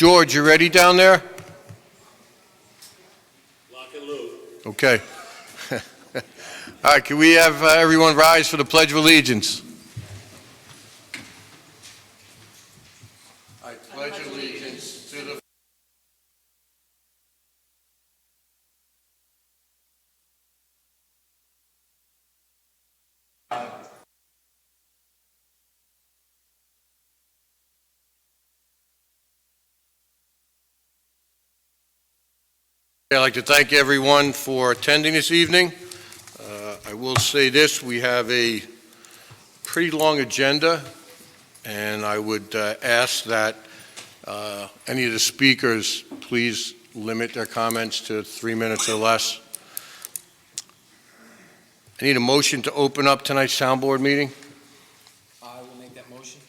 George, you ready down there? Lock and load. Okay. All right, can we have everyone rise for the Pledge of Allegiance? I pledge allegiance to the I'd like to thank everyone for attending this evening. I will say this, we have a pretty long agenda, and I would ask that any of the speakers please limit their comments to 3 minutes or less. I need a motion to open up tonight's town board meeting. I will make that motion.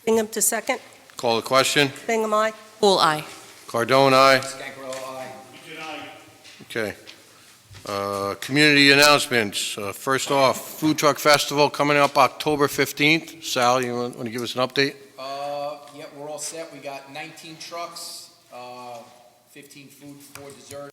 Bingham to second. Call the question. Bingham, aye. Poole, aye. Cardone, aye. Scarecrow, aye. Okay. Community announcements. First off, Food Truck Festival coming up October 15th. Sal, you want to give us an update? Yeah, we're all set. We got 19 trucks, 15 food, 4 dessert.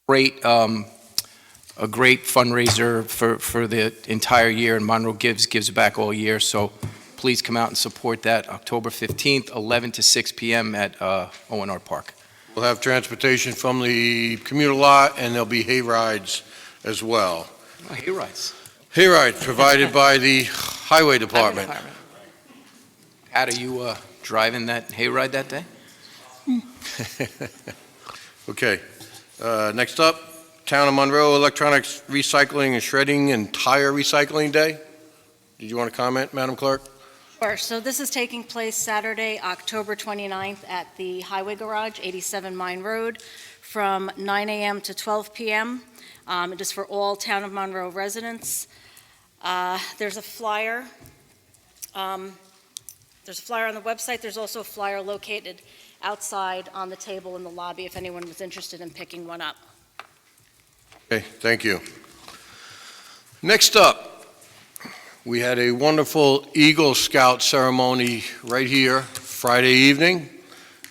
A great fundraiser for the entire year, and Monroe gives back all year, so please come out and support that. October 15th, 11 to 6 p.m. at O&R Park. We'll have transportation from the commuter lot, and there'll be hay rides as well. Oh, hay rides. Hay rides provided by the Highway Department. Pat, are you driving that hay ride that day? Okay. Next up, Town of Monroe Electronics Recycling and Shredding and Tire Recycling Day. Did you want to comment, Madam Clerk? Sure. So this is taking place Saturday, October 29th at the Highway Garage, 87 Mine Road, from 9 a.m. to 12 p.m. It is for all Town of Monroe residents. There's a flyer. There's a flyer on the website. There's also a flyer located outside on the table in the lobby if anyone was interested in picking one up. Okay, thank you. Next up, we had a wonderful Eagle Scout ceremony right here Friday evening,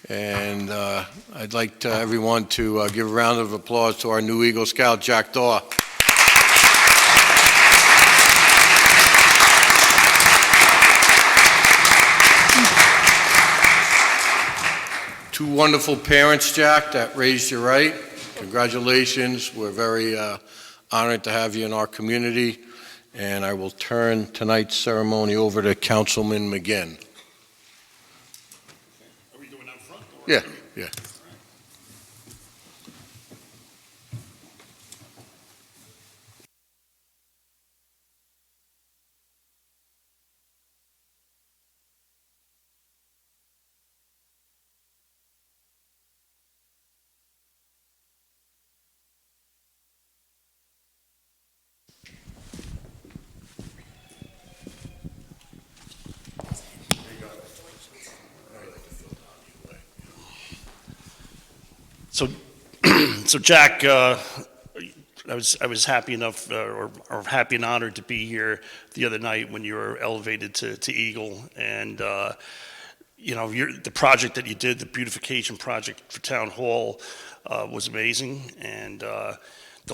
and I'd like everyone to give a round of applause to our new Eagle Scout, Jack Daw. Two wonderful parents, Jack, that raised you right. Congratulations. We're very honored to have you in our community. And I will turn tonight's ceremony over to Councilman McGinn. Are we doing out front? Yeah, yeah. So Jack, I was happy enough, or happy and honored to be here the other night when you were elevated to Eagle, and you know, the project that you did, the beautification project for Town Hall, was amazing, and the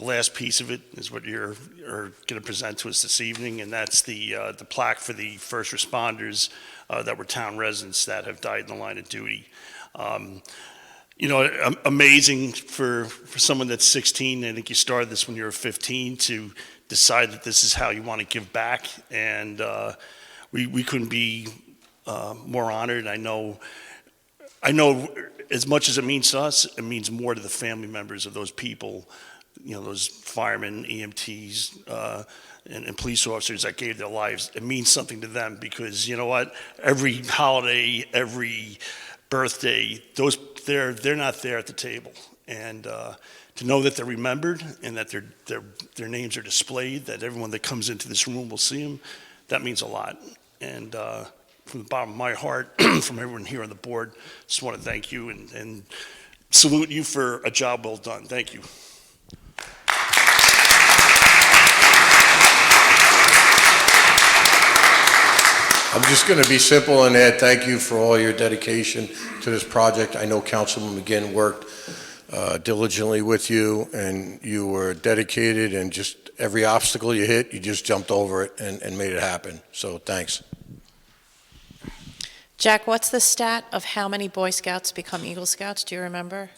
last piece of it is what you're going to present to us this evening, and that's the plaque for the first responders that were town residents that have died in the line of duty. You know, amazing for someone that's 16. I think you started this when you were 15 to decide that this is how you want to give back, and we couldn't be more honored. I know as much as it means to us, it means more to the family members of those people, you know, those firemen, EMTs, and police officers that gave their lives. It means something to them because, you know what, every holiday, every birthday, they're not there at the table, and to know that they're remembered and that their names are displayed, that everyone that comes into this room will see them, that means a lot. And from the bottom of my heart, from everyone here on the board, just want to thank you and salute you for a job well done. Thank you. I'm just going to be simple and add thank you for all your dedication to this project. I know Councilman McGinn worked diligently with you, and you were dedicated, and just every obstacle you hit, you just jumped over it and made it happen. So thanks. Jack, what's the stat of how many Boy Scouts become Eagle Scouts? Do you remember?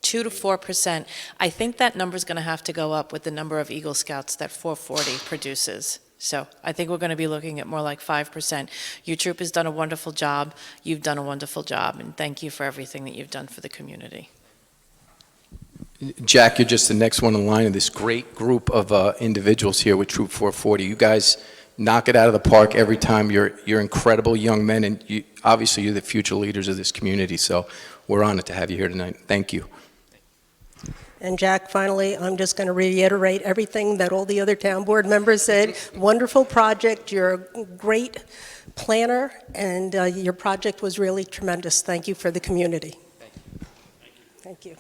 2 to 4%. I think that number's going to have to go up with the number of Eagle Scouts that 440 produces. So I think we're going to be looking at more like 5%. Your troop has done a wonderful job. You've done a wonderful job, and thank you for everything that you've done for the community. Jack, you're just the next one in line of this great group of individuals here with Troop 440. You guys knock it out of the park every time. You're incredible young men, and obviously you're the future leaders of this community, so we're honored to have you here tonight. Thank you. And Jack, finally, I'm just going to reiterate everything that all the other town board members said. Wonderful project. You're a great planner, and your project was really tremendous. Thank you for the community. Thank you.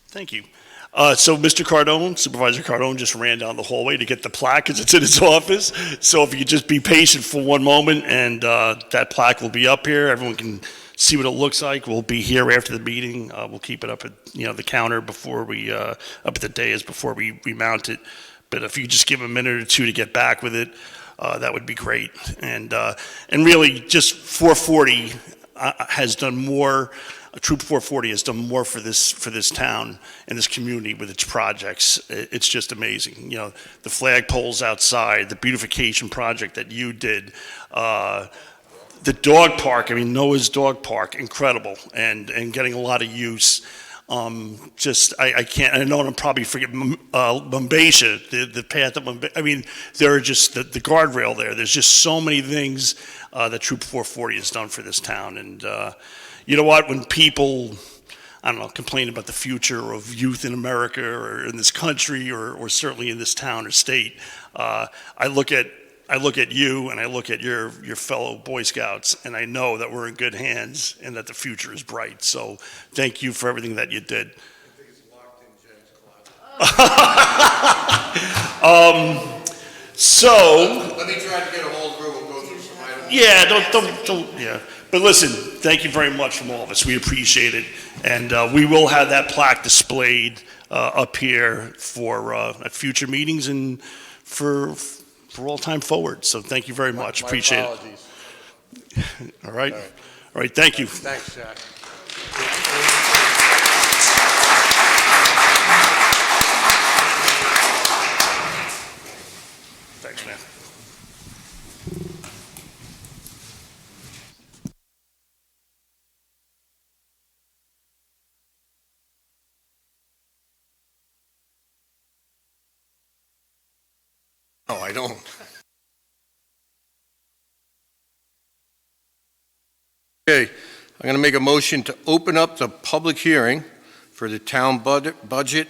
Thank you. So Mr. Cardone, Supervisor Cardone just ran down the hallway to get the plaque because it's in his office. So if you could just be patient for one moment, and that plaque will be up here. Everyone can see what it looks like. We'll be here after the meeting. We'll keep it up at the counter before we up at the dais before we mount it. But if you just give a minute or two to get back with it, that would be great. And really, just 440 has done more. Troop 440 has done more for this town and this community with its projects. It's just amazing. The flag poles outside, the beautification project that you did, the dog park. I mean, Noah's dog park, incredible, and getting a lot of use. I can't. I know I'm probably forgetting Mumbaisha, the path of Mumbaisha. I mean, there are just the guardrail there. There's just so many things that Troop 440 has done for this town, and. You know what, when people, I don't know, complain about the future of youth in America or in this country or certainly in this town or state, I look at you and I look at your fellow Boy Scouts, and I know that we're in good hands and that the future is bright. So thank you for everything that you did. I think it's locked in Jen's closet. So Let me try to get a hold of her. We'll go through some items. yeah, don't yeah. But listen, thank you very much from all of us. We appreciate it. And we will have that plaque displayed up here for future meetings and for all time forward. So thank you very much. Appreciate apologies. it. All right. All right. Thank you. Thanks, Jack. Thanks, man. No, I don't. Okay, I'm going to make a motion to open up the public hearing for the town budget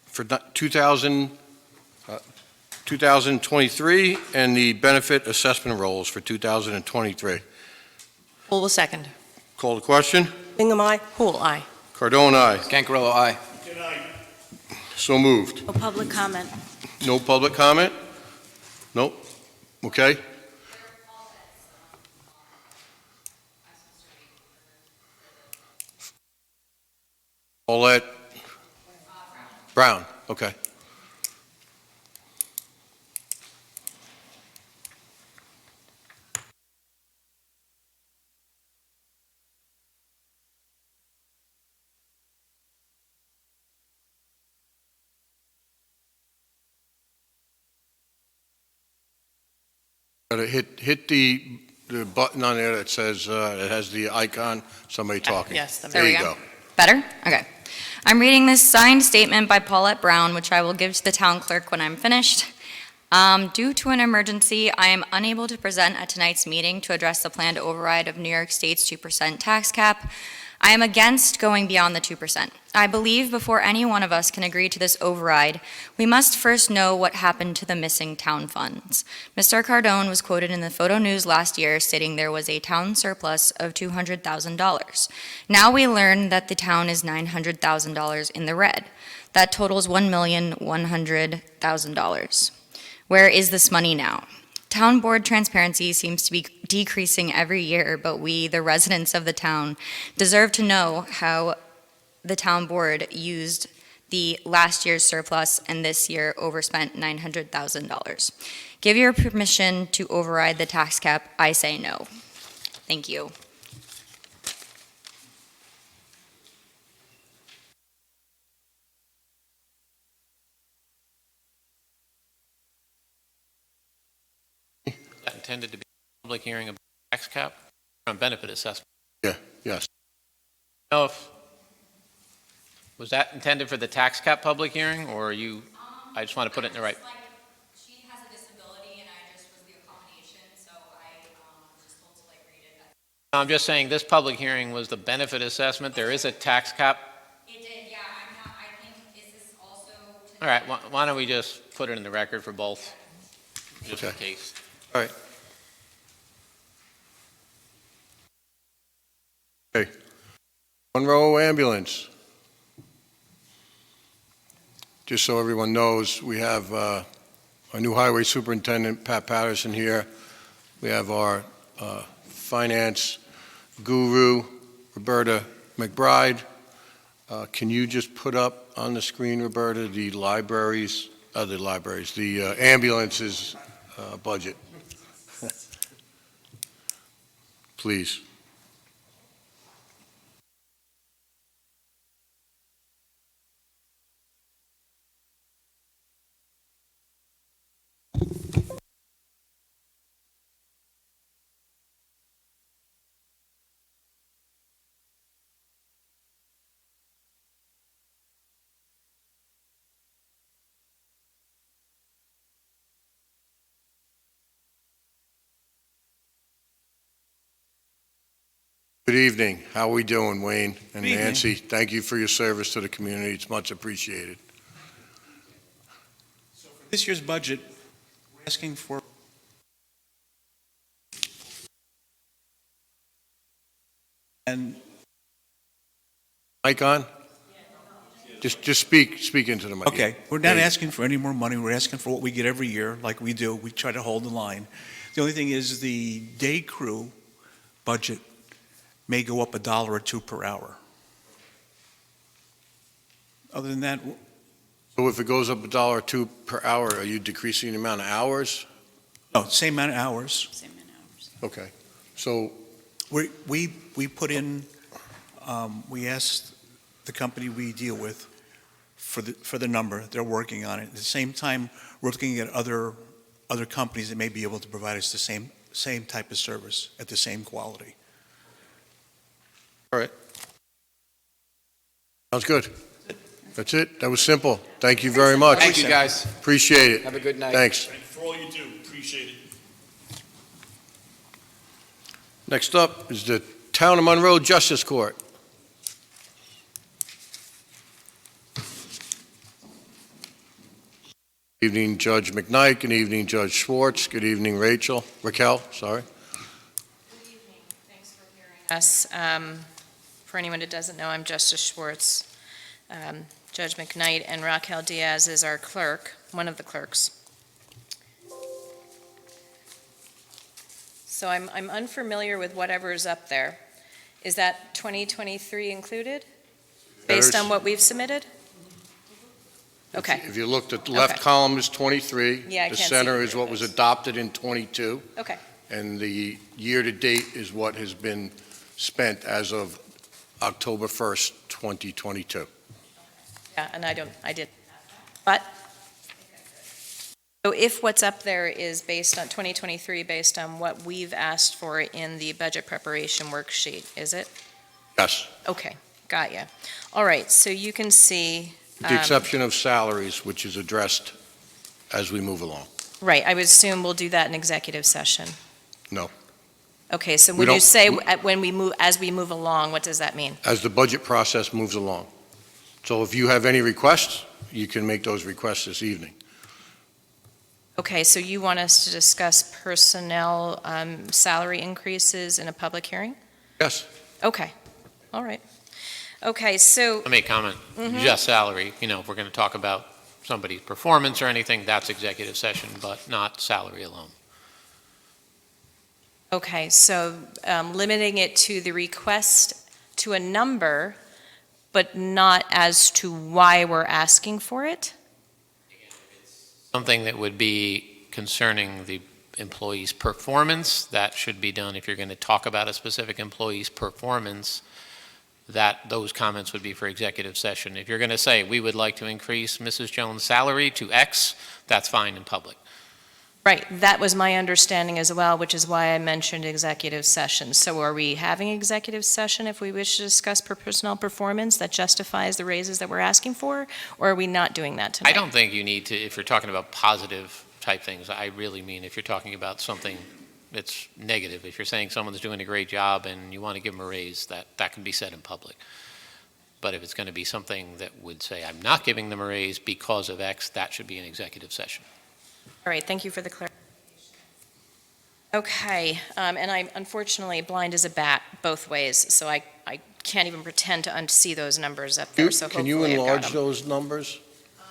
for 2023 and the benefit assessment rolls for 2023. Who will second? Call the question. Bingham, aye. Who'll aye? Cardone, aye. Gancarello, aye. Good night. So moved. No public comment. No public comment? Nope. Okay. Paulette Brown, okay. Gotta hit the button on there that says, it has the icon, somebody talking. Yes. There you go. Better? Okay. I'm reading this signed statement by Paulette Brown, which I will give to the town clerk when I'm finished. Due to an emergency, I am unable to present at tonight's meeting to address the planned override of New York State's 2% tax cap. I am against going beyond the 2%. I believe before any one of us can agree to this override, we must first know what happened to the missing town funds. Mr. Cardone was quoted in the Photo News last year stating there was a town surplus of $200,000. Now we learn that the town is $900,000 in the red. That totals $1,100,000. Where is this money now? Town board transparency seems to be decreasing every year, but we, the residents of the town, deserve to know how the town board used the last year's surplus and this year overspent $900,000. Give your permission to override the tax cap. I say no. Thank you. That intended to be a public hearing about tax cap on benefit assessment. Yes. Was that intended for the tax cap public hearing, or are you, I just want to put it in the right. She has a disability and I just was the accommodation, so I just told to read it. I'm just saying this public hearing was the benefit assessment. There is a tax cap. It did, yeah. I think, is this also? All right, why don't we just put it in the record for both, just in Okay. case. All right. Okay. Monroe Ambulance. Just so everyone knows, we have our new highway superintendent, Pat Patterson, here. We have our finance guru, Roberta McBride. Can you just put up on the screen, Roberta, the ambulances budget? Please. Good evening. How are we doing, Wayne and Good evening. Nancy? Thank you for your service to the community. It's much appreciated. This year's budget, we're asking for and Mic on? Just speak into the mic. okay, we're not Hey. asking for any more money. We're asking for what we get every year, like we do. We try to hold the line. The only thing is the day crew budget may go up $1 or $2 per hour. Other than that, So if it goes up $1 or $2 per hour, are you decreasing the amount of hours? no, same amount of hours. Okay. So, We put in, we asked the company we deal with for the number. They're working on it. At the same time, we're looking at other companies that may be able to provide us the same type of service at the same quality. all right. Sounds good. That's it. That was simple. Thank you very much. Thank you, guys. Appreciate it. Have a good night. Thanks. For all you do, appreciate it. Next up is the Town of Monroe Justice Court. Good evening, Judge McKnight. Good evening, Judge Schwartz. Good evening, Raquel, sorry. Good evening. Thanks for hearing us. For anyone who doesn't know, I'm Justice Schwartz. Judge McKnight and Raquel Diaz is our clerk, one of the clerks. So I'm unfamiliar with whatever's up there. Is that 2023 included, based on what we've submitted? Okay, If you looked at the left Okay. column is 23. Yeah, I The can't see center the is what was numbers. adopted in 22. okay. And the year-to-date is what has been spent as of October 1st, 2022. Yeah, and I did. But, so if what's up there is based on 2023, based on what we've asked for in the budget preparation worksheet, is it? Yes, Okay, got ya. All right, so you can see. with the exception of salaries, which is addressed as we move along. Right, I would assume we'll do that in executive session. No. Okay, so We when you don't- say, when we move, as we move along, what does that mean? as the budget process moves along. So if you have any requests, you can make those requests this evening. Okay, so you want us to discuss personnel salary increases in a public hearing? Yes. Okay, all right. Okay, so, Let me comment, Mhm. just salary, if we're going to talk about somebody's performance or anything, that's executive session, but not salary alone. okay, so limiting it to the request to a number, but not as to why we're asking for it? Something that would be concerning the employee's performance, that should be done if you're going to talk about a specific employee's performance, those comments would be for executive session. If you're going to say, we would like to increase Mrs. Jones' salary to X, that's fine in public. Right, that was my understanding as well, which is why I mentioned executive session. So are we having executive session if we wish to discuss personnel performance that justifies the raises that we're asking for, or are we not doing that tonight? I don't think you need to, if you're talking about positive type things, I really mean if you're talking about something that's negative, if you're saying someone's doing a great job and you want to give them a raise, that can be said in public. But if it's going to be something that would say, I'm not giving them a raise because of X, that should be an executive session. All right, thank you for the clarification. Okay, and I'm unfortunately blind as a bat both ways, so I can't even pretend to unsee those numbers up there, so Can you hopefully I've got enlarge them. those numbers? I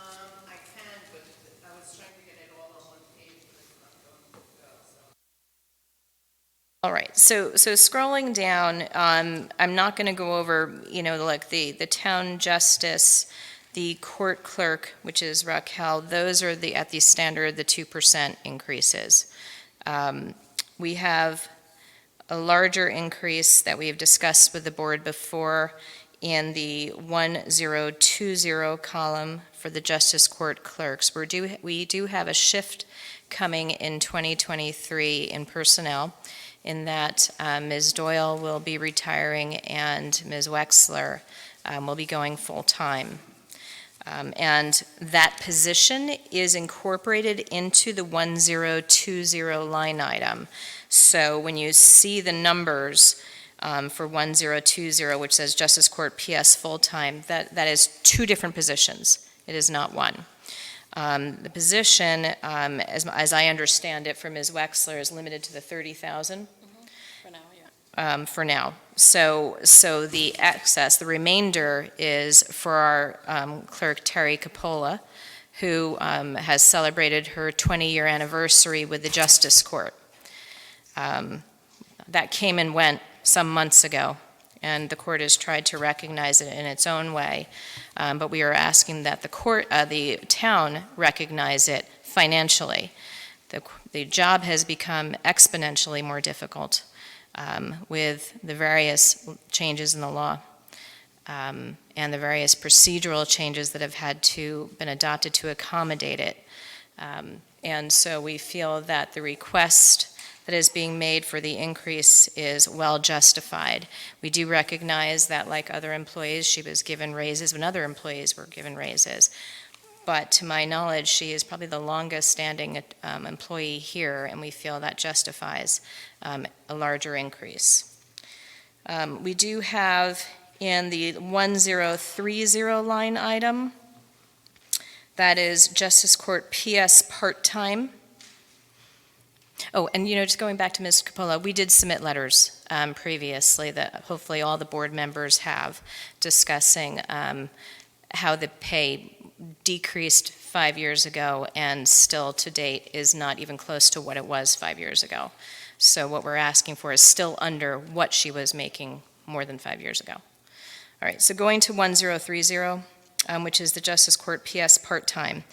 can, but I was trying to get it all on one page, but it's not going. All right, so scrolling down, I'm not going to go over, like the town justice, the court clerk, which is Raquel, those are at the standard, the 2% increases. We have a larger increase that we have discussed with the board before in the 1020 column for the justice court clerks. We do have a shift coming in 2023 in personnel, in that Ms. Doyle will be retiring and Ms. Wexler will be going full-time. And that position is incorporated into the 1020 line item. So when you see the numbers for 1020, which says Justice Court PS full-time, that is two different positions. It is not one. The position, as I understand it from Ms. Wexler, is limited to the 30,000. For now, yeah. For now. So the excess, the remainder is for our clerk, Terry Capola, who has celebrated her 20-year anniversary with the Justice Court. That came and went some months ago, and the court has tried to recognize it in its own way. But we are asking that the town recognize it financially. The job has become exponentially more difficult with the various changes in the law and the various procedural changes that have been adopted to accommodate it. And so we feel that the request that is being made for the increase is well justified. We do recognize that, like other employees, she was given raises when other employees were given raises. But to my knowledge, she is probably the longest-standing employee here, and we feel that justifies a larger increase. We do have in the 1030 line item, that is Justice Court PS part-time. Oh, and just going back to Ms. Capola, we did submit letters previously that hopefully all the board members have, discussing how the pay decreased 5 years ago and still to date is not even close to what it was 5 years ago. So what we're asking for is still under what she was making more than 5 years ago. All right, so going to 1030, which is the Justice Court PS part-time.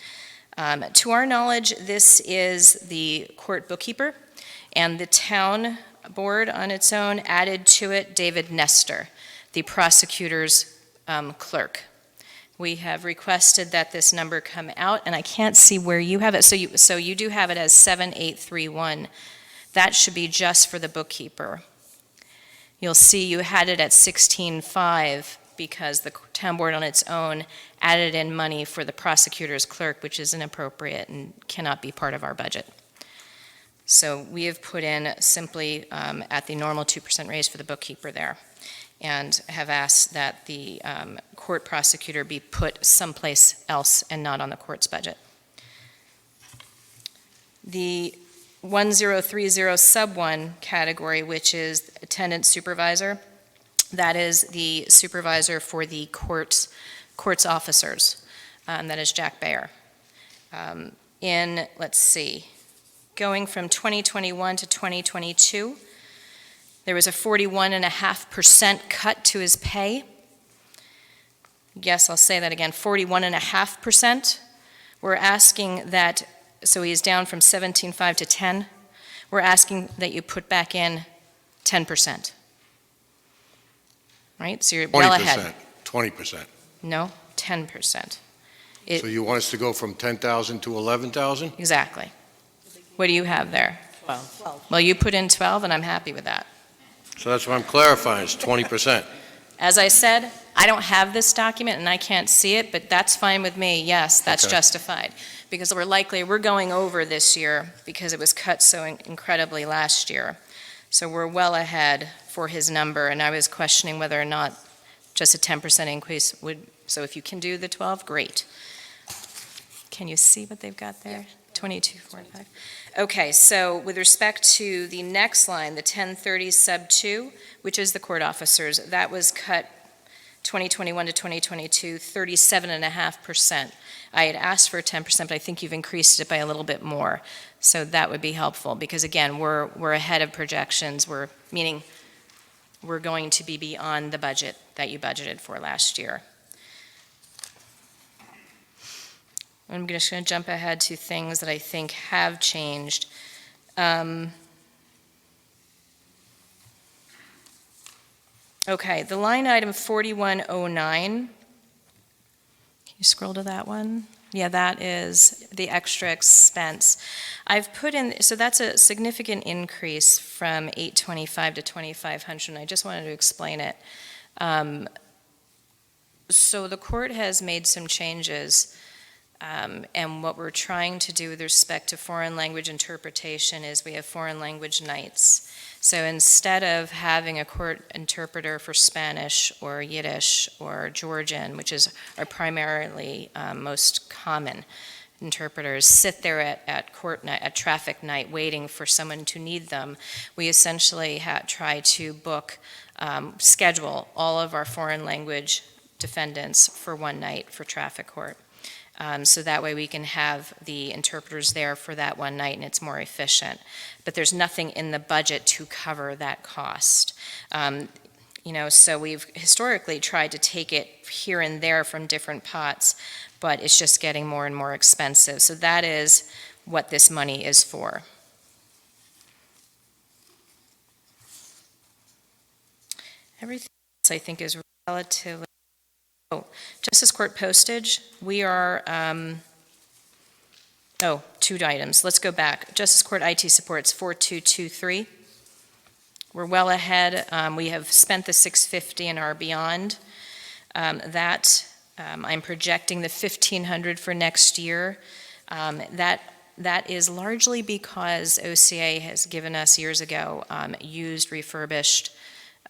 To our knowledge, this is the court bookkeeper, and the town board on its own added to it David Nestor, the prosecutor's clerk. We have requested that this number come out, and I can't see where you have it. So you do have it as 7831. That should be just for the bookkeeper. You'll see you had it at 16.5 because the town board on its own added in money for the prosecutor's clerk, which is inappropriate and cannot be part of our budget. So we have put in simply at the normal 2% raise for the bookkeeper there, and have asked that the court prosecutor be put someplace else and not on the court's budget. The 1030 sub 1 category, which is attendant supervisor, that is the supervisor for the court's officers, and that is Jack Bayer. Let's see, going from 2021 to 2022, there was a 41.5% cut to his pay. Yes, I'll say that again, 41.5%. We're asking that, so he is down from 17.5 to 10. We're asking that you put back in 10%. Right, so you're well ahead. 20%. No, 10%. So you want us to go from 10,000 to 11,000? Exactly. What do you have there? 12. Well, you put in 12, and I'm happy with that. So that's what I'm clarifying, it's 20%. As I said, I don't have this document and I can't see it, but that's fine with me. Yes, that's Okay. justified. Because we're going over this year because it was cut so incredibly last year. So we're well ahead for his number, and I was questioning whether or not just a 10% increase would, so if you can do the 12, great. Can you see what they've got there? 2245. Okay, so with respect to the next line, the 1030 sub 2, which is the court officers, that was cut 2021 to 2022, 37.5%. I had asked for 10%, but I think you've increased it by a little bit more. So that would be helpful, because again, we're ahead of projections, meaning we're going to be beyond the budget that you budgeted for last year. I'm just going to jump ahead to things that I think have changed. Okay, the line item 4109. Can you scroll to that one? Yeah, that is the extra expense. I've put in, so that's a significant increase from 825 to 2,500, and I just wanted to explain it. So the court has made some changes, and what we're trying to do with respect to foreign language interpretation is we have foreign language nights. So instead of having a court interpreter for Spanish or Yiddish or Georgian, which are primarily most common interpreters, sit there at court night, at traffic night, waiting for someone to need them, we essentially try to schedule all of our foreign language defendants for one night for traffic court. So that way we can have the interpreters there for that one night and it's more efficient. But there's nothing in the budget to cover that cost. So we've historically tried to take it here and there from different pots, but it's just getting more and more expensive. So that is what this money is for. Everything else I think is relatively. Justice Court postage, we are, two items. Let's go back. Justice Court IT supports 4223. We're well ahead. We have spent the 650 and are beyond. I'm projecting the 1,500 for next year. That is largely because OCA has given us years ago used refurbished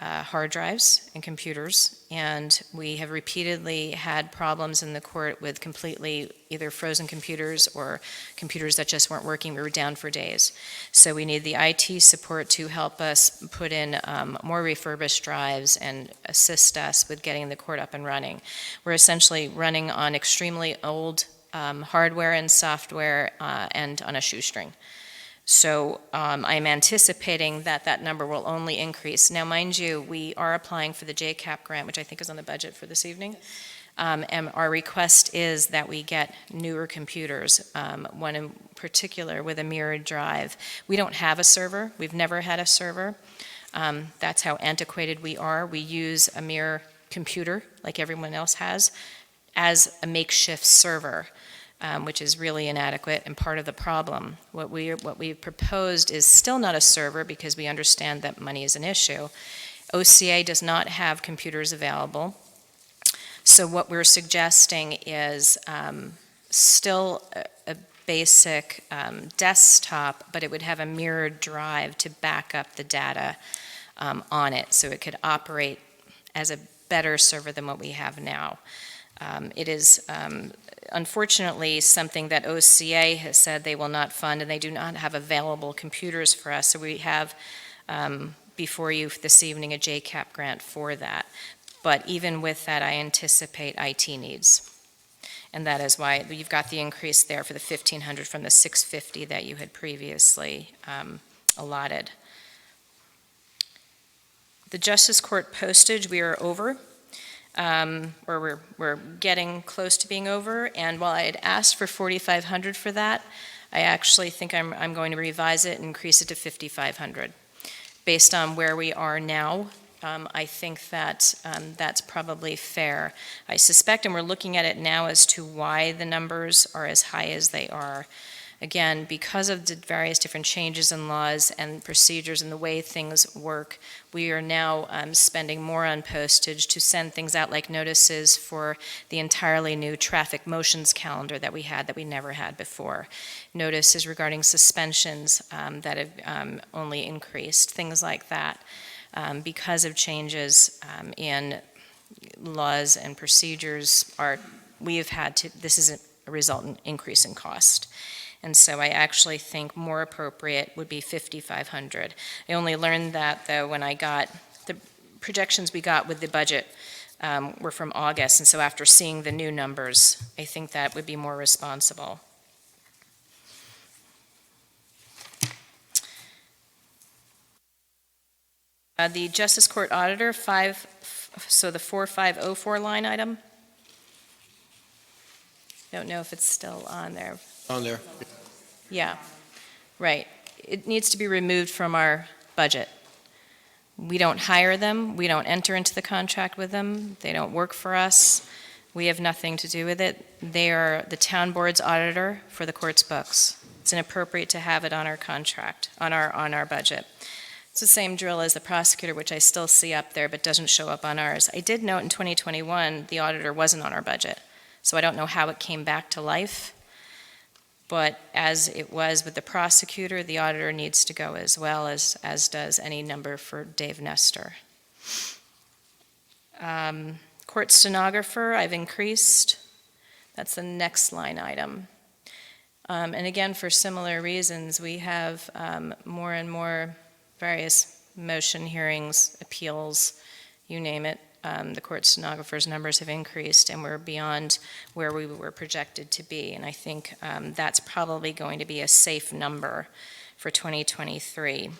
hard drives and computers, and we have repeatedly had problems in the court with completely either frozen computers or computers that just weren't working. We were down for days. So we need the IT support to help us put in more refurbished drives and assist us with getting the court up and running. We're essentially running on extremely old hardware and software and on a shoestring. So I'm anticipating that number will only increase. Now, mind you, we are applying for the JCAP grant, which I think is on the budget for this evening. And our request is that we get newer computers, one in particular with a mirrored drive. We don't have a server. We've never had a server. That's how antiquated we are. We use a mirror computer, like everyone else has, as a makeshift server. Which is really inadequate and part of the problem. What we've proposed is still not a server because we understand that money is an issue. OCA does not have computers available. So what we're suggesting is still basic desktop, but it would have a mirrored drive to back up the data on it, so it could operate as a better server than what we have now. It is unfortunately something that OCA has said they will not fund, and they do not have available computers for us, so we have before you this evening a JCAP grant for that. But even with that, I anticipate IT needs. And that is why you've got the increase there for the $1,500 from the $650 that you had previously allotted. The Justice Court postage, we are over, or we're getting close to being over. And while I had asked for $4,500 for that, I actually think I'm going to revise it and increase it to $5,500. Based on where we are now, I think that that's probably fair. I suspect, and we're looking at it now as to why the numbers are as high as they are. Again, because of the various different changes in laws and procedures and the way things work, we are now spending more on postage to send things out like notices for the entirely new traffic motions calendar that we never had before. Notices regarding suspensions that have only increased, things like that. Because of changes in laws and procedures, this is a resultant increase in cost. And so I actually think more appropriate would be $5,500. I only learned that, though, when I got the projections we got with the budget were from August, and so after seeing the new numbers, I think that would be more responsible. The Justice Court Auditor, so the 4504 line item. Don't know if it's still on there. On there. Yeah, right. It needs to be removed from our budget. We don't hire them. We don't enter into the contract with them. They don't work for us. We have nothing to do with it. They are the town board's auditor for the court's books. It's inappropriate to have it on our contract, on our budget. It's the same drill as the prosecutor, which I still see up there, but doesn't show up on ours. I did note in 2021, the auditor wasn't on our budget, so I don't know how it came back to life. But as it was with the prosecutor, the auditor needs to go as well, as does any number for Dave Nestor. Court stenographer, I've increased. That's the next line item. And again, for similar reasons, we have more and more various motion hearings, appeals, you name it. The court stenographer's numbers have increased, and we're beyond where we were projected to be. And I think that's probably going to be a safe number for 2023.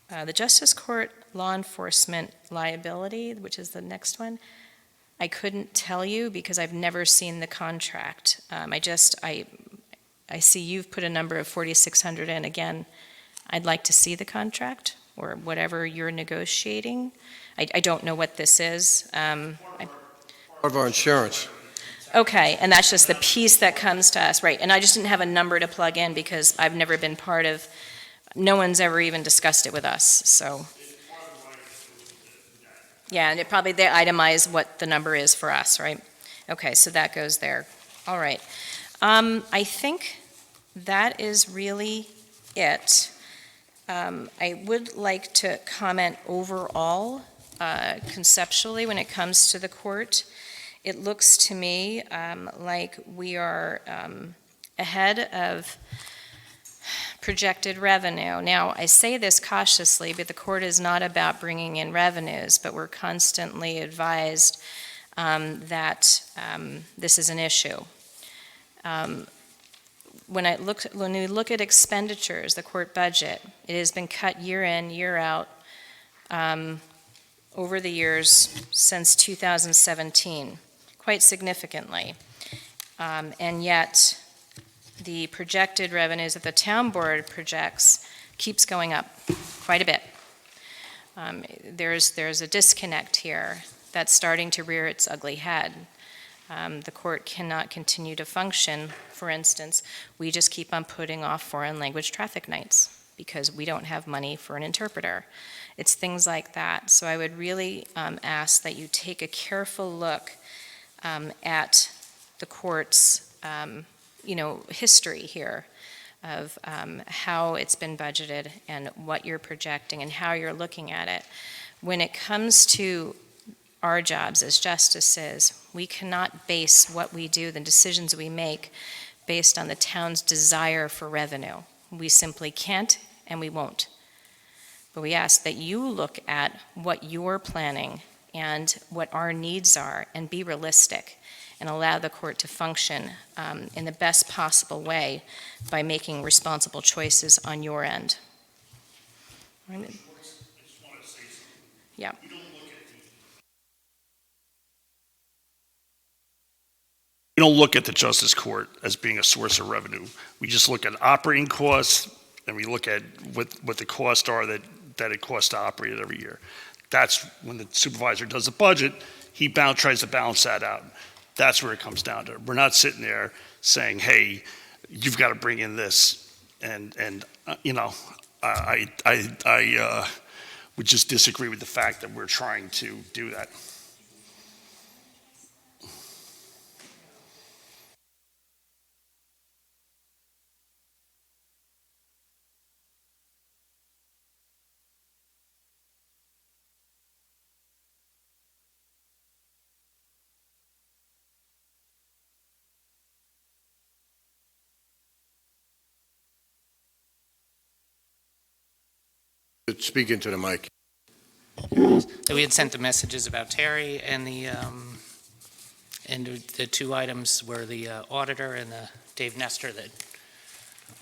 The Justice Court Law Enforcement Liability, which is the next one, I couldn't tell you because I've never seen the contract. I see you've put a number of 4,600 in. Again, I'd like to see the contract or whatever you're negotiating. I don't know what this is. Part of our insurance. Okay, and that's just the piece that comes to us, right? And I just didn't have a number to plug in because I've never been part of, no one's ever even discussed it with us, so. Yeah, and they itemize what the number is for us, right? Okay, so that goes there. All right. I think that is really it. I would like to comment overall, conceptually, when it comes to the court. It looks to me like we are ahead of projected revenue. Now, I say this cautiously, but the court is not about bringing in revenues, but we're constantly advised that this is an issue. When we look at expenditures, the court budget, it has been cut year in, year out over the years since 2017, quite significantly. And yet, the projected revenues that the town board projects keeps going up quite a bit. There's a disconnect here that's starting to rear its ugly head. The court cannot continue to function. For instance, we just keep on putting off foreign language traffic nights because we don't have money for an interpreter. It's things like that. So I would really ask that you take a careful look at the court's history here of how it's been budgeted and what you're projecting and how you're looking at it. When it comes to our jobs as justices, we cannot base what we do, the decisions we make, based on the town's desire for revenue. We simply can't and we won't. But we ask that you look at what you're planning and what our needs are and be realistic and allow the court to function in the best possible way by making responsible choices on your end. Yeah. We don't look at the Justice Court as being a source of revenue. We just look at operating costs, and we look at what the costs are that it costs to operate it every year. That's when the supervisor does the budget, he tries to balance that out. That's where it comes down to. We're not sitting there saying, hey, you've got to bring in this. I would just disagree with the fact that we're trying to do that. Speak into the mic. That we had sent the messages about Terry and the two items were the auditor and the Dave Nestor that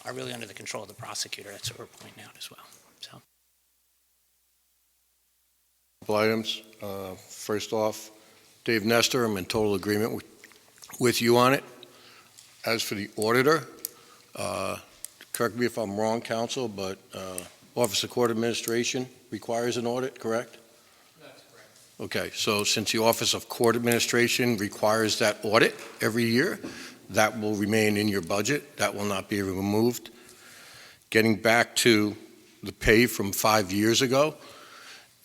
are really under the control of the prosecutor. That's what we're pointing out as well. So, Couple items. First off, Dave Nestor, I'm in total agreement with you on it. As for the auditor, correct me if I'm wrong, counsel, but Office of Court Administration requires an audit, correct? that's correct. Okay, so since the Office of Court Administration requires that audit every year, that will remain in your budget. That will not be removed. Getting back to the pay from 5 years ago,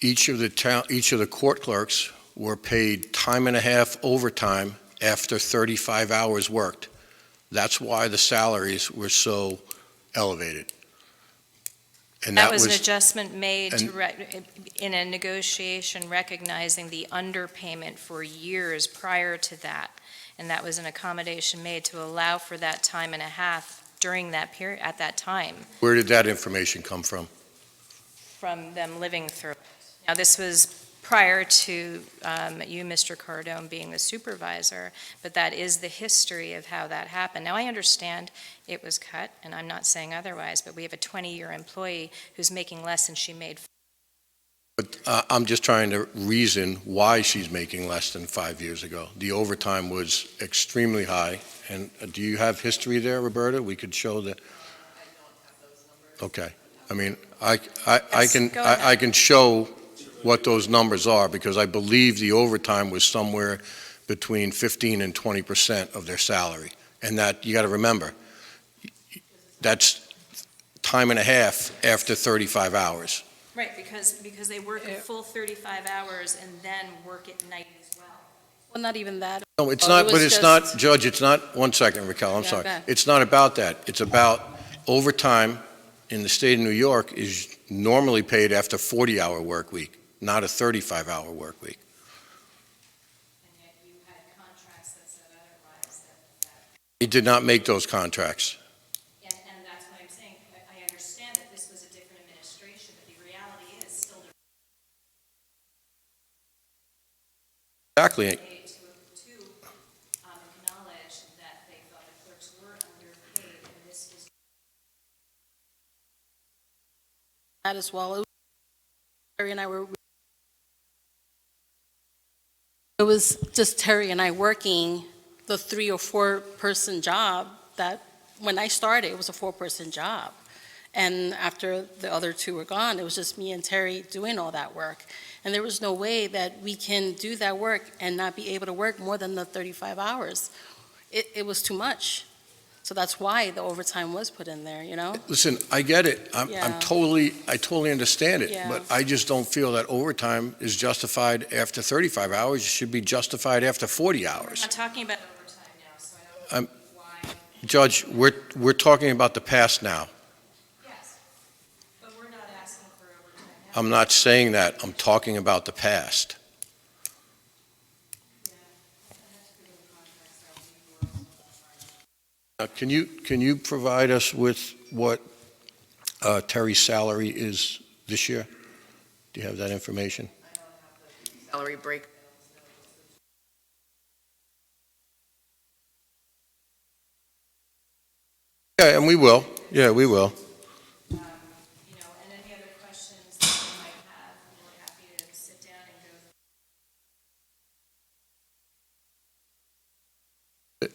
each of the court clerks were paid time and a half overtime after 35 hours worked. That's why the salaries were so elevated. And That was an adjustment made in a negotiation recognizing the underpayment for years prior to that. And that was an accommodation made to allow for that time and a half during that period, at that time, Where did that information come from? from them living through it. Now, this was prior to you, Mr. Cardone, being the supervisor, but that is the history of how that happened. Now, I understand it was cut, and I'm not saying otherwise, but we have a 20-year employee who's making less than she made. But I'm just trying to reason why she's making less than 5 years ago. The overtime was extremely high. And do you have history there, Roberta? We could show that. I don't have those numbers. Okay. I mean, I Yes, can go ahead. I can show what those numbers are, because I believe the overtime was somewhere between 15 and 20% of their salary. And that, you got to remember, that's time and a half after 35 hours. Right, because they work a full 35 hours and then work at night as well. Well, not even that. No, it's Oh, not, it but was it's not, just- Judge, it's not, one second, Raquel, I'm Yeah, sorry. go ahead. It's not about that. It's about overtime in the state of New York is normally paid after 40-hour work week, not a 35-hour work week. And yet you had contracts that said otherwise. He did not make those contracts. And that's what I'm saying. I understand that this was a different administration, but the reality is still the Exactly. way to acknowledge that they thought the clerks were underpaid, and this is That as well. Terry and I were. It was just Terry and I working the 3 or 4 person job that when I started, it was a 4-person job. And after the other 2 were gone, it was just me and Terry doing all that work. And there was no way that we can do that work and not be able to work more than the 35 hours. It was too much. So that's why the overtime was put in there, you know? Listen, I get it. I Yeah. totally understand it. Yeah. But I just don't feel that overtime is justified after 35 hours. It should be justified after 40 We're hours. not talking about overtime now, so I don't know why Judge, we're talking about the past now. Yes, but we're not asking for overtime now. I'm not saying that. I'm talking about the past. Can you provide us with what Terry's salary is this year? Do you have that information? Salary break. Yeah, and we will. Yeah, we will. And any other questions that you might have, we're happy to sit down and go.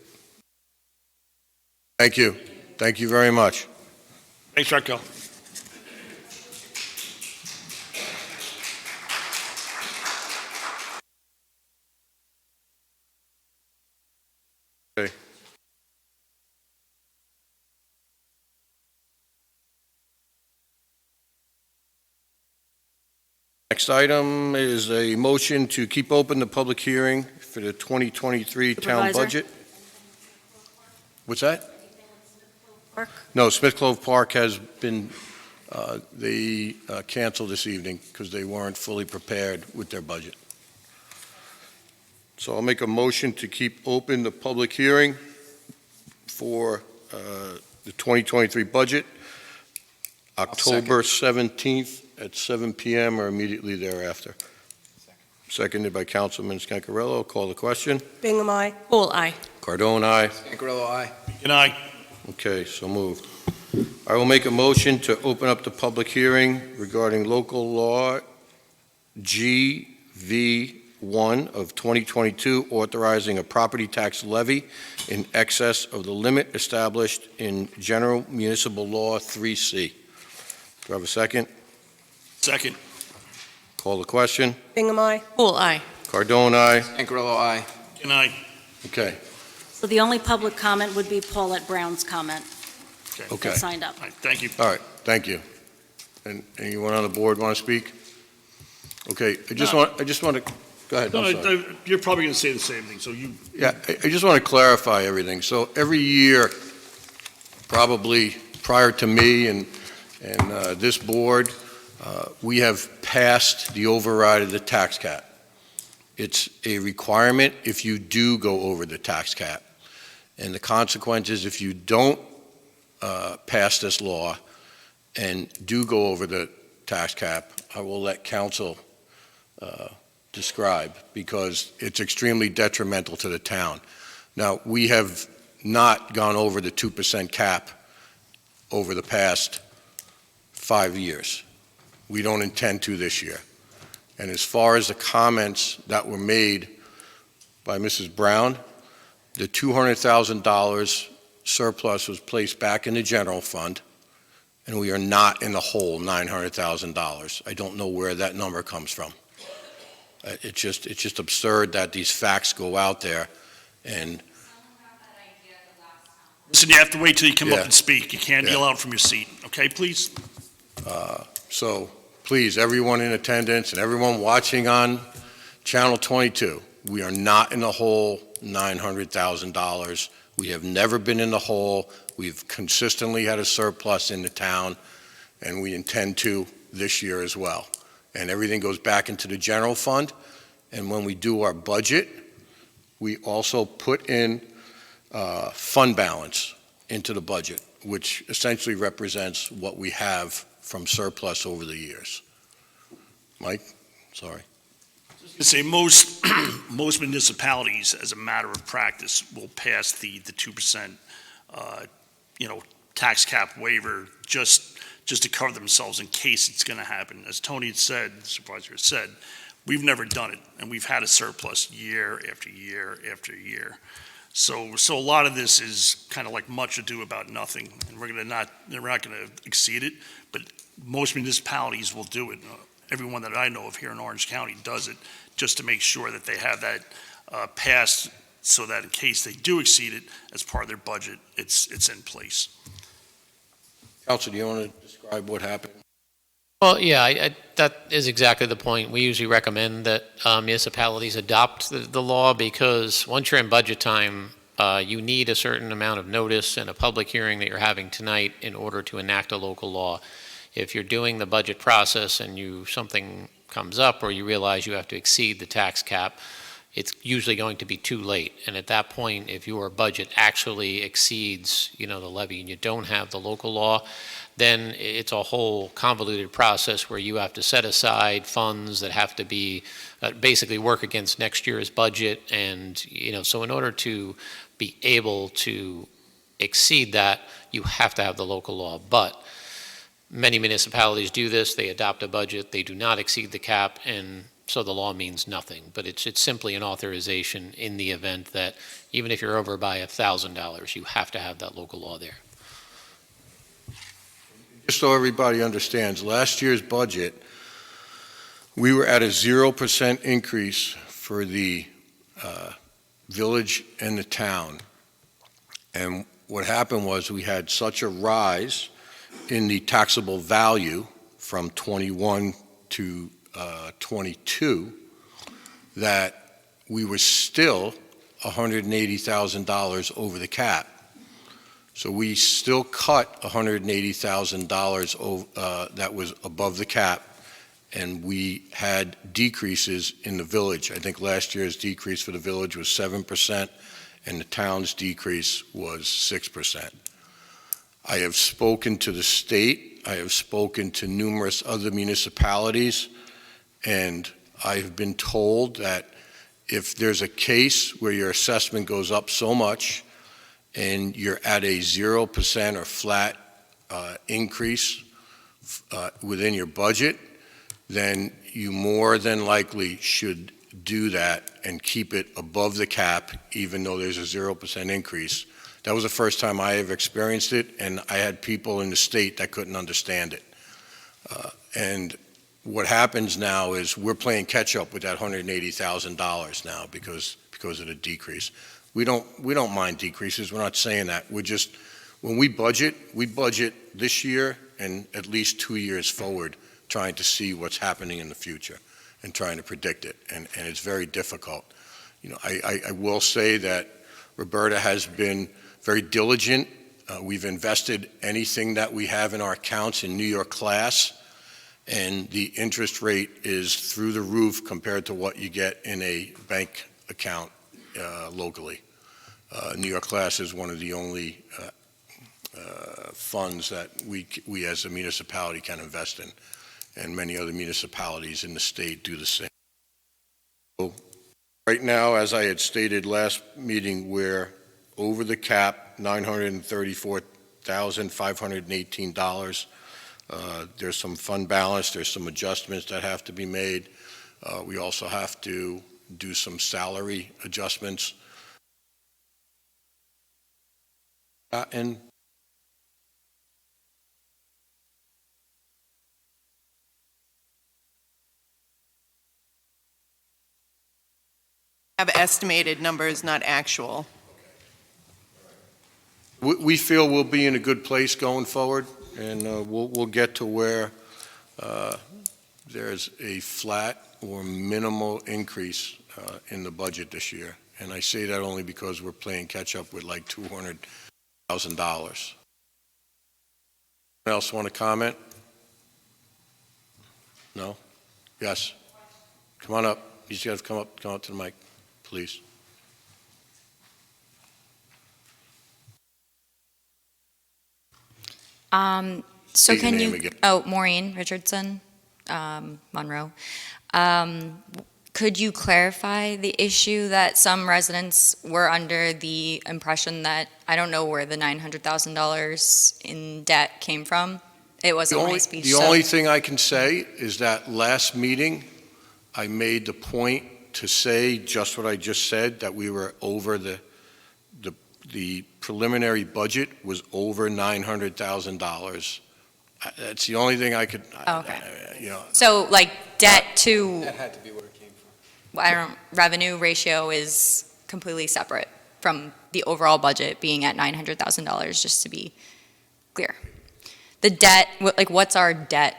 Thank you. Thank you very much. Thanks, Raquel. Okay. Next item is a motion to keep open the public hearing for the 2023 town Supervisor? budget. What's that? Park? No, Smith Clove Park has been, they canceled this evening because they weren't fully prepared with their budget. So I'll make a motion to keep open the public hearing for the 2023 budget, October 17th at 7 p.m. or immediately thereafter. Seconded by Councilman Scancarello. Call the question. Bingham, aye. Pool eye. Cardone, aye. Scancarello, aye. Good night. Okay, so moved. I will make a motion to open up the public hearing regarding local law GV1 of 2022, authorizing a property tax levy in excess of the limit established in General Municipal Law 3C. Do I have a second? Second. Call the question. Bingham, aye. Pool eye. Cardone, aye. Scancarello, aye. Good night. Okay, So the only public comment would be Paulette Brown's comment okay. that signed up. All right, thank you. All right, thank you. And anyone on the board want to speak? Okay, I just No. want to, go ahead, No, I'm sorry. you're probably going to say the same thing, so you. Yeah, I just want to clarify everything. So every year, probably prior to me and this board, we have passed the override of the tax cap. It's a requirement if you do go over the tax cap. And the consequences, if you don't pass this law and do go over the tax cap, I will let council describe, because it's extremely detrimental to the town. Now, we have not gone over the 2% cap over the past 5 years. We don't intend to this year. And as far as the comments that were made by Mrs. Brown, the $200,000 surplus was placed back in the general fund, and we are not in the whole $900,000. I don't know where that number comes from. It's just absurd that these facts go out there, and Listen, you have to wait till you come up Yeah. and speak. You can't Yeah. yell out from your seat, okay, please? so please, everyone in attendance and everyone watching on Channel 22, we are not in the whole $900,000. We have never been in the hole. We've consistently had a surplus in the town, and we intend to this year as well. And everything goes back into the general fund. And when we do our budget, we also put in fund balance into the budget, which essentially represents what we have from surplus over the years. Mike, sorry. To say most municipalities, as a matter of practice, will pass the 2%, tax cap waiver just to cover themselves in case it's going to happen. As Tony had said, the supervisor has said, we've never done it, and we've had a surplus year after year after year. So a lot of this is kind of like much ado about nothing, and we're not going to exceed it, but most municipalities will do it. Everyone that I know of here in Orange County does it, just to make sure that they have that passed, so that in case they do exceed it as part of their budget, it's in place. Council, do you want to describe what happened? Well, yeah, that is exactly the point. We usually recommend that municipalities adopt the law, because once you're in budget time, you need a certain amount of notice and a public hearing that you're having tonight in order to enact a local law. If you're doing the budget process and something comes up or you realize you have to exceed the tax cap, it's usually going to be too late. And at that point, if your budget actually exceeds, the levy and you don't have the local law, then it's a whole convoluted process where you have to set aside funds that have to be basically work against next year's budget. And, so in order to be able to exceed that, you have to have the local law. But many municipalities do this. They adopt a budget. They do not exceed the cap, and so the law means nothing. But it's simply an authorization in the event that even if you're over by $1,000, you have to have that local law there. Just so everybody understands, last year's budget, we were at a 0% increase for the village and the town. And what happened was we had such a rise in the taxable value from 21 to 22 that we were still $180,000 over the cap. So we still cut $180,000 that was above the cap, and we had decreases in the village. I think last year's decrease for the village was 7%, and the town's decrease was 6%. I have spoken to the state, I have spoken to numerous other municipalities, and I have been told that if there's a case where your assessment goes up so much and you're at a 0% or flat increase within your budget, then you more than likely should do that and keep it above the cap, even though there's a 0% increase. That was the first time I have experienced it, and I had people in the state that couldn't understand it. And what happens now is we're playing catch up with that $180,000 now because of the decrease. We don't mind decreases. We're not saying that. We're just, when we budget this year and at least 2 years forward, trying to see what's happening in the future and trying to predict it. And it's very difficult. I will say that Roberta has been very diligent. We've invested anything that we have in our accounts in New York class, and the interest rate is through the roof compared to what you get in a bank account locally. New York class is one of the only funds that we as a municipality can invest in, and many other municipalities in the state do the same. So right now, as I had stated last meeting, we're over the cap, $934,518. There's some fund balance, there's some adjustments that have to be made. We also have to do some salary adjustments. And have estimated numbers, not actual. we feel we'll be in a good place going forward, and we'll get to where there's a flat or minimal increase in the budget this year. And I say that only because we're playing catch up with like $200,000. Anyone else want to comment? No? Yes? Come on up. You just got to come up to the mic, please. So State your can name you, again. Maureen Richardson, Monroe. Could you clarify the issue that some residents were under the impression that, I don't know where the $900,000 in debt came from? It wasn't my speech. The only thing I can say is that last meeting, I made the point to say just what I just said, that we were over the preliminary budget was over $900,000. That's the only thing I could, Okay. So like debt to That had to be where it came from. revenue ratio is completely separate from the overall budget being at $900,000, just to be clear. The debt, what's our debt?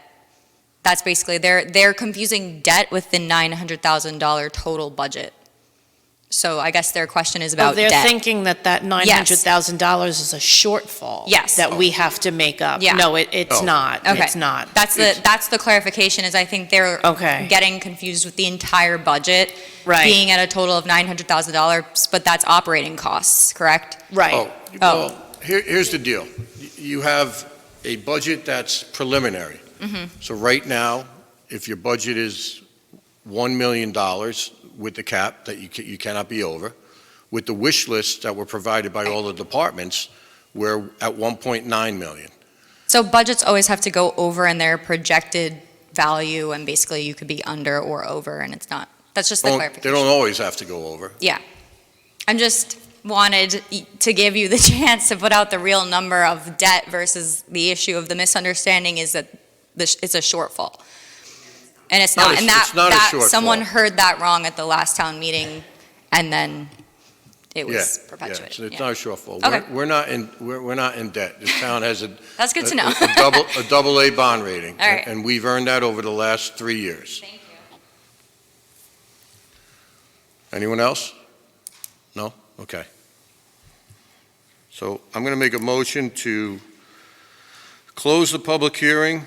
That's basically, they're confusing debt with the $900,000 total budget. So I guess their question is Oh, about they're debt. thinking that $900,000 is a shortfall. Yes. That we have to make up. Yeah. No, it's Oh. not. Okay. It's not. That's the clarification, is I think they're Okay. getting confused with the entire budget Right. being at a total of $900,000, but that's operating costs, correct? Right. Oh, well, here's the deal. You have a budget that's preliminary. Mhm. So right now, if your budget is $1 million with the cap that you cannot be over, with the wish lists that were provided by all the departments, we're at 1.9 million. So budgets always have to go over in their projected value, and basically you could be under or over, and it's not. That's just the They clarification. don't always have to go over. I'm just wanted to give you the chance to put out the real number of debt versus the issue of the misunderstanding is that it's a shortfall. And it's not. And It's not a shortfall. someone heard that wrong at the last town meeting, and then it was perpetuated. So it's Yeah. not a shortfall. Okay. We're not in debt. This town has That's good to know. a double A bond rating. All right. And we've earned that over the last 3 years. Thank you. Anyone else? No? Okay. So I'm going to make a motion to close the public hearing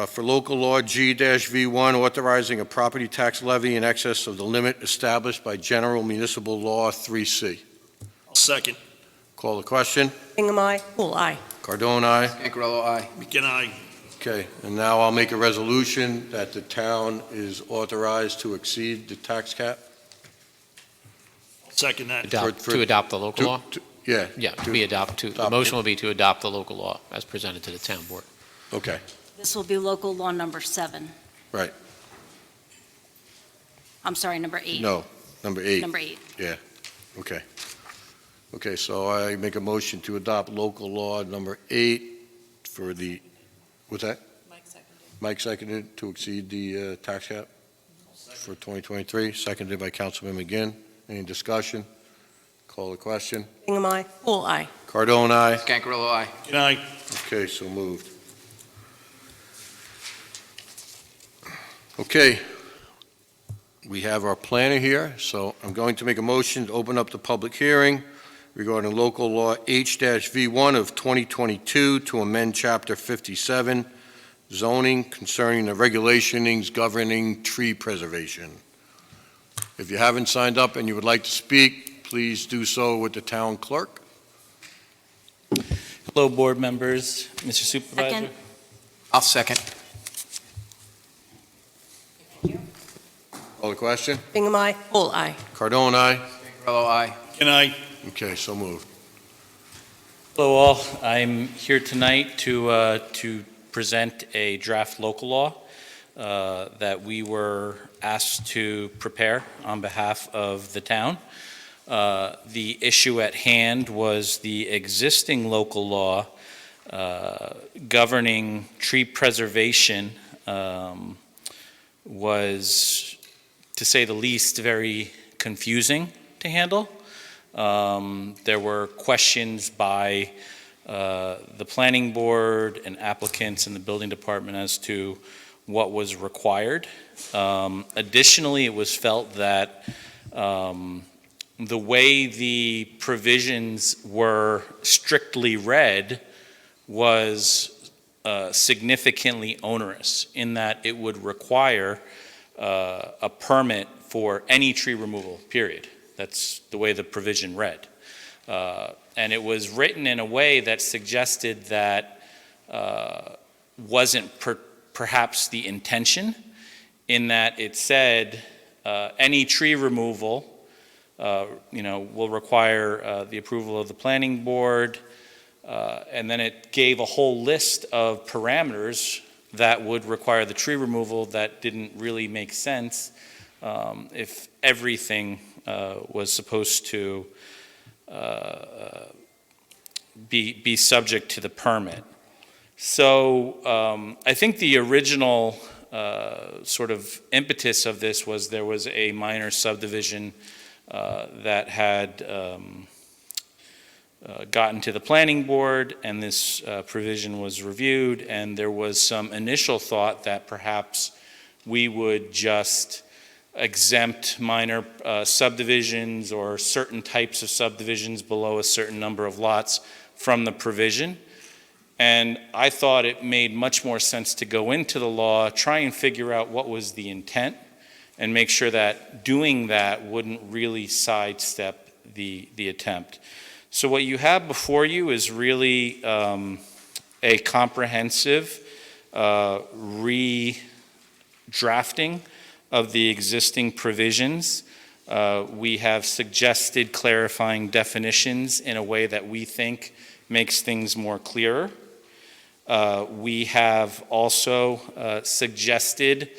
for local law G-V1, authorizing a property tax levy in excess of the limit established by General Municipal Law 3C. Second. Call the question. Hingham, aye. Well, aye. Cardone, aye. Scangarello, aye. McKenna, aye. Okay, and now I'll make a resolution that the town is authorized to exceed the tax cap? Second that. To adopt the local law? Yeah. Yeah, the motion will be to adopt the local law as presented to the town board. Okay, This will be local law number 7. right. I'm sorry, number 8. No, number 8. Number 8. Okay. Okay, so I make a motion to adopt local law number 8 for the, what's that? Mike seconded to exceed the tax cap for 2023, seconded by Councilman McGinn. Any discussion? Call the question. Hingham, aye. Well, aye. Cardone, aye. Scangarello, aye. McKenna, aye. Okay, so moved. Okay, we have our planner here, so I'm going to make a motion to open up the public hearing regarding local law H-V1 of 2022 to amend Chapter 57, zoning concerning the regulations governing tree preservation. If you haven't signed up and you would like to speak, please do so with the town clerk. Hello, board members, Mr. Supervisor. Second. I'll second. Call the question. Hingham, aye. Well, aye. Cardone, aye. Scangarello, aye. McKenna, aye. Okay, so moved. Hello, all. I'm here tonight to present a draft local law that we were asked to prepare on behalf of the town. The issue at hand was the existing local law governing tree preservation was, to say the least, very confusing to handle. There were questions by the planning board and applicants in the building department as to what was required. Additionally, it was felt that the way the provisions were strictly read was significantly onerous in that it would require a permit for any tree removal, period. That's the way the provision read. And it was written in a way that suggested that wasn't perhaps the intention, in that it said any tree removal will require the approval of the planning board, and then it gave a whole list of parameters that would require the tree removal that didn't really make sense if everything was supposed to be subject to the permit. So I think the original sort of impetus of this was there was a minor subdivision that had gotten to the planning board, and this provision was reviewed, and there was some initial thought that perhaps we would just exempt minor subdivisions or certain types of subdivisions below a certain number of lots from the provision. And I thought it made much more sense to go into the law, try and figure out what was the intent, and make sure that doing that wouldn't really sidestep the attempt. So what you have before you is really a comprehensive redrafting of the existing provisions. We have suggested clarifying definitions in a way that we think makes things more clearer. We have also suggested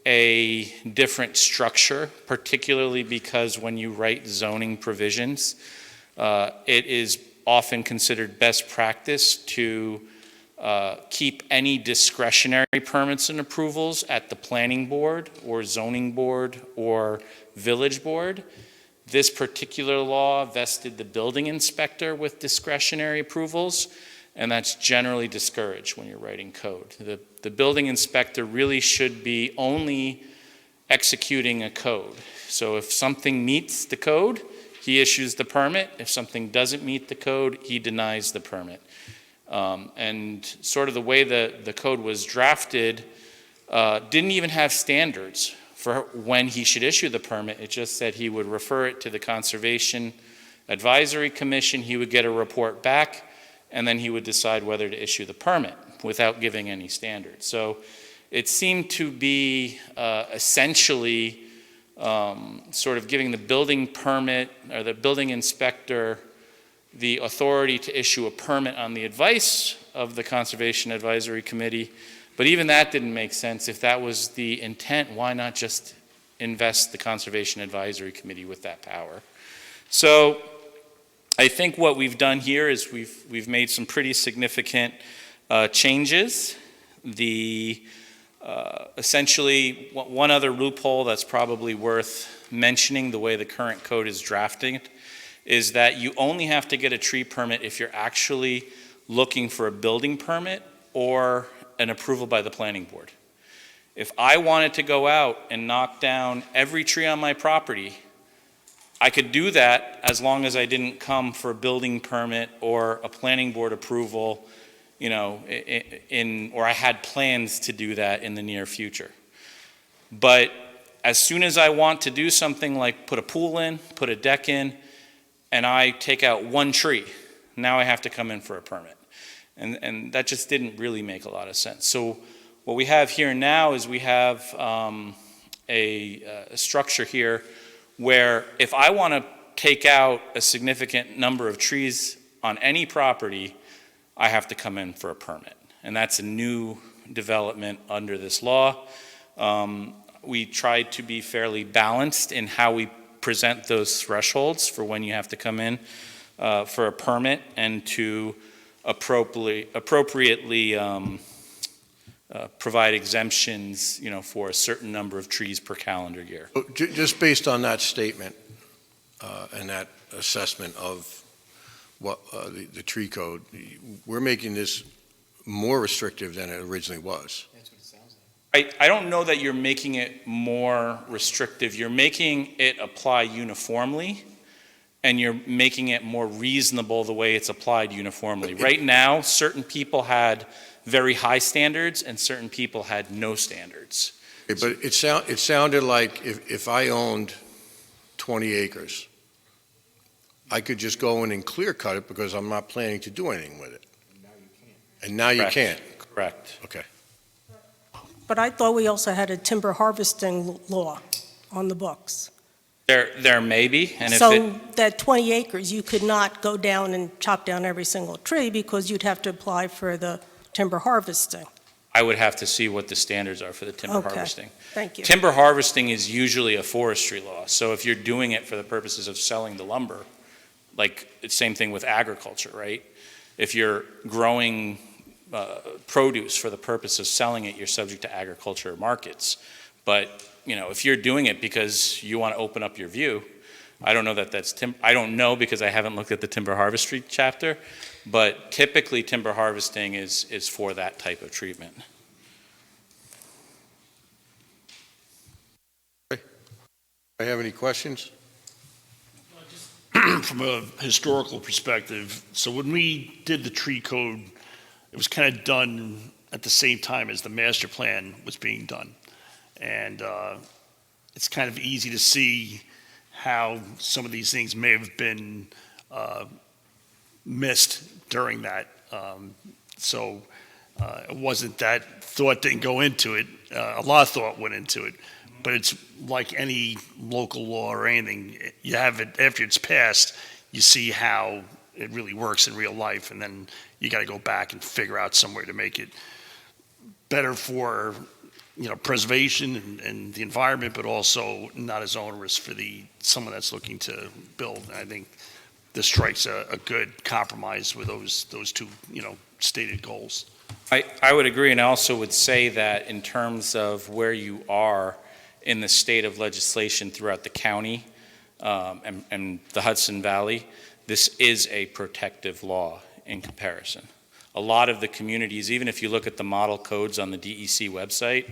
a different structure, particularly because when you write zoning provisions, it is often considered best practice to keep any discretionary permits and approvals at the planning board or zoning board or village board. This particular law vested the building inspector with discretionary approvals, and that's generally discouraged when you're writing code. The building inspector really should be only executing a code. So if something meets the code, he issues the permit. If something doesn't meet the code, he denies the permit. And sort of the way the code was drafted didn't even have standards for when he should issue the permit. It just said he would refer it to the Conservation Advisory Commission, he would get a report back, and then he would decide whether to issue the permit without giving any standards. So it seemed to be essentially sort of giving the building permit or the building inspector the authority to issue a permit on the advice of the Conservation Advisory Committee. But even that didn't make sense. If that was the intent, why not just invest the Conservation Advisory Committee with that power? So I think what we've done here is we've made some pretty significant changes. Essentially, one other loophole that's probably worth mentioning, the way the current code is drafting, is that you only have to get a tree permit if you're actually looking for a building permit or an approval by the planning board. If I wanted to go out and knock down every tree on my property, I could do that as long as I didn't come for a building permit or a planning board approval, you know, or I had plans to do that in the near future. But as soon as I want to do something like put a pool in, put a deck in, and I take out one tree, now I have to come in for a permit. And that just didn't really make a lot of sense. So what we have here now is we have a structure here where if I want to take out a significant number of trees on any property, I have to come in for a permit. And that's a new development under this law. We tried to be fairly balanced in how we present those thresholds for when you have to come in for a permit and to appropriately provide exemptions, you know, for a certain number of trees per calendar year. Just based on that statement and that assessment of what the tree code, we're making this more restrictive than it originally was. I don't know that you're making it more restrictive. You're making it apply uniformly, and you're making it more reasonable the way it's applied uniformly. Right now, certain people had very high standards and certain people had no standards. But it sounded like if I owned 20 acres, I could just go in and clear cut it because I'm not planning to do anything with it. And now you can't. Correct. Okay. But I thought we also had a timber harvesting law on the books. There may be, and So that 20 acres, you could not go down and chop down every single tree because you'd have to apply for the timber harvesting. I would have to see what the standards are for the timber Okay. harvesting. Thank you. Timber harvesting is usually a forestry law, so if you're doing it for the purposes of selling the lumber, like it's same thing with agriculture, right? If you're growing produce for the purpose of selling it, you're subject to agriculture markets. But, you know, if you're doing it because you want to open up your view, I don't know that that's I don't know because I haven't looked at the timber harvestry chapter, but typically timber harvesting is for that type of treatment. I have any questions? From a historical perspective, so when we did the tree code, it was kind of done at the same time as the master plan was being done. And it's kind of easy to see how some of these things may have been missed during that. So it wasn't that thought didn't go into it. A lot of thought went into it. But it's like any local law or anything, you have it, after it's passed, you see how it really works in real life, and then you got to go back and figure out some way to make it better for, preservation and the environment, but also not as onerous for someone that's looking to build. And I think this strikes a good compromise with those two, stated goals. I would agree, and I also would say that in terms of where you are in the state of legislation throughout the county and the Hudson Valley, this is a protective law in comparison. A lot of the communities, even if you look at the model codes on the DEC website,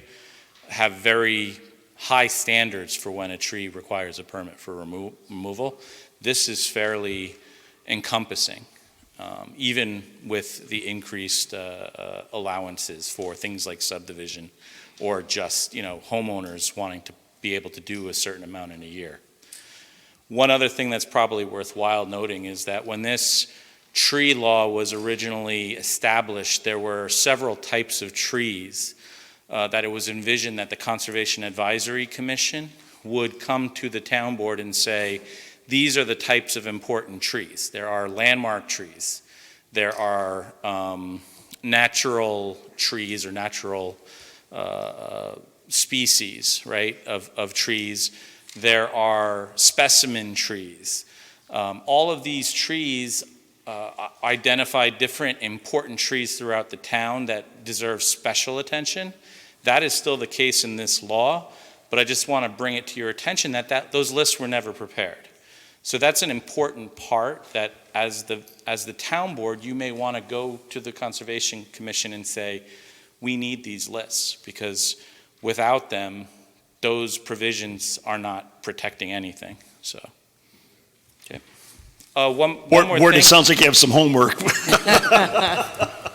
have very high standards for when a tree requires a permit for removal. This is fairly encompassing, even with the increased allowances for things like subdivision or just, homeowners wanting to be able to do a certain amount in a year. One other thing that's probably worthwhile noting is that when this tree law was originally established, there were several types of trees that it was envisioned that the Conservation Advisory Commission would come to the town board and say, these are the types of important trees. There are landmark trees. There are natural trees or natural species, right, of trees. There are specimen trees. All of these trees identify different important trees throughout the town that deserve special attention. That is still the case in this law, but I just want to bring it to your attention that those lists were never prepared. So that's an important part that as the town board, you may want to go to the Conservation Commission and say, we need these lists, because without them, those provisions are not protecting anything. So, okay. One more Ward, thing. it sounds like you have some homework.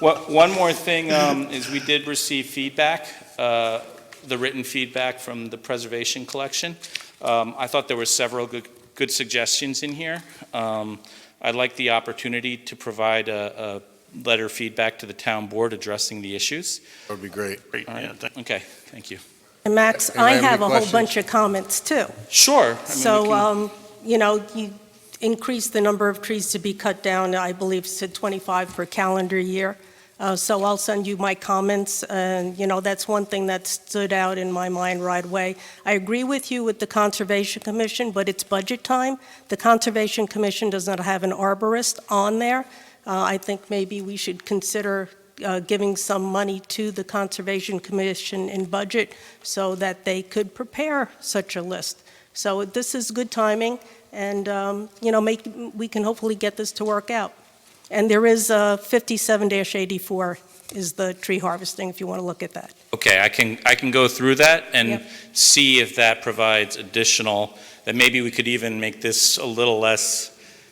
One more thing is we did receive feedback, the written feedback from the preservation collection. I thought there were several good suggestions in here. I'd like the opportunity to provide a letter feedback to the town board addressing the issues. That would be great. Great, All right. yeah, Okay, thank you. And Max, Anyone I have any have a whole questions? bunch of comments too. Sure. I mean, So, you increased the number of trees to be cut down, I believe, to 25 per calendar year. So I'll send you my comments, and, that's one thing that stood out in my mind right away. I agree with you with the Conservation Commission, but it's budget time. The Conservation Commission does not have an arborist on there. I think maybe we should consider giving some money to the Conservation Commission in budget so that they could prepare such a list. So this is good timing, and, we can hopefully get this to work out. And there is 57-84 is the tree harvesting, if you want to look at that. Okay, I can go through that and Yep. see if that provides additional, that maybe we could even make this a little less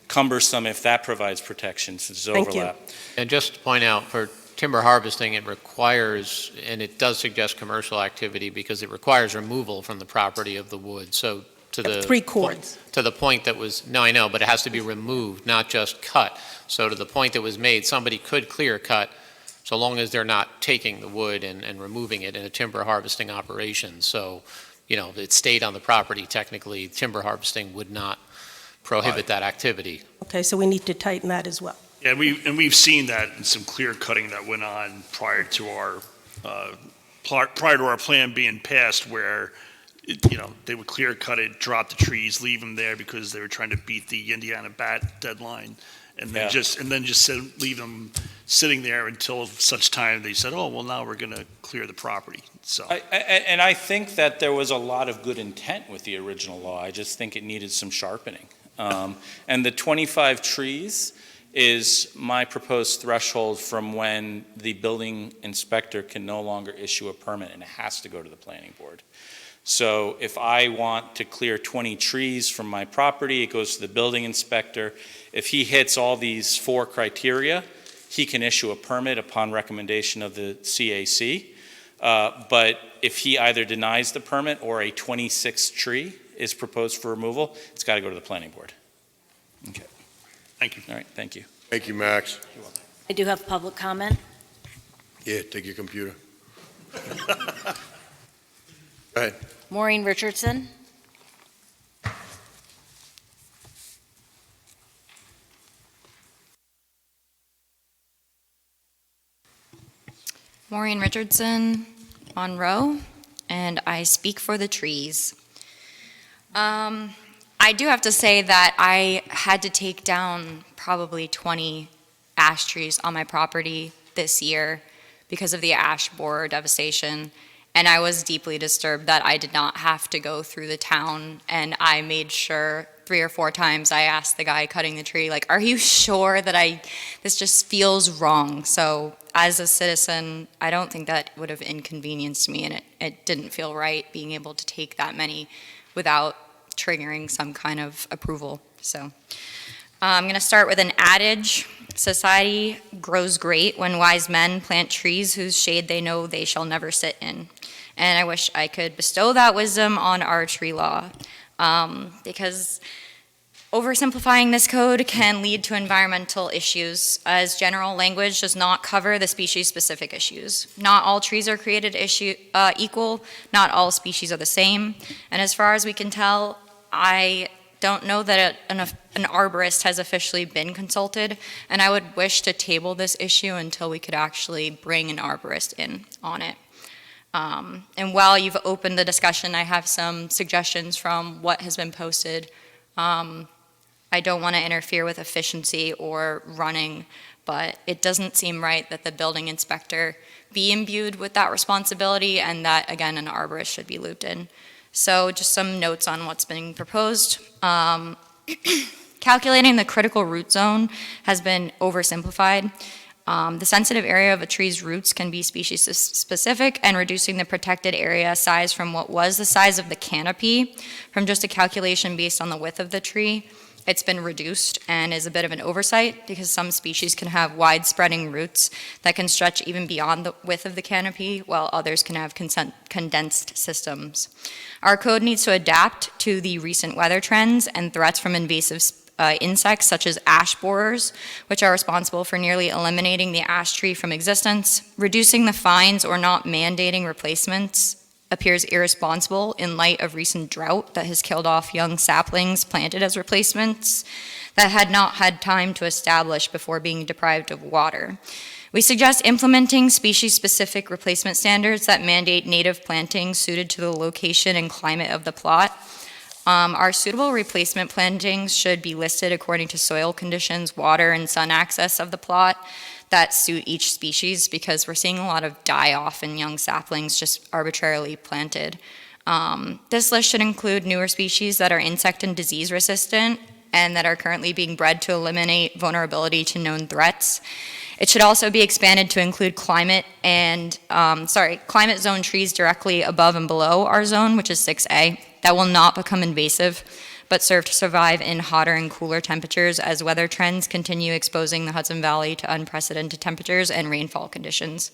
cumbersome if that provides protection, since there's Thank you. overlap. And just to point out, for timber harvesting, it requires, and it does suggest commercial activity because it requires removal from the property of the wood. So to the 3 cords. to the point that was, no, I know, but it has to be removed, not just cut. So to the point that was made, somebody could clear cut so long as they're not taking the wood and removing it in a timber harvesting operation. So, if it stayed on the property, technically, timber harvesting would not prohibit that activity. Okay, so we need to tighten that as well. Yeah, we've seen that in some clear cutting that went on prior to our plan being passed, where they would clear cut it, drop the trees, leave them there because they were trying to beat the Indiana bat deadline, and then leave them sitting there until such time they said, oh, well, now we're going to clear the property. So And I think that there was a lot of good intent with the original law. I just think it needed some sharpening. And the 25 trees is my proposed threshold from when the building inspector can no longer issue a permit, and it has to go to the planning board. So if I want to clear 20 trees from my property, it goes to the building inspector. If he hits all these 4 criteria, he can issue a permit upon recommendation of the CAC. But if he either denies the permit or a 26th tree is proposed for removal, it's got to go to the planning board. Okay. Thank you. All right, thank you. Thank you, Max. I do have public comment. Yeah, take your computer. Go ahead. Maureen Richardson. Maureen Richardson, Monroe, and I speak for the trees. I do have to say that I had to take down probably 20 ash trees on my property this year because of the ash borer devastation, and I was deeply disturbed that I did not have to go through the town, and I made sure 3 or 4 times I asked the guy cutting the tree, like, are you sure that this just feels wrong? So as a citizen, I don't think that would have inconvenienced me, and it didn't feel right being able to take that many without triggering some kind of approval. So I'm going to start with an adage. Society grows great when wise men plant trees whose shade they know they shall never sit in. And I wish I could bestow that wisdom on our tree law, because oversimplifying this code can lead to environmental issues, as general language does not cover the species-specific issues. Not all trees are created equal, not all species are the same, and as far as we can tell, I don't know that an arborist has officially been consulted, and I would wish to table this issue until we could actually bring an arborist in on it. And while you've opened the discussion, I have some suggestions from what has been posted. I don't want to interfere with efficiency or running, but it doesn't seem right that the building inspector be imbued with that responsibility, and that, again, an arborist should be looped in. So just some notes on what's being proposed. Calculating the critical root zone has been oversimplified. The sensitive area of a tree's roots can be species specific, and reducing the protected area size from what was the size of the canopy from just a calculation based on the width of the tree, it's been reduced and is a bit of an oversight, because some species can have wide spreading roots that can stretch even beyond the width of the canopy, while others can have condensed systems. Our code needs to adapt to the recent weather trends and threats from invasive insects such as ash borers, which are responsible for nearly eliminating the ash tree from existence. Reducing the fines or not mandating replacements appears irresponsible in light of recent drought that has killed off young saplings planted as replacements that had not had time to establish before being deprived of water. We suggest implementing species-specific replacement standards that mandate native plantings suited to the location and climate of the plot. Our suitable replacement plantings should be listed according to soil conditions, water, and sun access of the plot that suit each species, because we're seeing a lot of die-off in young saplings just arbitrarily planted. This list should include newer species that are insect and disease resistant and that are currently being bred to eliminate vulnerability to known threats. It should also be expanded to include climate zone trees directly above and below our zone, which is 6A, that will not become invasive, but serve to survive in hotter and cooler temperatures as weather trends continue exposing the Hudson Valley to unprecedented temperatures and rainfall conditions.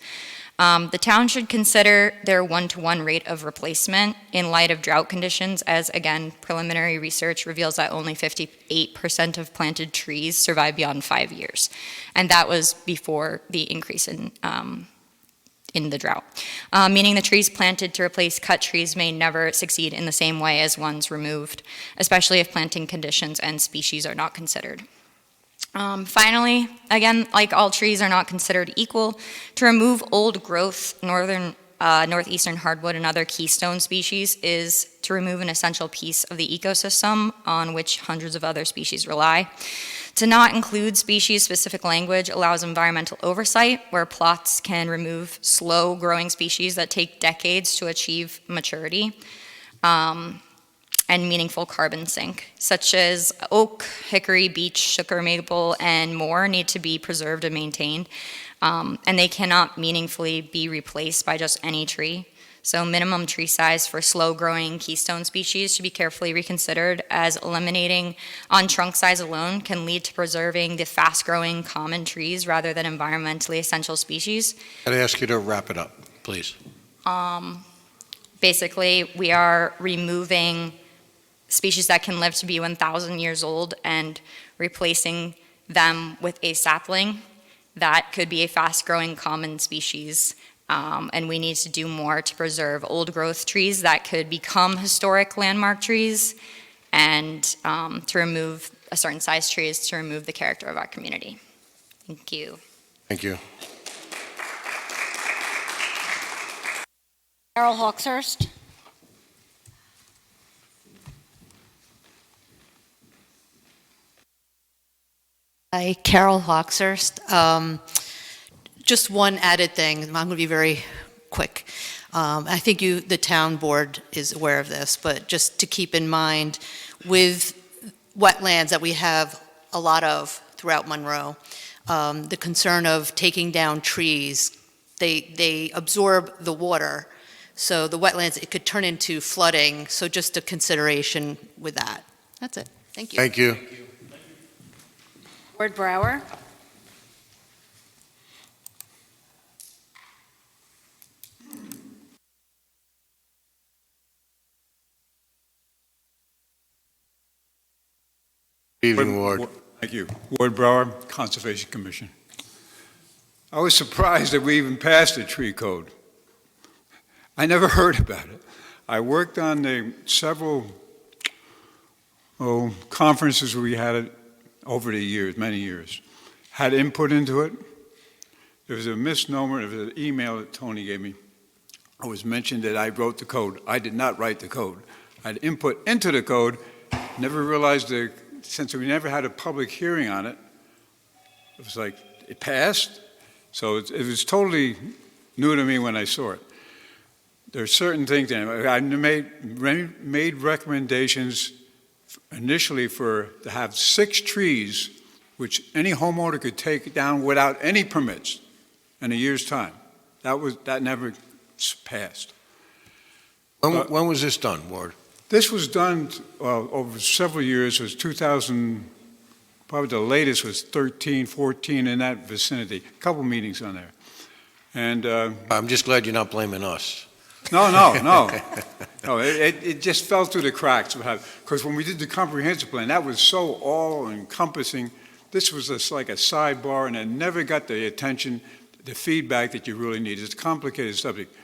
The town should consider their 1-to-1 rate of replacement in light of drought conditions, as, again, preliminary research reveals that only 58% of planted trees survive beyond 5 years. And that was before the increase in the drought, meaning the trees planted to replace cut trees may never succeed in the same way as ones removed, especially if planting conditions and species are not considered. Finally, again, like all trees are not considered equal, to remove old growth northeastern hardwood and other keystone species is to remove an essential piece of the ecosystem on which hundreds of other species rely. To not include species-specific language allows environmental oversight, where plots can remove slow-growing species that take decades to achieve maturity. and meaningful carbon sink, such as oak, hickory, beech, sugar maple, and more need to be preserved and maintained, and they cannot meaningfully be replaced by just any tree. So minimum tree size for slow-growing keystone species should be carefully reconsidered, as eliminating on trunk size alone can lead to preserving the fast-growing common trees rather than environmentally essential species. I'd ask you to wrap it up, please. Basically, we are removing species that can live to be 1,000 years old and replacing them with a sapling that could be a fast-growing common species. And we need to do more to preserve old-growth trees that could become historic landmark trees, and to remove a certain size trees to remove the character of our community. Thank you. Thank you. Carol Hawkshurst. Hi, Carol Hawkshurst. Just one added thing, I'm going to be very quick. I think the town board is aware of this, but just to keep in mind, with wetlands that we have a lot of throughout Monroe, the concern of taking down trees, they absorb the water, so the wetlands, it could turn into flooding, so just a consideration with that. That's it. Thank you. Thank you. Ward Brower. Evening, Ward. Thank you. Ward Brower, Conservation Commission. I was surprised that we even passed the tree code. I never heard about it. I worked on the several conferences we had it over the years, many years. Had input into it. There was a misnomer, there was an email that Tony gave me. It was mentioned that I wrote the code. I did not write the code. I had input into the code, never realized since we never had a public hearing on it, it was like, it passed? So it was totally new to me when I saw it. There are certain things, I made recommendations initially to have 6 trees, which any homeowner could take down without any permits in a year's time. That never passed. When was this done, Ward? This was done over several years. It was 2000, probably the latest was 13, 14, in that vicinity. A couple meetings on there. And I'm just glad you're not blaming us. No. No, it just fell through the cracks. Because when we did the comprehensive plan, that was so all-encompassing. This was just like a sidebar, and it never got the attention, the feedback that you really need. It's a complicated subject.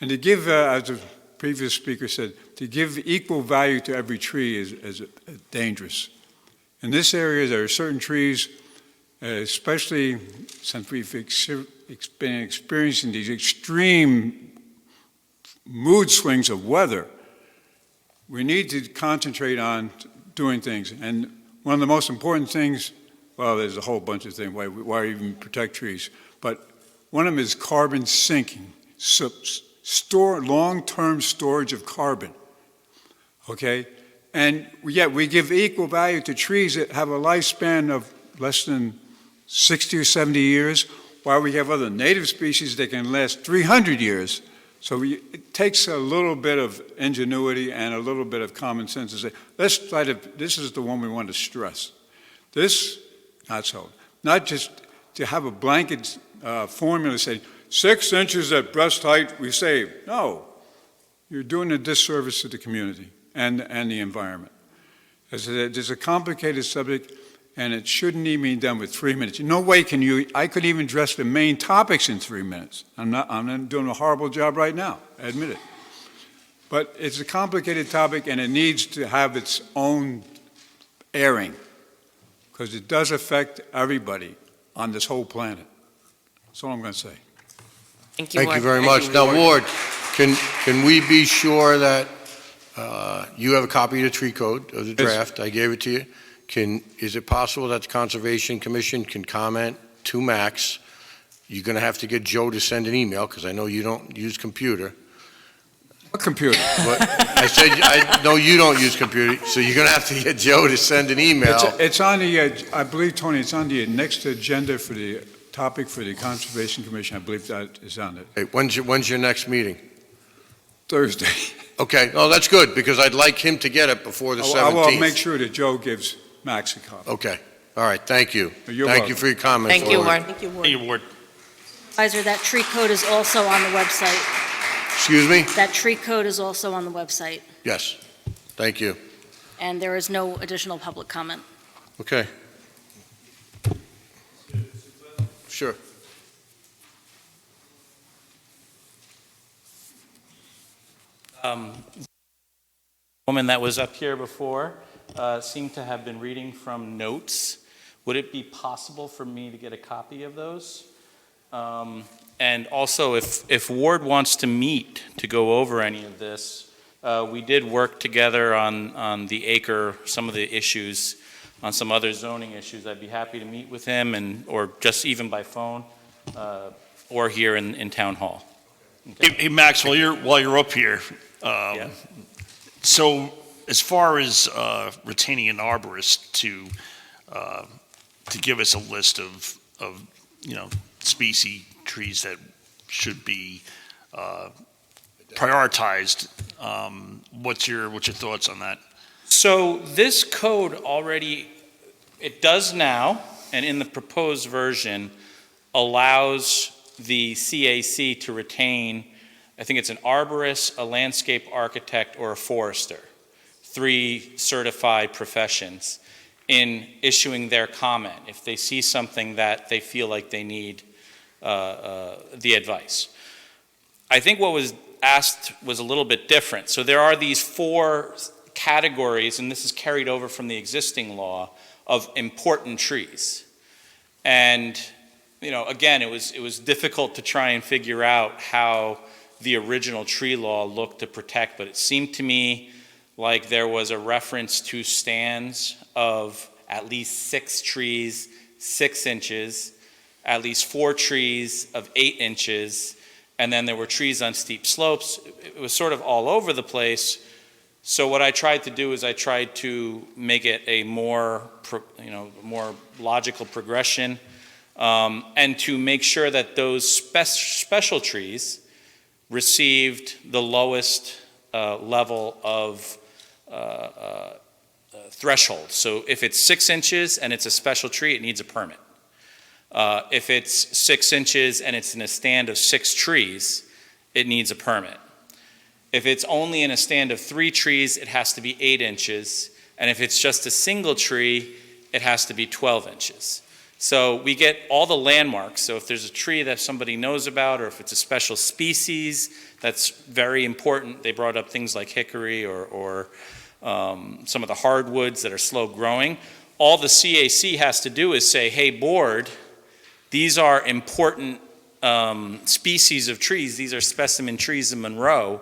And to give, as the previous speaker said, to give equal value to every tree is dangerous. In this area, there are certain trees, especially since we've been experiencing these extreme mood swings of weather, we need to concentrate on doing things. And one of the most important things, well, there's a whole bunch of things why even protect trees, but one of them is carbon sinking, long-term storage of carbon, okay? And yet we give equal value to trees that have a lifespan of less than 60 or 70 years, while we have other native species that can last 300 years. So it takes a little bit of ingenuity and a little bit of common sense to say, let's try to, this is the one we want to stress. This, not so. Not just to have a blanket formula saying, 6 inches at breast height, we save. No, you're doing a disservice to the community and the environment. It's a complicated subject, and it shouldn't even be done with 3 minutes. No way I could even address the main topics in 3 minutes. I'm not doing a horrible job right now, I admit it. But it's a complicated topic, and it needs to have its own airing, because it does affect everybody on this whole planet. That's all I'm going to say. Thank you very much. Now, Ward, can we be sure that you have a copy of the tree code, of the draft? I gave it to you. Is it possible that the Conservation Commission can comment to Max? You're going to have to get Joe to send an email, because I know you don't use computer. A computer. But I said, I know you don't use computer, so you're going to have to get Joe to send an email. It's on the, I believe, Tony, it's on the next agenda for the topic for the Conservation Commission. I believe that is on it. Hey, when's your next meeting? Thursday. Okay, oh, that's good, because I'd like him to get it before the 17th. I will make sure that Joe gives Max a copy. Okay, all right, thank you. You're Thank welcome. you for your comments. Thank you, Ward. Ward. Thank you, Ward. Thank you, Ward. Advisor, that tree code is also on the website. Excuse me? That tree code is also on the website, Yes, thank you. and there is no additional public comment. Okay. Sure. Woman that was up here before seemed to have been reading from notes. Would it be possible for me to get a copy of those? And also, if Ward wants to meet to go over any of this, we did work together on the acre, some of the issues, on some other zoning issues. I'd be happy to meet with him, or just even by phone, or here in Town Hall. Okay. Hey, Max, while you're up here, Yeah. so as far as retaining an arborist to give us a list of species trees that should be prioritized, what's your thoughts on that? So this code already, it does now, and in the proposed version, allows the CAC to retain, I think it's an arborist, a landscape architect, or a forester, 3 certified professions, in issuing their comment if they see something that they feel like they need the advice. I think what was asked was a little bit different. So there are these 4 categories, and this is carried over from the existing law, of important trees. And, again, it was difficult to try and figure out how the original tree law looked to protect, but it seemed to me like there was a reference to stands of at least 6 trees, 6 inches, at least 4 trees of 8 inches, and then there were trees on steep slopes. It was sort of all over the place. So what I tried to do is I tried to make it a more logical progression, and to make sure that those special trees received the lowest level of threshold. So if it's 6 inches and it's a special tree, it needs a permit. If it's 6 inches and it's in a stand of 6 trees, it needs a permit. If it's only in a stand of 3 trees, it has to be 8 inches. And if it's just a single tree, it has to be 12 inches. So we get all the landmarks. So if there's a tree that somebody knows about, or if it's a special species, that's very important. They brought up things like hickory or some of the hardwoods that are slow growing. All the CAC has to do is say, hey, board, these are important species of trees. These are specimen trees in Monroe.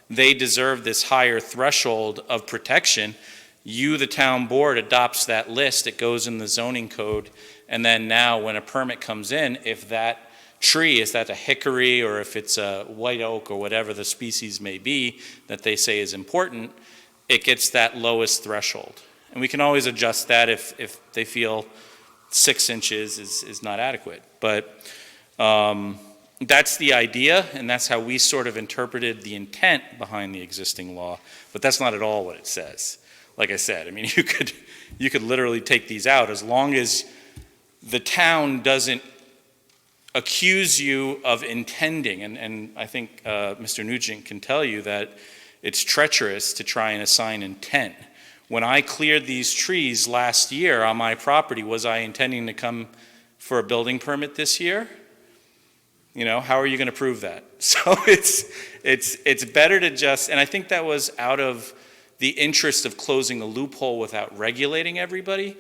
They deserve this higher threshold of protection. You, the town board, adopts that list. It goes in the zoning code. And then now when a permit comes in, if that tree, is that a hickory or if it's a white oak or whatever the species may be that they say is important, it gets that lowest threshold. And we can always adjust that if they feel 6 inches is not adequate. But that's the idea, and that's how we sort of interpreted the intent behind the existing law. But that's not at all what it says. Like I said, I mean, you could literally take these out as long as the town doesn't accuse you of intending. And I think Mr. Nugent can tell you that it's treacherous to try and assign intent. When I cleared these trees last year on my property, was I intending to come for a building permit this year? How are you going to prove that? So it's better to just, and I think that was out of the interest of closing a loophole without regulating everybody.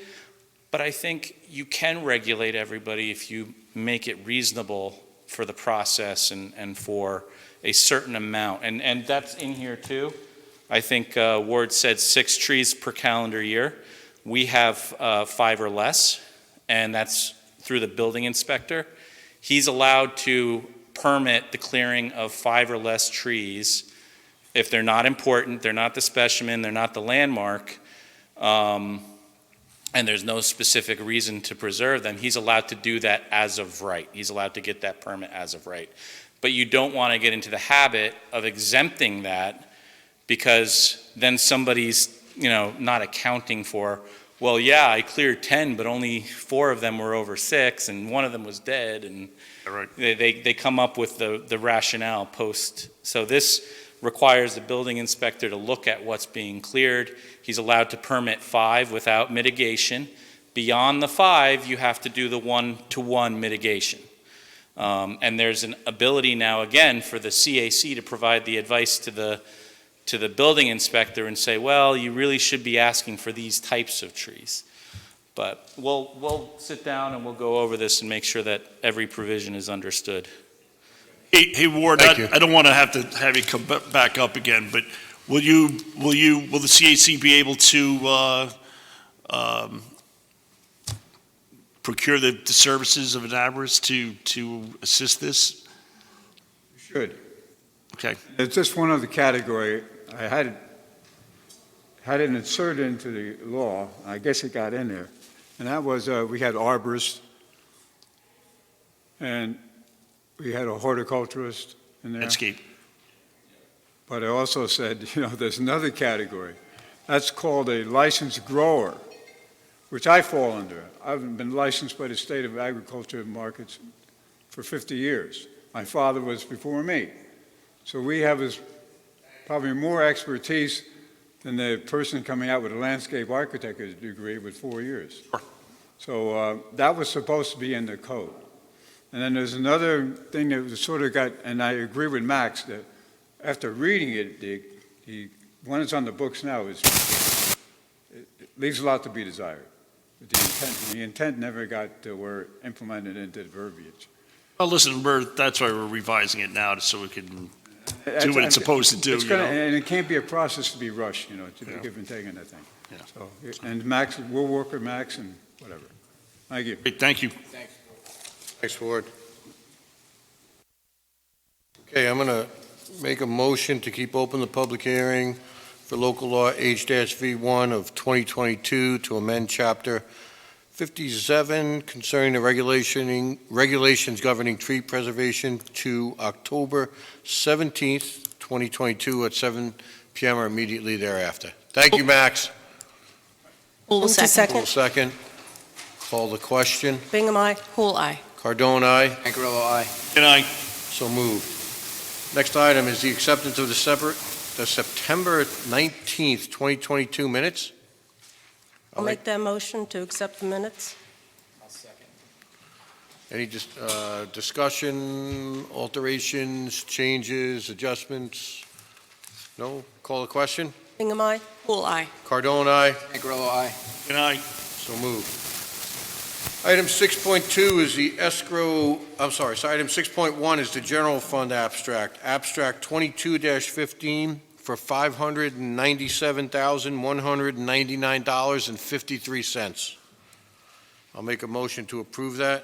But I think you can regulate everybody if you make it reasonable for the process and for a certain amount. And that's in here too. I think Ward said 6 trees per calendar year. We have 5 or less, and that's through the building inspector. He's allowed to permit the clearing of 5 or less trees If they're not important, they're not the specimen, they're not the landmark, and there's no specific reason to preserve them, he's allowed to do that as of right. He's allowed to get that permit as of right. But you don't want to get into the habit of exempting that, because then somebody's, not accounting for, well, yeah, I cleared 10, but only 4 of them were over 6, and 1 of them was dead, and they come up with the rationale post. So this requires the building inspector to look at what's being cleared. He's allowed to permit 5 without mitigation. Beyond the 5, you have to do the 1-to-1 mitigation. And there's an ability now, again, for the CAC to provide the advice to the building inspector and say, well, you really should be asking for these types of trees. But we'll sit down and we'll go over this and make sure that every provision is understood. Hey Ward, I don't want to have you come back up again, but will the CAC be able to procure the services of an arborist to assist this? Should. Okay. It's just one other category. I had it inserted into the law. I guess it got in there. And that was, we had arborists, and we had a horticulturist in there. Landscape. But I also said, there's another category. That's called a licensed grower, which I fall under. I've been licensed by the State of Agriculture Markets for 50 years. My father was before me. So we have probably more expertise than the person coming out with a landscape architecture degree with 4 years. Sure. So that was supposed to be in the code. And then there's another thing that was sort of got, and I agree with Max, that after reading it, the one that's on the books now it leaves a lot to be desired. The intent never got to where implemented into the verbiage. Well, listen, that's why we're revising it now, so we can do what it's supposed to do. And it can't be a process to be rushed, to be give and take on that thing. Yeah. So, and Max, we'll work with Max and whatever. Thank you. Great, thank you. Thanks, Ward. Okay, I'm going to make a motion to keep open the public hearing for local law H-V1 of 2022 to amend Chapter 57 concerning the regulations governing tree preservation to October 17th, 2022 at 7 p.m. or immediately thereafter. Thank you, Max. Hool second. Full second. Call the question. Bingham, aye. Hool, aye. Cardone, aye. Angarello, aye. Good night. So moved. Next item is the acceptance of the September 19th, 2022 minutes. I'll make that motion to accept the minutes. I'll second. Any discussion, alterations, changes, adjustments? No? Call the question. Bingham, aye. Hool, aye. Cardone, aye. Angarello, aye. Good night. So moved. Item 6.2 is the escrow, so item 6.1 is the general fund abstract. Abstract 22-15 for $597,199.53. I'll make a motion to approve that.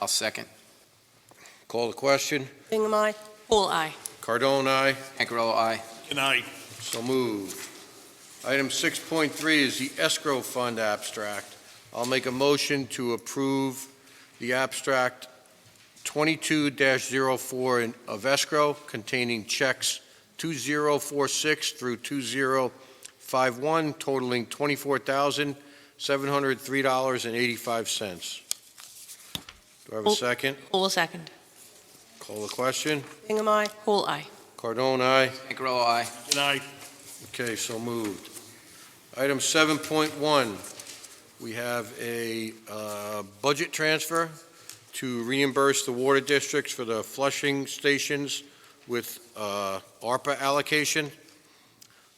I'll second. Call the question. Bingham, aye. Hool, aye. Cardone, aye. Angarello, aye. Good night. So moved. Item 6.3 is the escrow fund abstract. I'll make a motion to approve the abstract 22-04 of escrow containing checks 2046 through 2051 totaling $24,703.85. Do I have a second? Hool, second. Call the question. Bingham, aye. Hool, aye. Cardone, aye. Angarello, aye. Good night. Okay, so moved. Item 7.1, we have a budget transfer to reimburse the water districts for the flushing stations with ARPA allocation.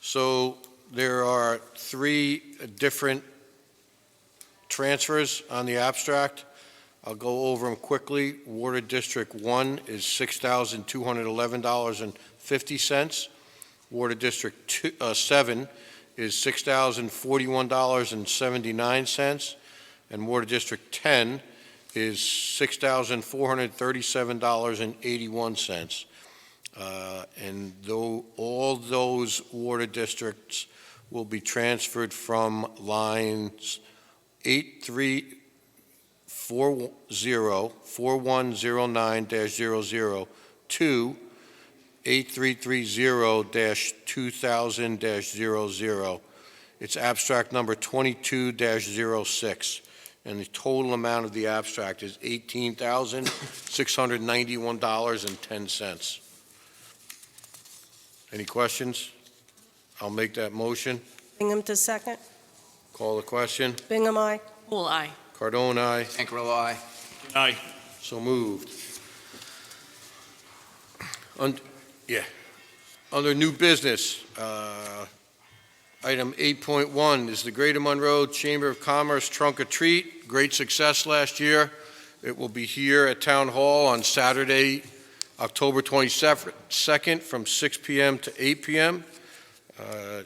So there are 3 different transfers on the abstract. I'll go over them quickly. Water District 1 is $6,211.50. Water District 7 is $6,041.79, and Water District 10 is $6,437.81. And though all those water districts will be transferred from lines 8340-4109-00 to 8330-2000-00. It's abstract number 22-06, and the total amount of the abstract is $18,691.10. Any questions? I'll make that motion. Bingham to second. Call the question. Bingham, aye. Pool eye. Cardone, aye. Cancarello, aye. Aye. So moved. Under new business, item 8.1 is the Greater Monroe Chamber of Commerce Trunk or Treat. Great success last year. It will be here at Town Hall on Saturday, October 22nd from 6 p.m. to 8 p.m.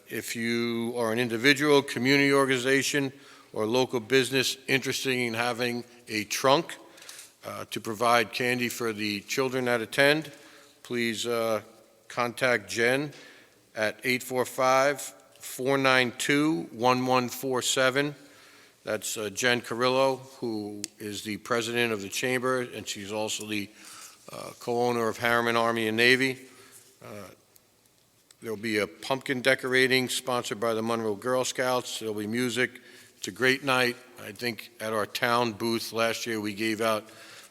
If you are an individual, community organization, or local business interested in having a trunk to provide candy for the children that attend, please contact Jen at 845-492-1147. That's Jen Carrillo, who is the president of the chamber, and she's also the co-owner of Harriman Army and Navy. There'll be a pumpkin decorating sponsored by the Monroe Girl Scouts. There'll be music. It's a great night. I think at our town booth last year, we gave out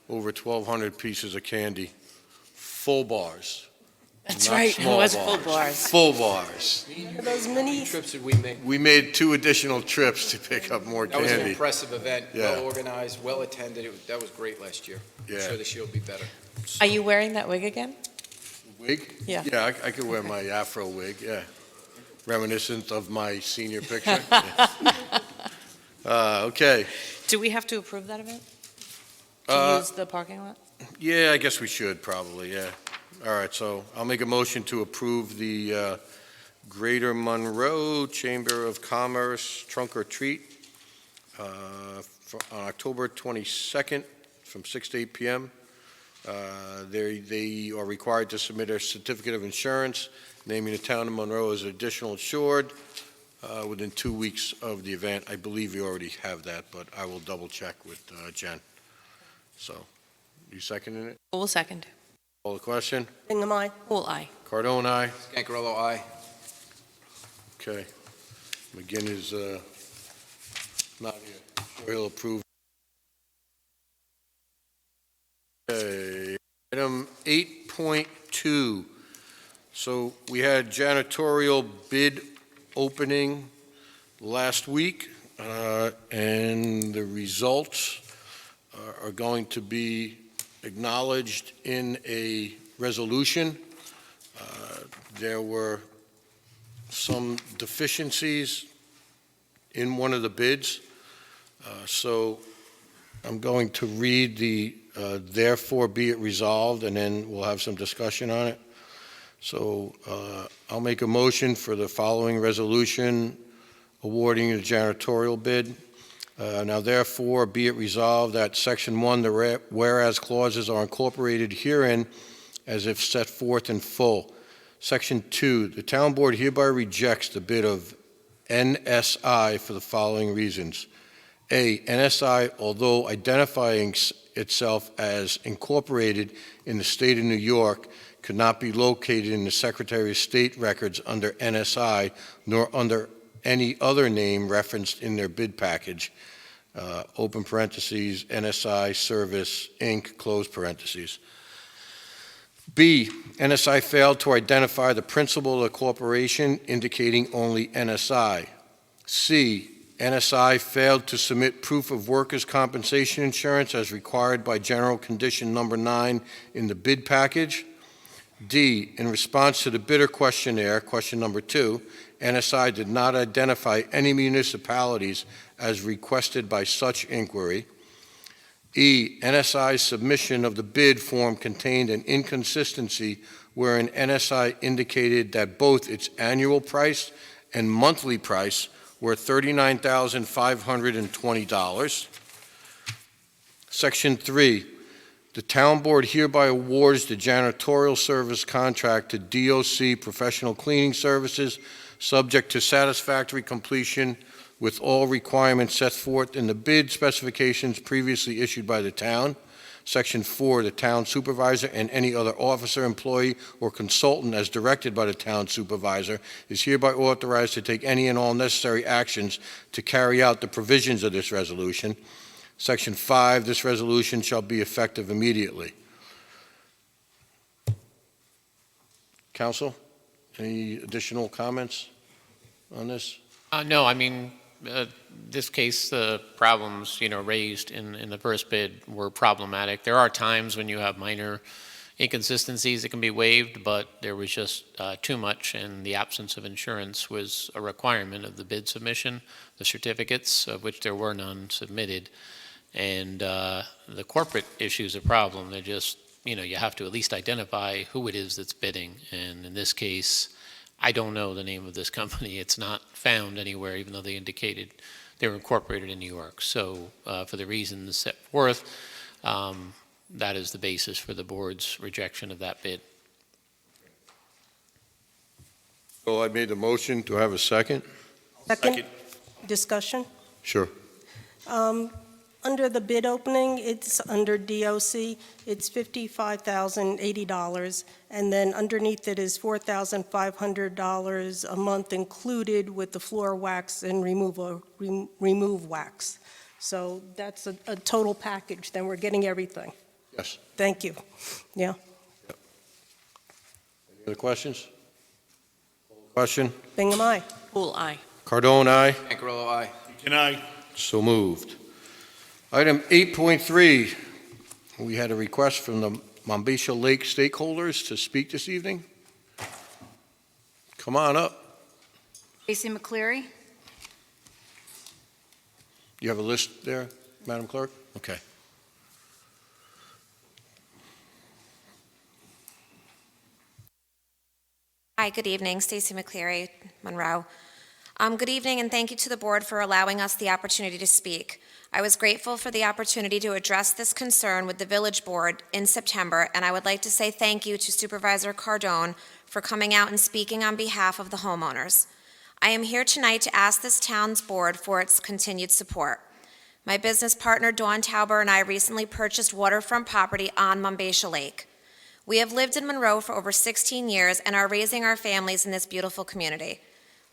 over 1,200 pieces of candy. Full bars. That's Not right, it small was full bars. Full bars. Those mini, Trips that we make. We made 2 additional trips to pick up more That was an candy. impressive event, Yeah. well organized, well attended. That was great last year. I'm Yeah. sure this year will be better. Are you wearing that wig again? Wig? Yeah. Yeah, I could wear my afro wig, yeah. Reminiscent of my senior picture. Yeah. Okay. Do we have to approve that event? To Uh, use the parking lot? Yeah, I guess we should probably, yeah. All right, so I'll make a motion to approve the Greater Monroe Chamber of Commerce Trunk or Treat on October 22nd from 6 to 8 p.m. They are required to submit a certificate of insurance naming the town of Monroe as additional insured within 2 weeks of the event. I believe you already have that, but I will double check with Jen. So, you seconding it? Pool second. Call the question. Bingham, aye. Pool eye. Cardone, aye. Cancarello, aye. Okay. McGinn is not here. Sure he'll approve. Okay. Item 8.2. So we had janitorial bid opening last week, and the results are going to be acknowledged in a resolution. There were some deficiencies in one of the bids, so I'm going to read the therefore be it resolved, and then we'll have some discussion on it. So I'll make a motion for the following resolution awarding the janitorial bid. Now therefore be it resolved that Section 1, the whereas clauses are incorporated herein as if set forth in full. Section 2, the town board hereby rejects the bid of NSI for the following reasons. A, NSI, although identifying itself as incorporated in the state of New York, could not be located in the Secretary of State records under NSI, nor under any other name referenced in their bid package, open parentheses, NSI Service, Inc., close parentheses. B, NSI failed to identify the principal of the corporation, indicating only NSI. C, NSI failed to submit proof of workers' compensation insurance as required by General Condition Number 9 in the bid package. D, in response to the bidder questionnaire, question number 2, NSI did not identify any municipalities as requested by such inquiry. E, NSI's submission of the bid form contained an inconsistency wherein NSI indicated that both its annual price and monthly price were $39,520. Section 3, The town board hereby awards the janitorial service contract to DOC Professional Cleaning Services, subject to satisfactory completion with all requirements set forth in the bid specifications previously issued by the town. Section 4, the town supervisor and any other officer, employee, or consultant as directed by the town supervisor is hereby authorized to take any and all necessary actions to carry out the provisions of this resolution. Section 5, this resolution shall be effective immediately. Council, any additional comments on this? No, I mean, this case, the problems, raised in the first bid were problematic. There are times when you have minor inconsistencies that can be waived, but there was just too much, and the absence of insurance was a requirement of the bid submission, the certificates, of which there were none submitted. And the corporate issue is a problem. They're just, you have to at least identify who it is that's bidding. And in this case, I don't know the name of this company. It's not found anywhere, even though they indicated they were incorporated in New York. So for the reasons set forth, that is the basis for the board's rejection of that bid. So I made the motion. Do I have a second? Second. Discussion? Sure. Under the bid opening, it's under DOC, it's $55,080, and then underneath it is $4,500 a month included with the floor wax and remove wax. So that's a total package, then we're getting everything. Yes. Thank you. Yeah. Any other questions? Question? Bingham, aye. Pool eye. Cardone, aye. Ancarello, aye. Can I? So moved. Item 8.3, we had a request from the Monbassia Lake stakeholders to speak this evening. Come on up. Stacy McCleary. You have a list there, Madam Clerk? Okay. Hi, good evening. Stacy McCleary, Monroe. Good evening, and thank you to the board for allowing us the opportunity to speak. I was grateful for the opportunity to address this concern with the village board in September, and I would like to say thank you to Supervisor Cardone for coming out and speaking on behalf of the homeowners. I am here tonight to ask this town's board for its continued support. My business partner, Dawn Tauber, and I recently purchased waterfront property on Monbassia Lake. We have lived in Monroe for over 16 years and are raising our families in this beautiful community.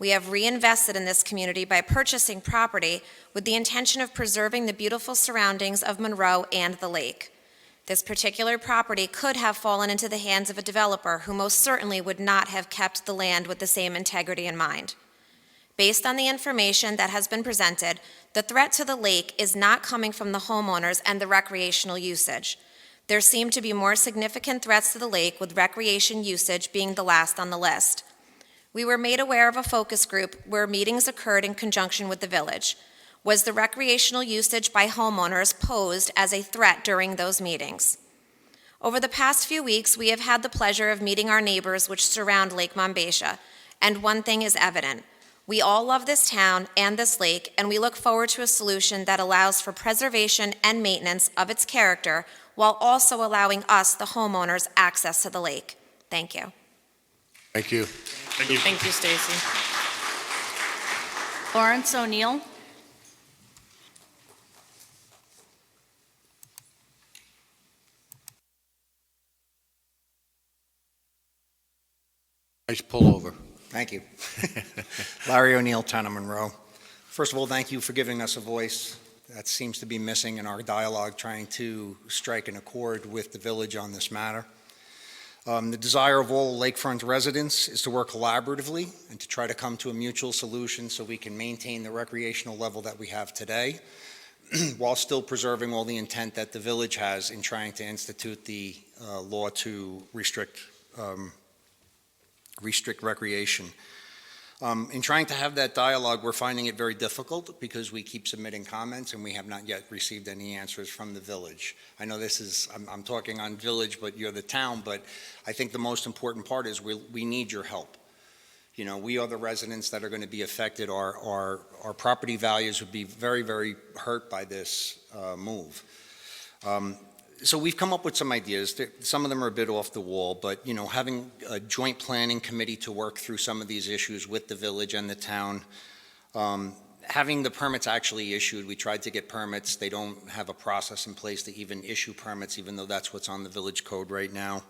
We have reinvested in this community by purchasing property with the intention of preserving the beautiful surroundings of Monroe and the lake. This particular property could have fallen into the hands of a developer who most certainly would not have kept the land with the same integrity in mind. Based on the information that has been presented, the threat to the lake is not coming from the homeowners and the recreational usage. There seem to be more significant threats to the lake, with recreation usage being the last on the list. We were made aware of a focus group where meetings occurred in conjunction with the village. Was the recreational usage by homeowners posed as a threat during those meetings? Over the past few weeks, we have had the pleasure of meeting our neighbors which surround Lake Monbassia, and one thing is evident. We all love this town and this lake, and we look forward to a solution that allows for preservation and maintenance of its character while also allowing us, the homeowners, access to the lake. Thank you. Thank you. Thank you. Thank you, Stacy. Lawrence O'Neill. Nice pullover. Thank you. Larry O'Neill, Town of Monroe. First of all, thank you for giving us a voice. That seems to be missing in our dialogue, trying to strike an accord with the village on this matter. The desire of all lakefront residents is to work collaboratively and to try to come to a mutual solution so we can maintain the recreational level that we have today while still preserving all the intent that the village has in trying to institute the law to restrict recreation. In trying to have that dialogue, we're finding it very difficult because we keep submitting comments and we have not yet received any answers from the village. I know this is, I'm talking on village, but you're the town, but I think the most important part is we need your help. You know, we are the residents that are going to be affected. Our property values would be very, very hurt by this move. So we've come up with some ideas. Some of them are a bit off the wall, but, having a joint planning committee to work through some of these issues with the village and the town, having the permits actually issued, we tried to get permits. They don't have a process in place to even issue permits, even though that's what's on the village code right now.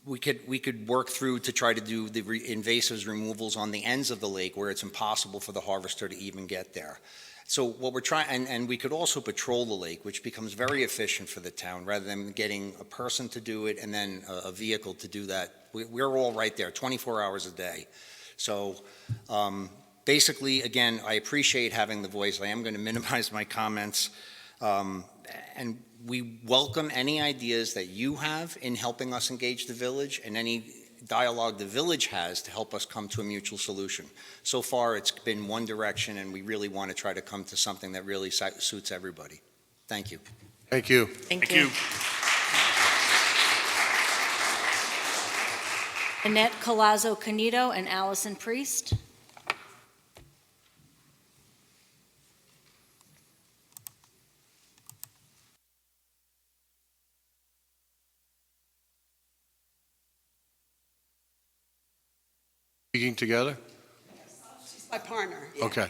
We could work through to try to do the invasives removals on the ends of the lake where it's impossible for the harvester to even get there. So what we're trying, and we could also patrol the lake, which becomes very efficient for the town, rather than getting a person to do it and then a vehicle to do that. We're all right there, 24 hours a day. So basically, again, I appreciate having the voice. I am going to minimize my comments. And we welcome any ideas that you have in helping us engage the village and any dialogue the village has to help us come to a mutual solution. So far, it's been one direction, and we really want to try to come to something that really suits everybody. Thank you. Thank you. Thank you. Annette Colazzo Canito and Allison Priest. Speaking together? She's my partner. Okay.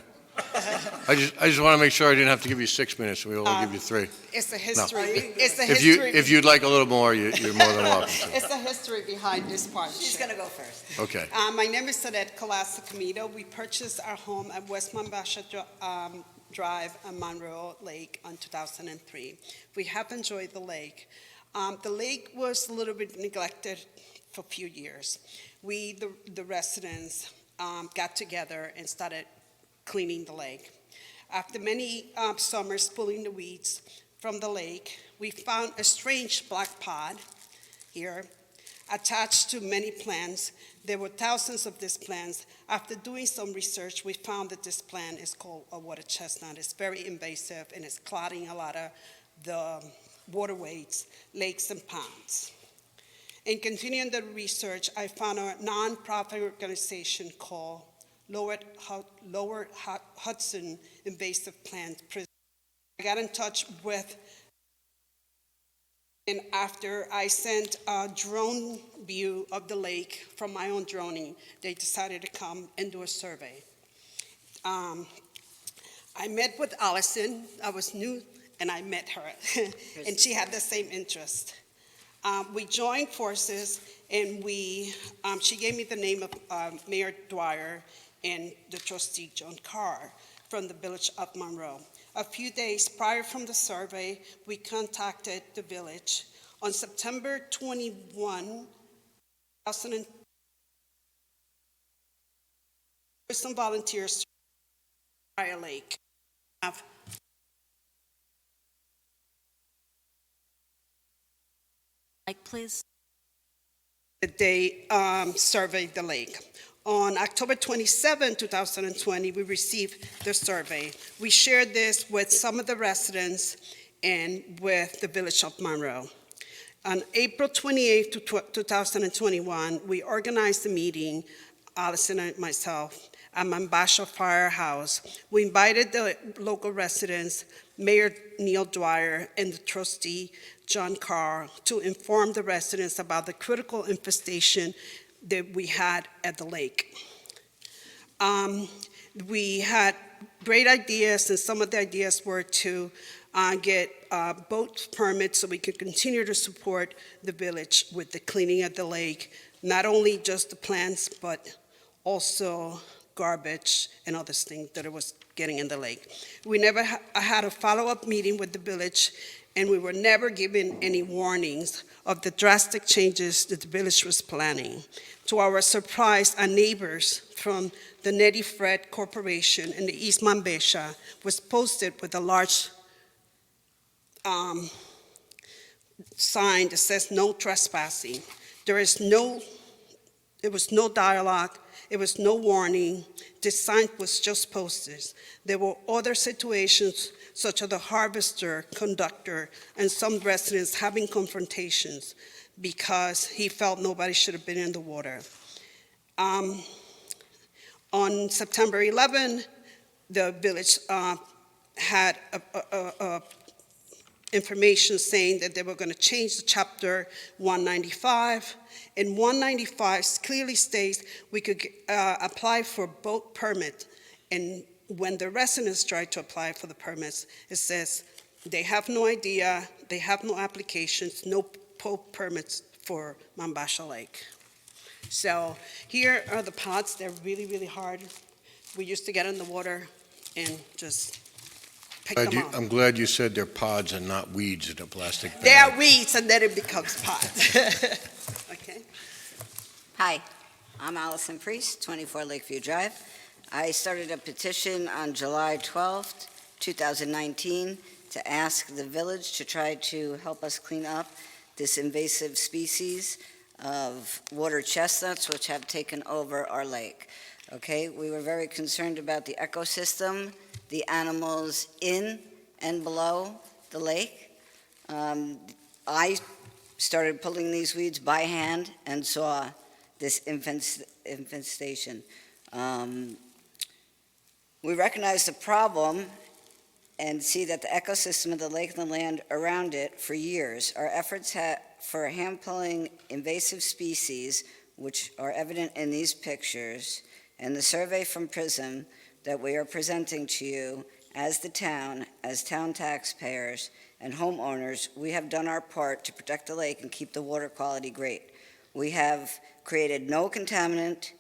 I just want to make sure I didn't have to give you 6 minutes. We'll only give you 3. It's a history. No. It's a history. If you'd like a little more, you're more than welcome to. It's a history behind this partnership. She's going to go first. Okay. My name is Annette Colazzo Camito. We purchased our home at West Mombasha Drive on Monroe Lake in 2003. We have enjoyed the lake. The lake was a little bit neglected for a few years. We, the residents, got together and started cleaning the lake. After many summers pulling the weeds from the lake, we found a strange black pod here attached to many plants. There were thousands of these plants. After doing some research, we found that this plant is called a water chestnut. It's very invasive and it's clogging a lot of the waterways, lakes, and ponds. In continuing the research, I found a nonprofit organization called Lower Hudson Invasive Plant Preserve. I got in touch with, and after I sent a drone view of the lake from my own droning, they decided to come and do a survey. I met with Allison. I was new, and I met her, and she had the same interest. We joined forces, and she gave me the name of Mayor Dwyer and the trustee, John Carr, from the village of Monroe. A few days prior from the survey, we contacted the village. On September 21, 2000, some volunteers to Fire Lake. Mike, please. They surveyed the lake. On October 27, 2020, we received the survey. We shared this with some of the residents and with the village of Monroe. On April 28, 2021, we organized a meeting, Allison and myself, at Mombasha Firehouse. We invited the local residents, Mayor Neil Dwyer, and the trustee, John Carr, to inform the residents about the critical infestation that we had at the lake. We had great ideas, and some of the ideas were to get boat permits so we could continue to support the village with the cleaning of the lake, not only just the plants, but also garbage and other things that it was getting in the lake. We never had a follow-up meeting with the village, and we were never given any warnings of the drastic changes that the village was planning. To our surprise, our neighbors from the Nettie Fred Corporation in the East Mombasha was posted with a large sign that says no trespassing. There was no dialogue, it was no warning. This sign was just posted. There were other situations such as the harvester, conductor, and some residents having confrontations because he felt nobody should have been in the water. On September 11, the village had information saying that they were going to change the chapter 195. And 195 clearly states we could apply for boat permit. And when the residents try to apply for the permits, it says they have no idea, they have no applications, no boat permits for Mambasha Lake. So here are the pods. They're really, really hard. We used to get in the water and just pick them up. I'm glad you said they're pods and not weeds in a plastic bag. They are weeds, and then it becomes pods. Okay. Hi, I'm Allison Priest, 24 Lakeview Drive. I started a petition on July 12th, 2019, to ask the village to try to help us clean up this invasive species of water chestnuts which have taken over our lake. Okay, we were very concerned about the ecosystem, the animals in and below the lake. I started pulling these weeds by hand and saw this infestation. We recognize the problem and see that the ecosystem of the lake and the land around it for years. Our efforts for hand-pulling invasive species, which are evident in these pictures, and the survey from PRISM that we are presenting to you as the town, as town taxpayers and homeowners, we have done our part to protect the lake and keep the water quality great. We have created no contaminant,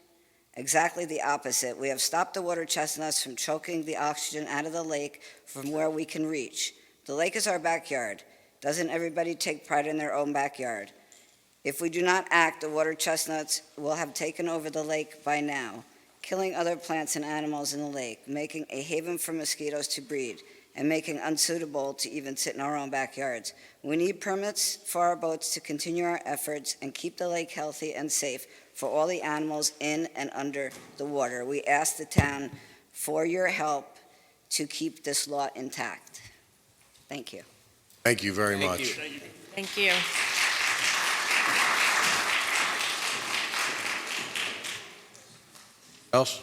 exactly the opposite. We have stopped the water chestnuts from choking the oxygen out of the lake from where we can reach. The lake is our backyard. Doesn't everybody take pride in their own backyard? If we do not act, the water chestnuts will have taken over the lake by now, killing other plants and animals in the lake, making a haven for mosquitoes to breed, and making unsuitable to even sit in our own backyards. We need permits for our boats to continue our efforts and keep the lake healthy and safe for all the animals in and under the water. We ask the town for your help to keep this law intact. Thank you. Thank you very much. Thank you. Else?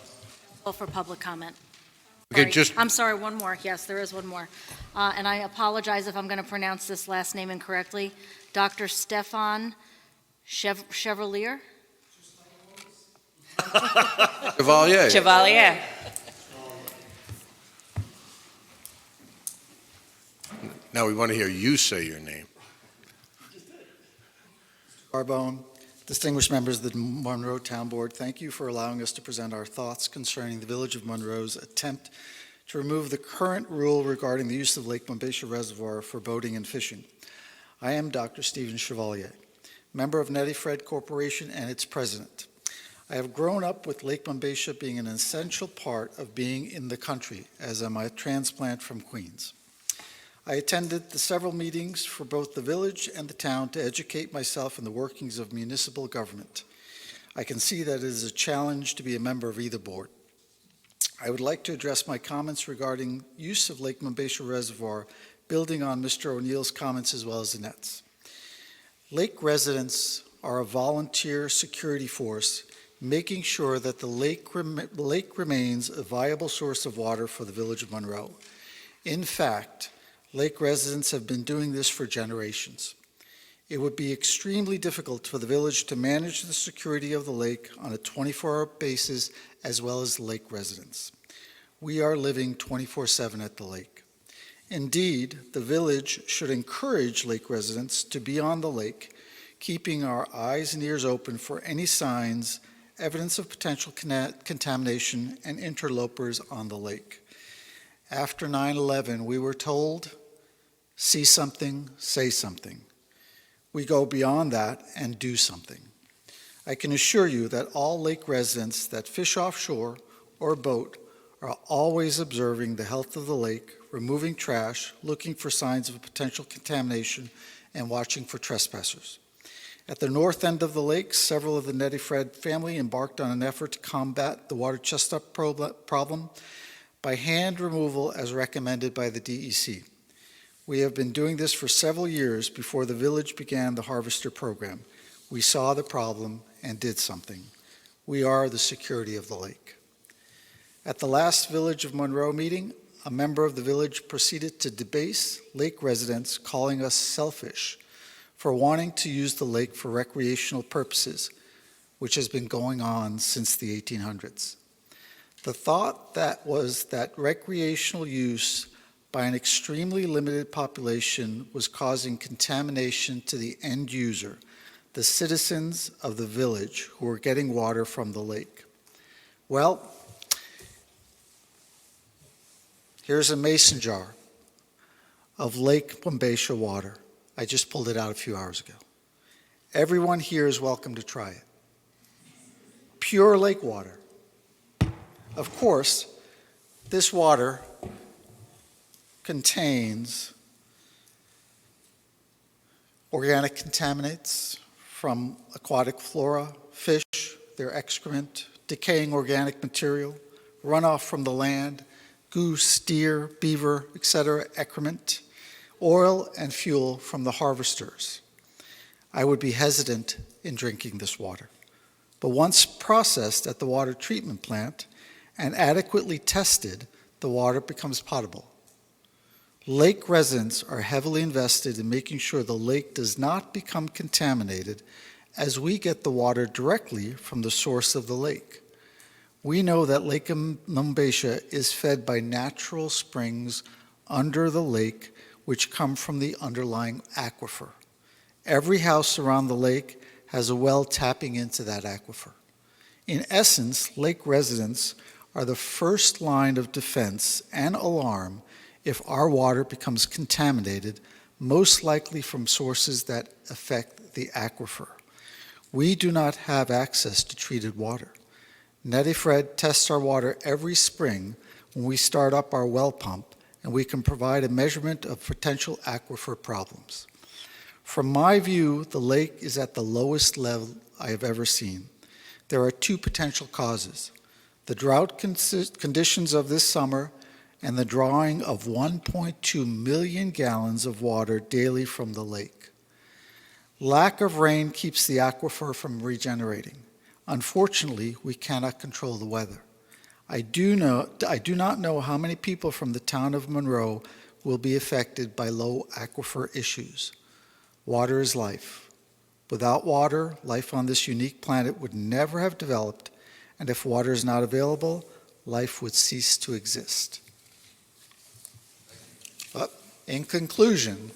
Call for public comment. Okay, Sorry. just, I'm sorry, one more. Yes, there is one more. And I apologize if I'm going to pronounce this last name incorrectly. Dr. Stefan Chevalier? Chevalier. Chevalier. Now we want to hear you say your name. Carbone, distinguished members of the Monroe Town Board, thank you for allowing us to present our thoughts concerning the Village of Monroe's attempt to remove the current rule regarding the use of Lake Mambasha Reservoir for boating and fishing. I am Dr. Stephen Chevalier, member of Nettie Fred Corporation and its president. I have grown up with Lake Mambasha being an essential part of being in the country, as am I a transplant from Queens. I attended the several meetings for both the village and the town to educate myself in the workings of municipal government. I can see that it is a challenge to be a member of either board. I would like to address my comments regarding use of Lake Mambasha Reservoir, building on Mr. O'Neill's comments as well as Annette's. Lake residents are a volunteer security force, making sure that the lake remains a viable source of water for the Village of Monroe. In fact, lake residents have been doing this for generations. It would be extremely difficult for the village to manage the security of the lake on a 24-hour basis as well as lake residents. We are living 24/7 at the lake. Indeed, the village should encourage lake residents to be on the lake, keeping our eyes and ears open for any signs, evidence of potential contamination, and interlopers on the lake. After 9/11, we were told, see something, say something. We go beyond that and do something. I can assure you that all lake residents that fish offshore or boat are always observing the health of the lake, removing trash, looking for signs of potential contamination, and watching for trespassers. At the north end of the lake, several of the Nettie Fred family embarked on an effort to combat the water chestnut problem by hand removal as recommended by the DEC. We have been doing this for several years before the village began the harvester program. We saw the problem and did something. We are the security of the lake. At the last Village of Monroe meeting, a member of the village proceeded to debase lake residents, calling us selfish for wanting to use the lake for recreational purposes, which has been going on since the 1800s. The thought that was that recreational use by an extremely limited population was causing contamination to the end user, the citizens of the village who were getting water from the lake. Well, here's a mason jar of Lake Wambaisha water. I just pulled it out a few hours ago. Everyone here is welcome to try it. Pure lake water. Of course, this water contains organic contaminants from aquatic flora, fish, their excrement, decaying organic material, runoff from the land, goose, deer, beaver, etc., excrement, oil and fuel from the harvesters. I would be hesitant in drinking this water. But once processed at the water treatment plant and adequately tested, the water becomes potable. Lake residents are heavily invested in making sure the lake does not become contaminated as we get the water directly from the source of the lake. We know that Lake Wambaisha is fed by natural springs under the lake, which come from the underlying aquifer. Every house around the lake has a well tapping into that aquifer. In essence, lake residents are the first line of defense and alarm if our water becomes contaminated, most likely from sources that affect the aquifer. We do not have access to treated water. Nettie-Fred tests our water every spring when we start up our well pump, and we can provide a measurement of potential aquifer problems. From my view, the lake is at the lowest level I have ever seen. There are two potential causes: the drought conditions of this summer and the drawing of 1.2 million gallons of water daily from the lake. Lack of rain keeps the aquifer from regenerating. Unfortunately, we cannot control the weather. I do not know how many people from the town of Monroe will be affected by low aquifer issues. Water is life. Without water, life on this unique planet would never have developed, and if water is not available, life would cease to exist. But in conclusion,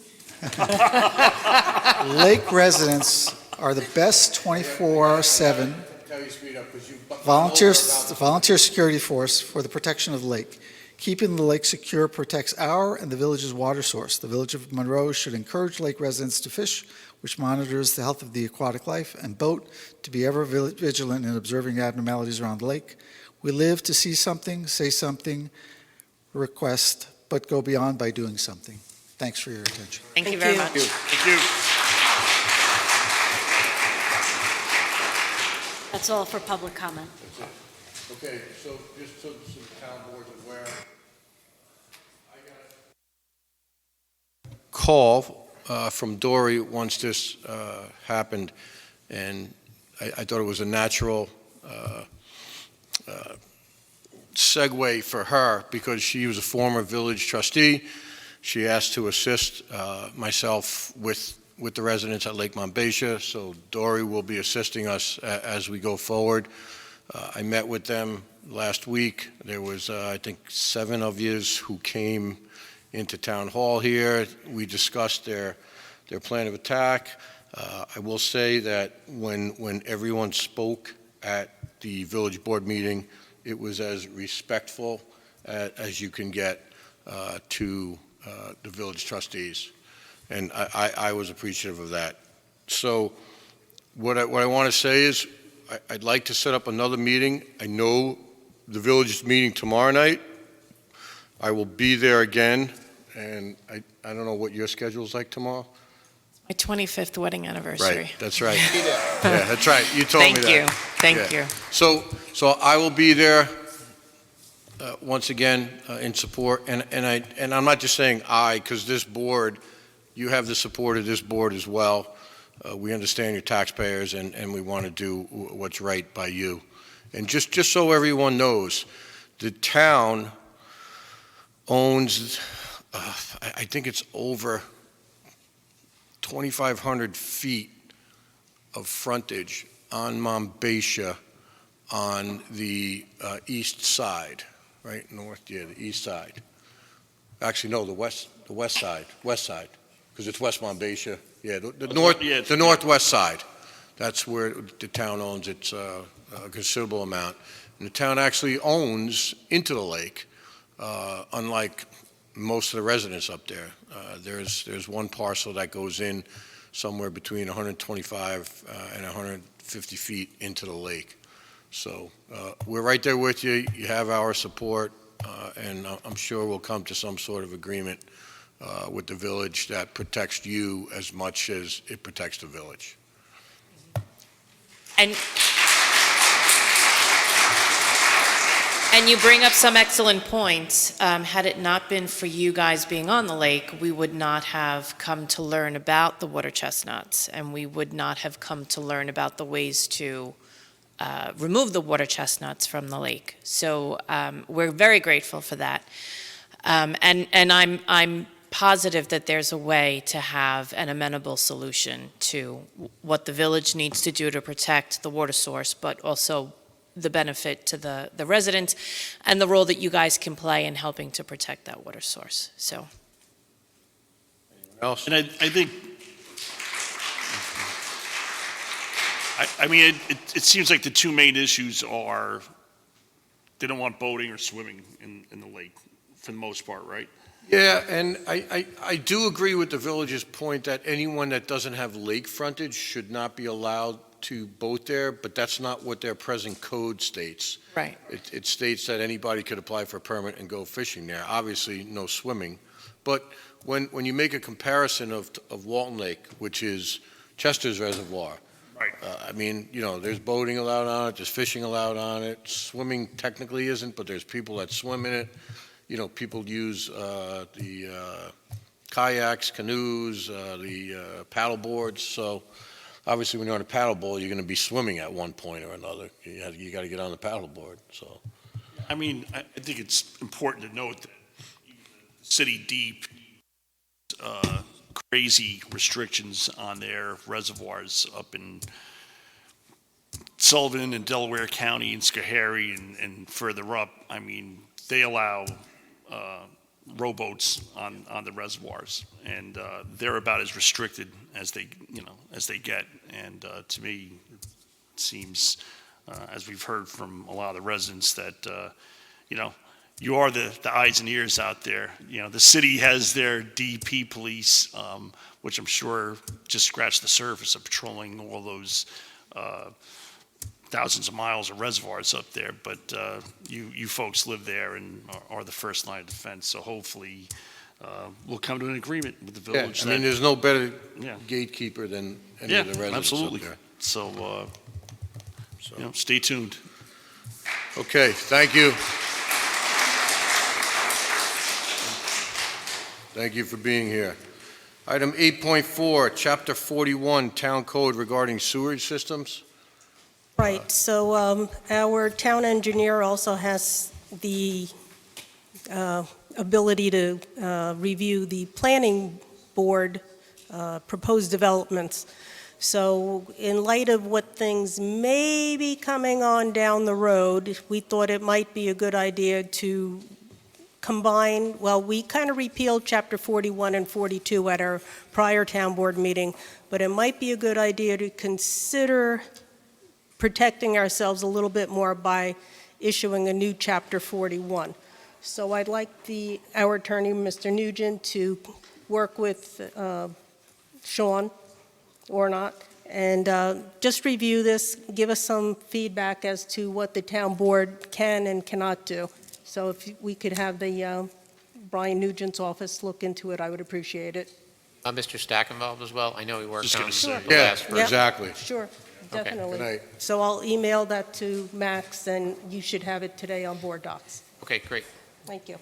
lake residents are the best 24/7 volunteer security force for the protection of the lake. Keeping the lake secure protects our and the village's water source. The village of Monroe should encourage lake residents to fish, which monitors the health of the aquatic life, and boat to be ever vigilant in observing abnormalities around the lake. We live to see something, say something, request, but go beyond by doing something. Thanks for your attention. Thank you very much. Thank you. That's all for public comment. Okay, so just so the town board's aware, I got a call from Dory once this happened, and I thought it was a natural segue for her because she was a former village trustee. She asked to assist myself with the residents at Lake Wambaisha, so Dory will be assisting us as we go forward. I met with them last week. There was, I think, 7 of yous who came into town hall here. We discussed their plan of attack. I will say that when everyone spoke at the village board meeting, it was as respectful as you can get to the village trustees. And I was appreciative of that. So what I want to say is I'd like to set up another meeting. I know the village is meeting tomorrow night. I will be there again, and I don't know what your schedule is like tomorrow. My 25th wedding anniversary. Right, that's right. Yeah, that's right. You told me that. Thank you. So I will be there once again in support, and I'm not just saying because this board, you have the support of this board as well. We understand your taxpayers, and we want to do what's right by you. And just so everyone knows, the town owns, I think it's over 2,500 feet of frontage on Monbassia on the east side, right, north, yeah, the east side. Actually, no, the west side, because it's West Monbassia, yeah, the northwest side. That's where the town owns its a considerable amount. And the town actually owns into the lake, unlike most of the residents up there. There's one parcel that goes in somewhere between 125 and 150 feet into the lake. So we're right there with you. You have our support, and I'm sure we'll come to some sort of agreement with the village that protects you as much as it protects the village. And you bring up some excellent points. Had it not been for you guys being on the lake, we would not have come to learn about the water chestnuts, and we would not have come to learn about the ways to remove the water chestnuts from the lake. So we're very grateful for that. And I'm positive that there's a way to have an amenable solution to what the village needs to do to protect the water source, but also the benefit to the residents and the role that you guys can play in helping to protect that water source. So. Else? And I think, I mean, it seems like the two main issues are they don't want boating or swimming in the lake for the most part, right? Yeah, and I do agree with the village's point that anyone that doesn't have lake frontage should not be allowed to boat there, but that's not what their present code states. Right. It states that anybody could apply for a permit and go fishing there. Obviously, no swimming. But when you make a comparison of Walton Lake, which is Chester's Reservoir, right. I mean, you know, there's boating allowed on it, there's fishing allowed on it, swimming technically isn't, but there's people that swim in it. You know, people use the kayaks, canoes, the paddle boards. So obviously when you're on a paddle board, you're going to be swimming at one point or another. You got to get on the paddle board. So, I mean, I think it's important to note that City Deep crazy restrictions on their reservoirs up in Sullivan and Delaware County and Schoharie and further up. I mean, they allow rowboats on the reservoirs, and they're about as restricted as they get. And to me, it seems, as we've heard from a lot of the residents, that you are the eyes and ears out there. You know, the city has their DP police, which I'm sure just scratched the surface of patrolling all those thousands of miles of reservoirs up there, but you folks live there and are the first line of defense. So hopefully we'll come to an agreement with the village. Yeah, I mean, there's no better gatekeeper than any of the residents absolutely. up there. So, stay tuned. Okay, thank you. Thank you for being here. Item 8.4, Chapter 41, Town Code regarding sewage systems. Right, so our town engineer also has the ability to review the planning board proposed developments. So in light of what things may be coming on down the road, we thought it might be a good idea to combine, well, we kind of repealed Chapter 41 and 42 at our prior town board meeting, but it might be a good idea to consider protecting ourselves a little bit more by issuing a new Chapter 41. So I'd like our attorney, Mr. Nugent, to work with Sean or not, and just review this, give us some feedback as to what the town board can and cannot do. So if we could have the Brian Nugent's office look into it, I would appreciate it. Mr. Stack involved as well? I know he worked on the Yeah, last version. exactly. Sure, definitely. Good night. So I'll email that to Max, and you should have it today on board docs. Okay, great. Thank you.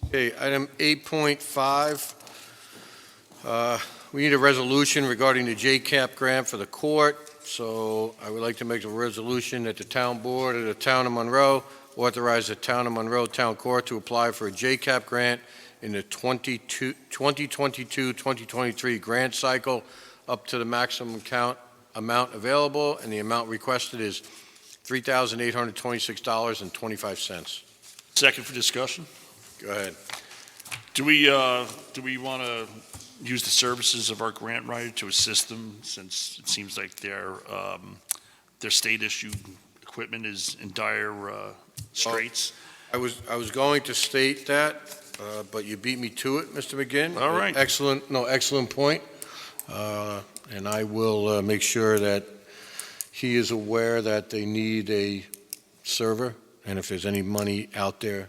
Okay, item 8.5. We need a resolution regarding the JCAP grant for the court. So I would like to make a resolution that the town board of the town of Monroe authorize the Town of Monroe Town Court to apply for a JCAP grant in the 2022-2023 grant cycle up to the maximum amount available, and the amount requested is $3,826.25. Second for discussion. Go ahead. Do we want to use the services of our grant writer to assist them, since it seems like their state-issued equipment is in dire straits? I was going to state that, but you beat me to it, Mr. McGinn. All right. Excellent point. And I will make sure that he is aware that they need a server, and if there's any money out there,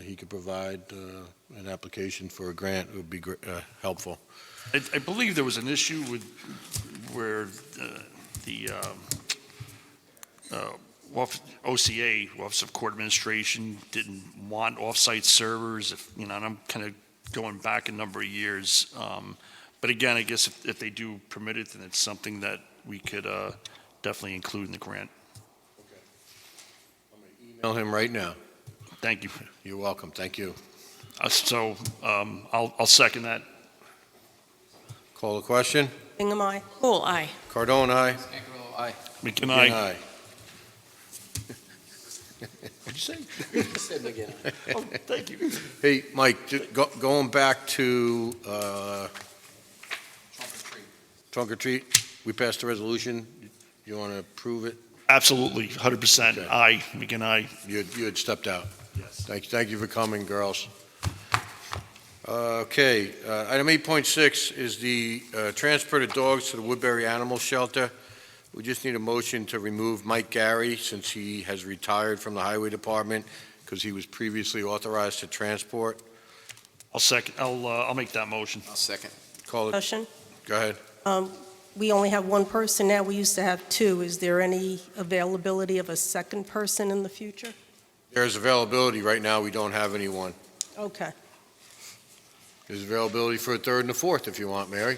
he could provide an application for a grant. It would be helpful. I believe there was an issue where the OCA, Office of Court Administration, didn't want off-site servers. And I'm kind of going back a number of years. But again, I guess if they do permit it, then it's something that we could definitely include in the grant. Okay. I'm going to email him right now. Thank you. You're welcome. Thank you. I'll second that. Call the question. Bingham, aye. Poole, aye. Cardone, aye. Stankerlo, aye. McGinn, McGinn, aye. What'd you say? You said McGinn, aye. Oh, thank you. Hey, Mike, going back to trunk or treat, we passed a resolution. You want to approve it? Absolutely, 100%. Okay. Aye. McGinn, aye. You had stepped out. Yes. Thank you for coming, girls. Okay, item 8.6 is the transfer to dogs to the Woodbury Animal Shelter. We just need a motion to remove Mike Gary, since he has retired from the Highway Department, because he was previously authorized to transport. I'll make that motion. I'll second. Call it. Discussion? Go ahead. We only have one person now. We used to have two. Is there any availability of a second person in the future? There's availability. Right now, we don't have anyone. Okay. There's availability for a third and a fourth if you want, Mary.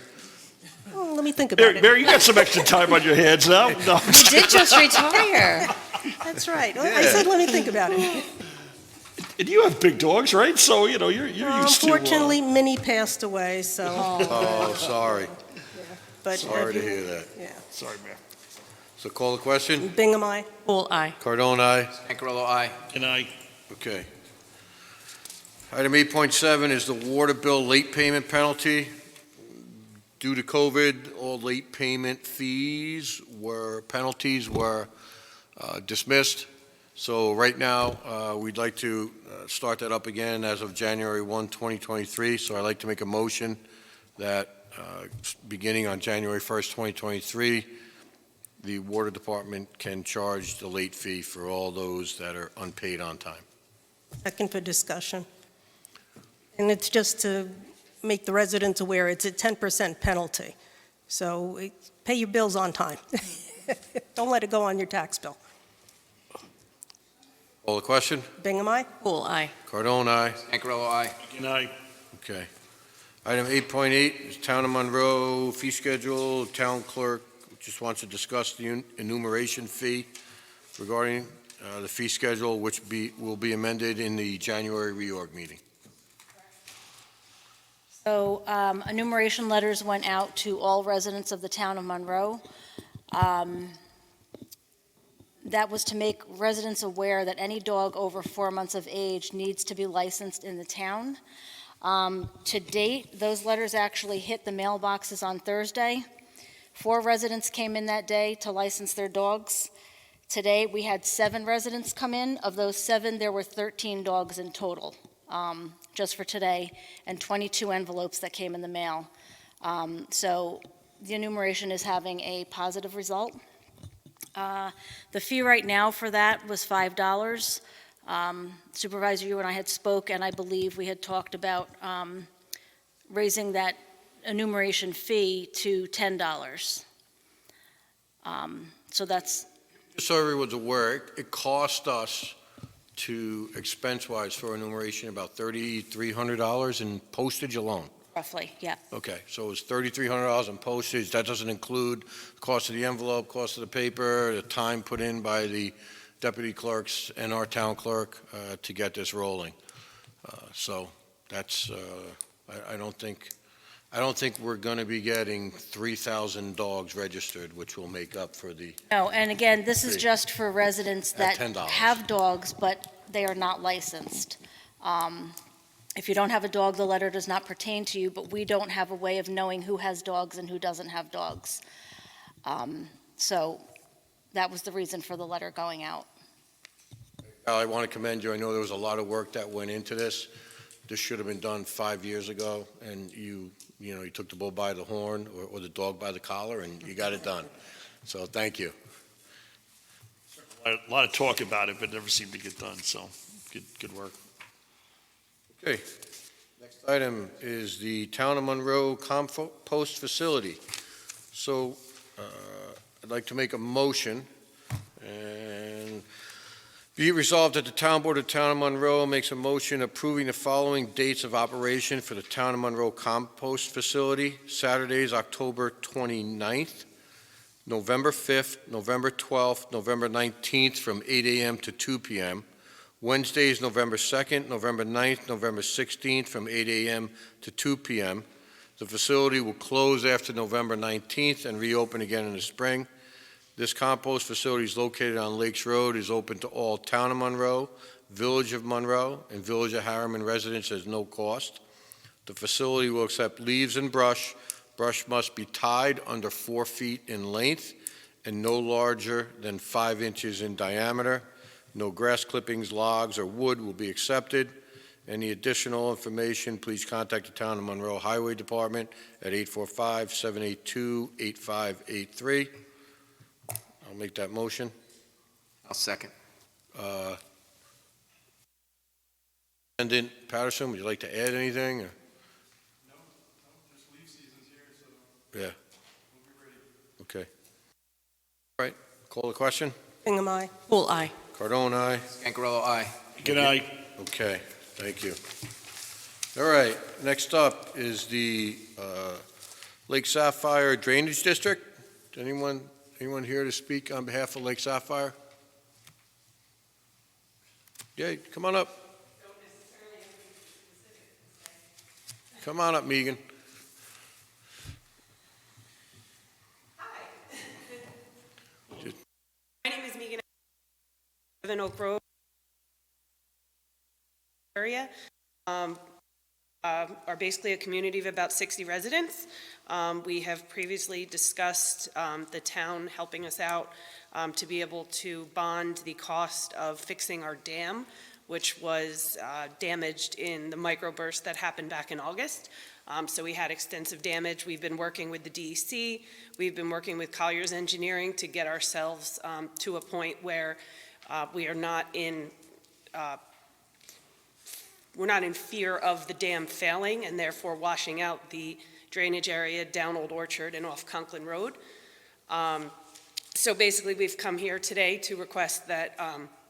Well, let me think about it. Mary, you got some extra time on your hands now. No. You did just retire. That's right. I said let me think about it. And you have big dogs, right? So, you're used to... Unfortunately, Minnie passed away, so... Oh, sorry. But Sorry to hear that. Yeah. Sorry, Mayor. So call the question. Bingham, aye. Poole, aye. Cardone, aye. Stankerlo, aye. And I... Okay. Item 8.7 is the water bill late payment penalty. Due to COVID, all late payment penalties were dismissed. So right now, we'd like to start that up again as of January 1, 2023. So I'd like to make a motion that beginning on January 1st, 2023, the Water Department can charge the late fee for all those that are unpaid on time. Second for discussion. And it's just to make the residents aware, it's a 10% penalty. So pay your bills on time. Don't let it go on your tax bill. Call the question. Bingham, aye. Poole, aye. Cardone, aye. Stankerlo, aye. And I... Okay. Item 8.8 is Town of Monroe fee schedule. Town clerk just wants to discuss the enumeration fee regarding the fee schedule, which will be amended in the January reorg meeting. So enumeration letters went out to all residents of the town of Monroe. That was to make residents aware that any dog over 4 months of age needs to be licensed in the town. To date, those letters actually hit the mailboxes on Thursday. 4 residents came in that day to license their dogs. Today, we had 7 residents come in. Of those 7, there were 13 dogs in total, just for today, and 22 envelopes that came in the mail. So the enumeration is having a positive result. The fee right now for that was $5. Supervisor, you and I had spoke, and I believe we had talked about raising that enumeration fee to $10. So that's... Just so everyone's aware, it cost us to expense-wise for enumeration about $3,300 in postage alone. Roughly, yeah. Okay, so it's $3,300 in postage. That doesn't include the cost of the envelope, cost of the paper, the time put in by the deputy clerks and our town clerk to get this rolling. So that's, I don't think we're going to be getting 3,000 dogs registered, which will make up for the, No, and again, this is Fee. just for residents At that $10. have dogs, but they are not licensed. If you don't have a dog, the letter does not pertain to you, but we don't have a way of knowing who has dogs and who doesn't have dogs. So that was the reason for the letter going out. Al, I want to commend you. I know there was a lot of work that went into this. This should have been done 5 years ago, and you took the bull by the horn or the dog by the collar, and you got it done. So thank you. A lot of talk about it, but never seemed to get done, so good work. Okay. Next item is the Town of Monroe compost facility. So I'd like to make a motion, and be it resolved that the Town Board of Town of Monroe makes a motion approving the following dates of operation for the Town of Monroe compost facility: Saturdays, October 29th, November 5th, November 12th, November 19th from 8 a.m. to 2 p.m., Wednesdays, November 2nd, November 9th, November 16th from 8 a.m. to 2 p.m. The facility will close after November 19th and reopen again in the spring. This compost facility is located on Lakes Road, is open to all Town of Monroe, Village of Monroe, and Village of Harriman residents at no cost. The facility will accept leaves and brush. Brush must be tied under 4 feet in length and no larger than 5 inches in diameter. No grass clippings, logs, or wood will be accepted. Any additional information, please contact the Town of Monroe Highway Department at 845-782-8583. I'll make that motion. I'll second. Superintendent Patterson, would you like to add anything? Or? No, just leaf season's here, so Yeah. we'll be ready. Okay. All right, call the question. Bingham, aye. Bull eye. Cardone, aye. Scangarello, aye. Good night. Okay, thank you. All right, next up is the Lake Sapphire Drainage District. Anyone here to speak on behalf of Lake Sapphire? Yeah, come on up. Come on up, Megan. My name is Megan. I live in Oak Grove area. Are basically a community of about 60 residents. We have previously discussed the town helping us out to be able to bond the cost of fixing our dam, which was damaged in the microburst that happened back in August. So we had extensive damage. We've been working with the DEC. We've been working with Collier's Engineering to get ourselves to a point where we are not in we're not in fear of the dam failing and therefore washing out the drainage area down Old Orchard and off Conklin Road. So basically we've come here today to request that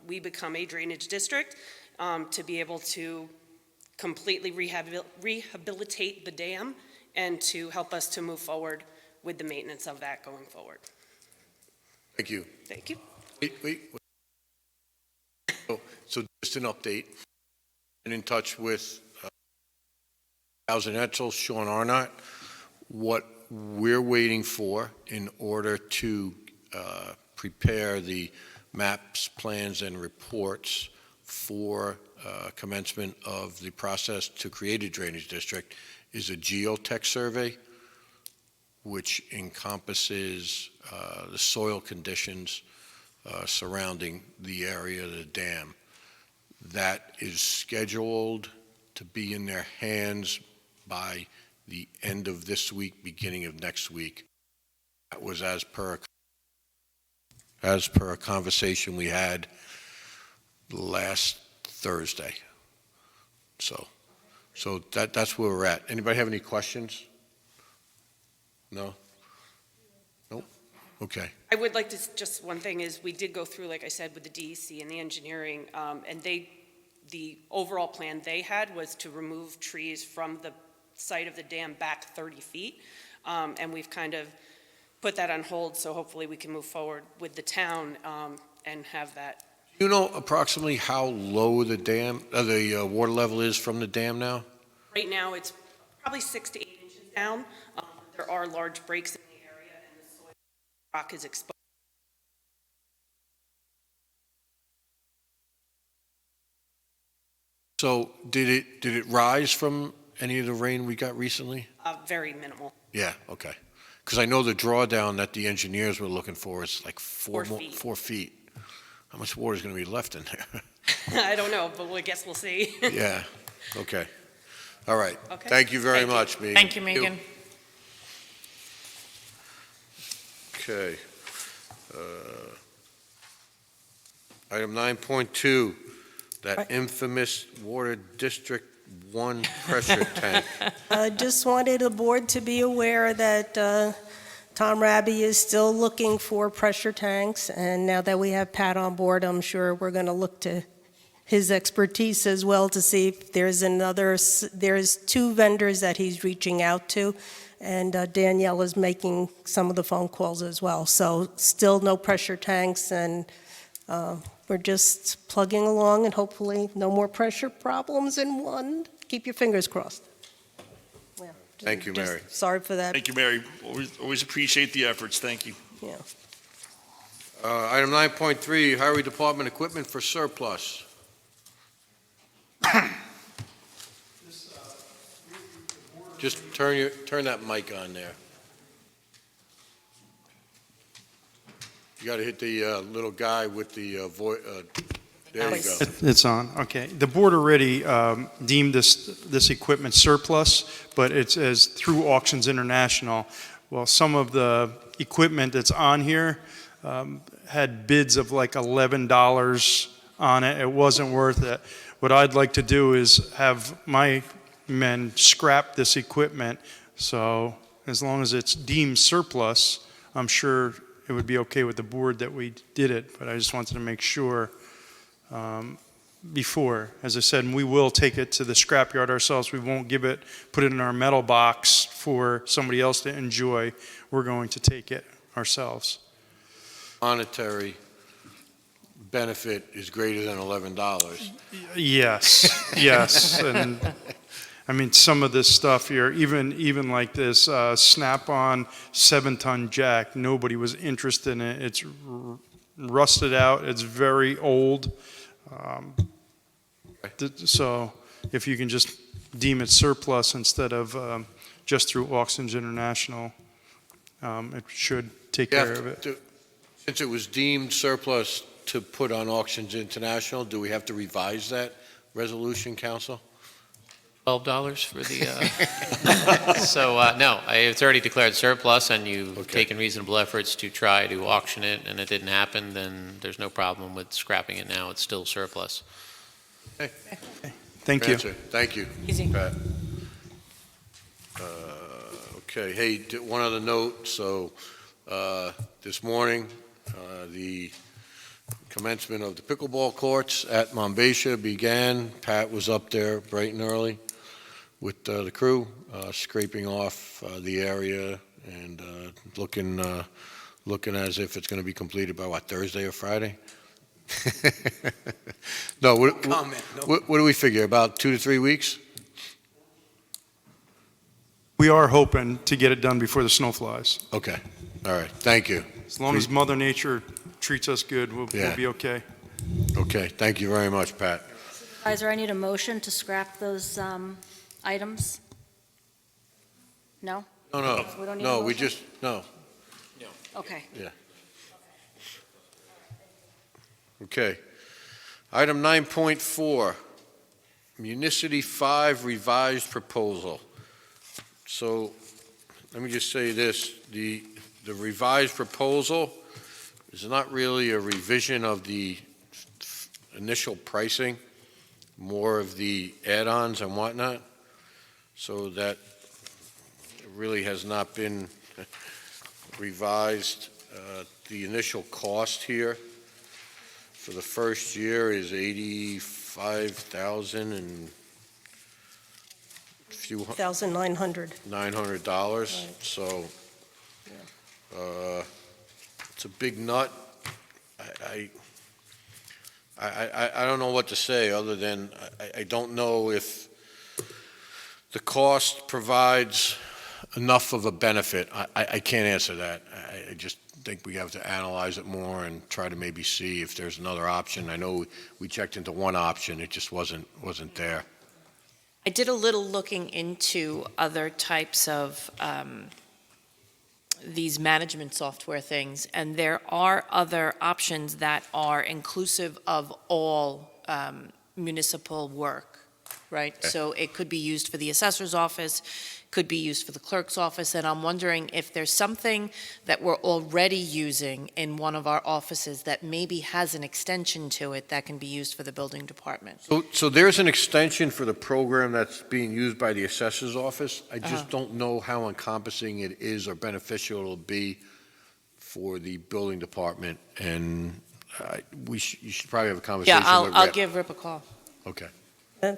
we become a drainage district to be able to completely rehabilitate the dam and to help us to move forward with the maintenance of that going forward. Thank you. Thank you. Wait. So just an update. Been in touch with Thousand Etzel, Sean Arnott. What we're waiting for in order to prepare the maps, plans, and reports for commencement of the process to create a drainage district is a geotech survey, which encompasses the soil conditions surrounding the area of the dam. That is scheduled to be in their hands by the end of this week, beginning of next week. That was as per a conversation we had last Thursday. So that's where we're at. Anybody have any questions? No? Nope? Okay. I would like to, just one thing is, we did go through, like I said, with the DEC and the engineering, and the overall plan they had was to remove trees from the site of the dam back 30 feet, and we've kind of put that on hold, so hopefully we can move forward with the town and have that You know approximately how low the water level is from the dam now? Right now, it's probably 6 to 8 inches down. There are large breaks in the area, and the soil rock is exposed. So did it rise from any of the rain we got recently? Very minimal. Yeah, okay. Because I know the drawdown that the engineers were looking for is like 4 feet. 4 feet. How much water is going to be left in there? I don't know, but I guess we'll see. Yeah, okay. All right. Okay. Thank you very Thank you. much, Megan. Thank you, Megan. Okay. Item 9.2, that infamous Water District 1 pressure tank. I just wanted the board to be aware that Tom Raby is still looking for pressure tanks, and now that we have Pat on board, I'm sure we're going to look to his expertise as well to see if there's 2 vendors that he's reaching out to, and Danielle is making some of the phone calls as well. So still no pressure tanks, and we're just plugging along, and hopefully no more pressure problems in 1. Keep your fingers crossed. Thank you, Mary. Sorry for that. Thank you, Mary. Always appreciate the efforts. Thank you. Yeah. Item 9.3, Highway Department equipment for surplus. Just turn that mic on there. You got to hit the little guy with the voice. There you go. It's on, okay. The board already deemed this equipment surplus, but it's as through Auctions International. Well, some of the equipment that's on here had bids of like $11 on it. It wasn't worth it. What I'd like to do is have my men scrap this equipment, so as long as it's deemed surplus, I'm sure it would be okay with the board that we did it, but I just wanted to make sure before. As I said, we will take it to the scrapyard ourselves. We won't put it in our metal box for somebody else to enjoy. We're going to take it ourselves. Monetary benefit is greater than $11. Yes, yes, and I mean, some of this stuff here, even like this snap-on 7-ton jack, nobody was interested in it. It's rusted out. It's very old. So if you can just deem it surplus instead of just through Auctions International, it should take care of it. Since it was deemed surplus to put on Auctions International, do we have to revise that resolution, Council? $12 for the, so, no, it's already declared surplus, and you've taken reasonable efforts to try to auction it, and it didn't happen, then there's no problem with scrapping it now. It's still surplus. Okay. Thank you. Thank you, Easy. Pat. Okay, hey, one other note. So this morning, the commencement of the pickleball courts at Monbassia began. Pat was up there bright and early with the crew, scraping off the area and looking as if it's going to be completed by what, Thursday or Friday? No, what do we figure, about 2 to 3 weeks? We are hoping to get it done before the snow flies. Okay, all right, thank you. As long as Mother Nature treats us good, we'll be okay. Okay, thank you very much, Pat. Supervisor, I need a motion to scrap those items? No? No, We don't need a no, we motion? just, no. Okay. Yeah. Okay. Item 9.4, Municity 5 revised proposal. So let me just say this, the revised proposal is not really a revision of the initial pricing, more of the add-ons and whatnot. So that really has not been revised. The initial cost here for the first year is $85,000 and a few $1,900. $900. So it's a big nut. I don't know what to say, other than I don't know if the cost provides enough of a benefit. I can't answer that. I just think we have to analyze it more and try to maybe see if there's another option. I know we checked into one option, it just wasn't there. I did a little looking into other types of these management software things, and there are other options that are inclusive of all municipal work, right? Okay. So it could be used for the assessor's office, could be used for the clerk's office, and I'm wondering if there's something that we're already using in one of our offices that maybe has an extension to it that can be used for the building department. So there's an extension for the program that's being used by the assessor's office. I just don't know how encompassing it is or beneficial it'll be for the building department, and you should probably have a conversation Yeah, with I'll Rep. give Rip a call. Okay.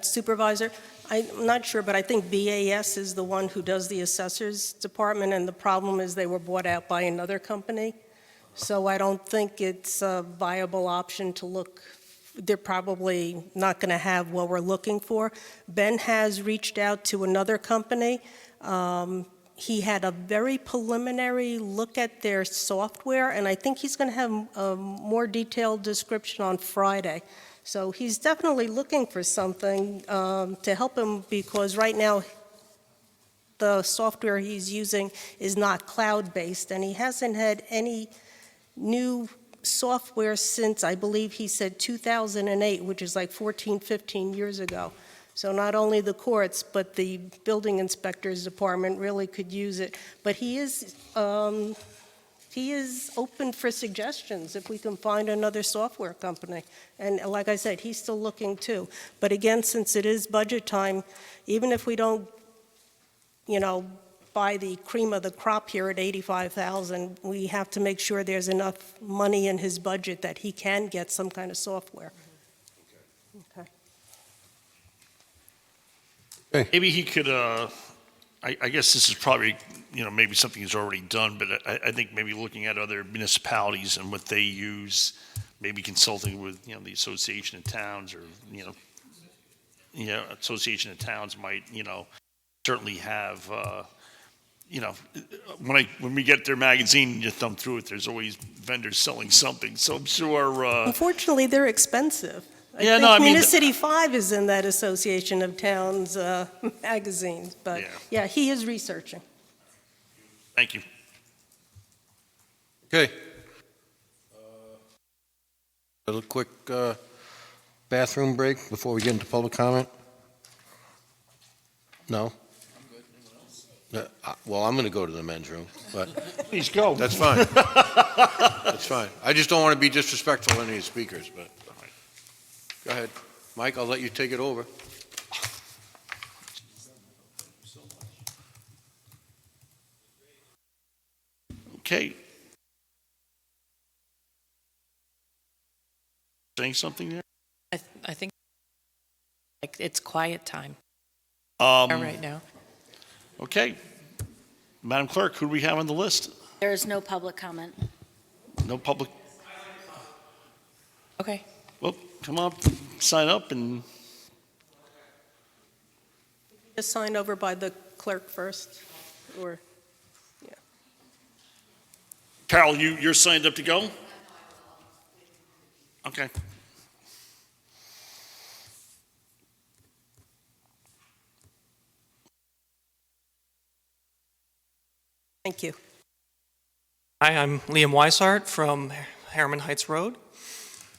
Supervisor, I'm not sure, but I think BAS is the one who does the assessors department, and the problem is they were bought out by another company. So I don't think it's a viable option to look. They're probably not going to have what we're looking for. Ben has reached out to another company. He had a very preliminary look at their software, and I think he's going to have a more detailed description on Friday. So he's definitely looking for something to help him, because right now the software he's using is not cloud-based, and he hasn't had any new software since, I believe he said 2008, which is like 14, 15 years ago. So not only the courts, but the building inspector's department really could use it. But he is open for suggestions if we can find another software company. And like I said, he's still looking too. But again, since it is budget time, even if we don't, buy the cream of the crop here at $85,000, we have to make sure there's enough money in his budget that he can get some kind of software. Okay. Maybe he could, I guess this is probably, maybe something he's already done, but I think maybe looking at other municipalities and what they use, maybe consulting with, the Association of Towns, or, Association of Towns might, certainly have, when we get their magazine, you thumb through it, there's always vendors selling something, so I'm sure. Unfortunately, they're expensive. Yeah, I think Municity 5 is in that Association of Towns magazine, but yeah, he is researching. Thank you. Okay. A little quick bathroom break before we get into public comment? No? Well, I'm going to go to the men's room, but... Please go. That's fine. That's fine. I just don't want to be disrespectful to any of the speakers, but... Go ahead. Mike, I'll let you take it over. Okay. Saying something there? I think it's quiet time right now. Okay. Madam Clerk, who do we have on the list? There is no public comment. No public? Okay. Well, come on, sign up and... Just sign over by the clerk first, or, yeah. Carol, you're signed up to go? Okay. Thank you. Hi, I'm Liam Weishart from Harriman Heights Road.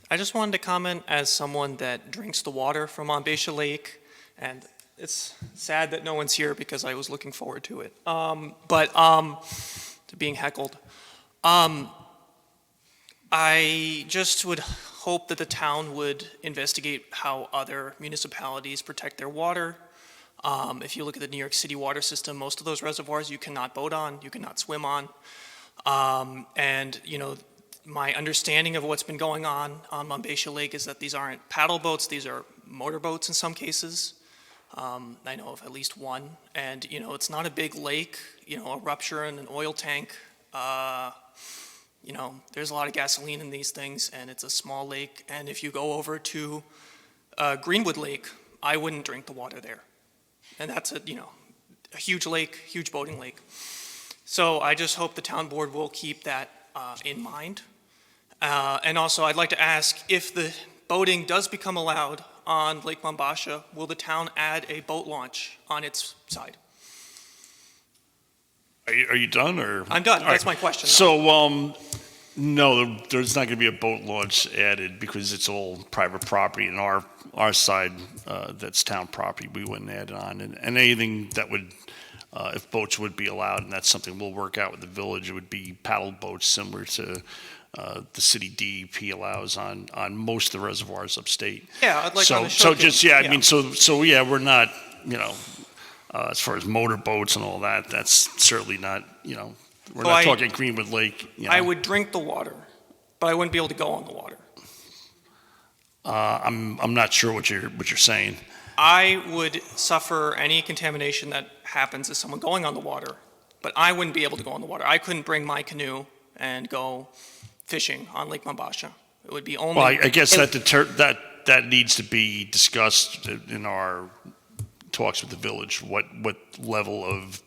I just wanted to comment as someone that drinks the water from Monbassia Lake, and it's sad that no one's here because I was looking forward to it. To being heckled. I just would hope that the town would investigate how other municipalities protect their water. If you look at the New York City water system, most of those reservoirs you cannot boat on, you cannot swim on. My understanding of what's been going on Monbassia Lake is that these aren't paddle boats, these are motorboats in some cases. I know of at least one, and it's not a big lake, a rupture in an oil tank, you know, there's a lot of gasoline in these things, and it's a small lake. And if you go over to Greenwood Lake, I wouldn't drink the water there. And that's a huge lake, huge boating lake. So I just hope the town board will keep that in mind. And also, I'd like to ask, if the boating does become allowed on Lake Mombasha, will the town add a boat launch on its side? Are you done, or? I'm done. All That's right. my question. So, no, there's not going to be a boat launch added because it's all private property, and our side, that's town property, we wouldn't add it on. And anything that would, if boats would be allowed, and that's something we'll work out with the village, it would be paddle boats similar to the city DEP allows on most of the reservoirs upstate. Yeah, I'd like on the So showcase. just, yeah, I mean, so yeah, we're not, as far as motor boats and all that, that's certainly not, we're So not talking Greenwood Lake. I would drink the water, but I wouldn't be able to go on the water. I'm not sure what you're saying. I would suffer any contamination that happens as someone going on the water, but I wouldn't be able to go on the water. I couldn't bring my canoe and go fishing on Lake Mombasha. It would be only. Well, I guess that needs to be discussed in our talks with the village. What level of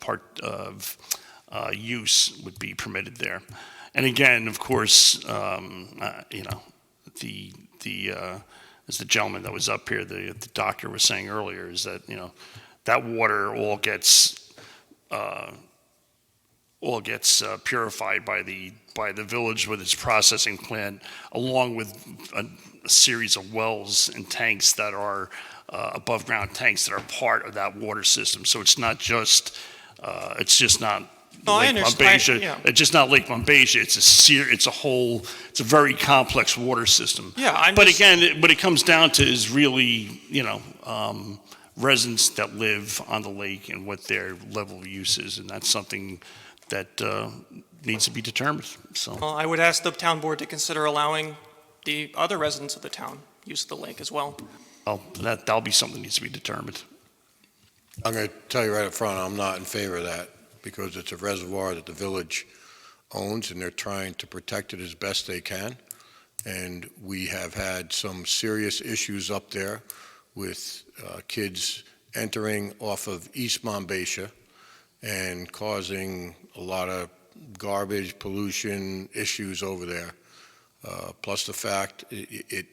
use would be permitted there? And again, of course, as the gentleman that was up here, the doctor was saying earlier, is that that water all gets purified by the village with its processing plant, along with a series of wells and tanks that are above ground tanks that are part of that water system. So it's not just not Lake Mombasha. It's just not Lake Mombasha. It's a very complex water system. Yeah, but again, what it comes down to is really, residents that live on the lake and what their level of use is, and that's something that needs to be determined. So, Well, I would ask the town board to consider allowing the other residents of the town use of the lake as well. that'll be something that needs to be determined. I'm going to tell you right up front, I'm not in favor of that, because it's a reservoir that the village owns, and they're trying to protect it as best they can. And we have had some serious issues up there with kids entering off of East Mombasha and causing a lot of garbage, pollution issues over there. Plus the fact it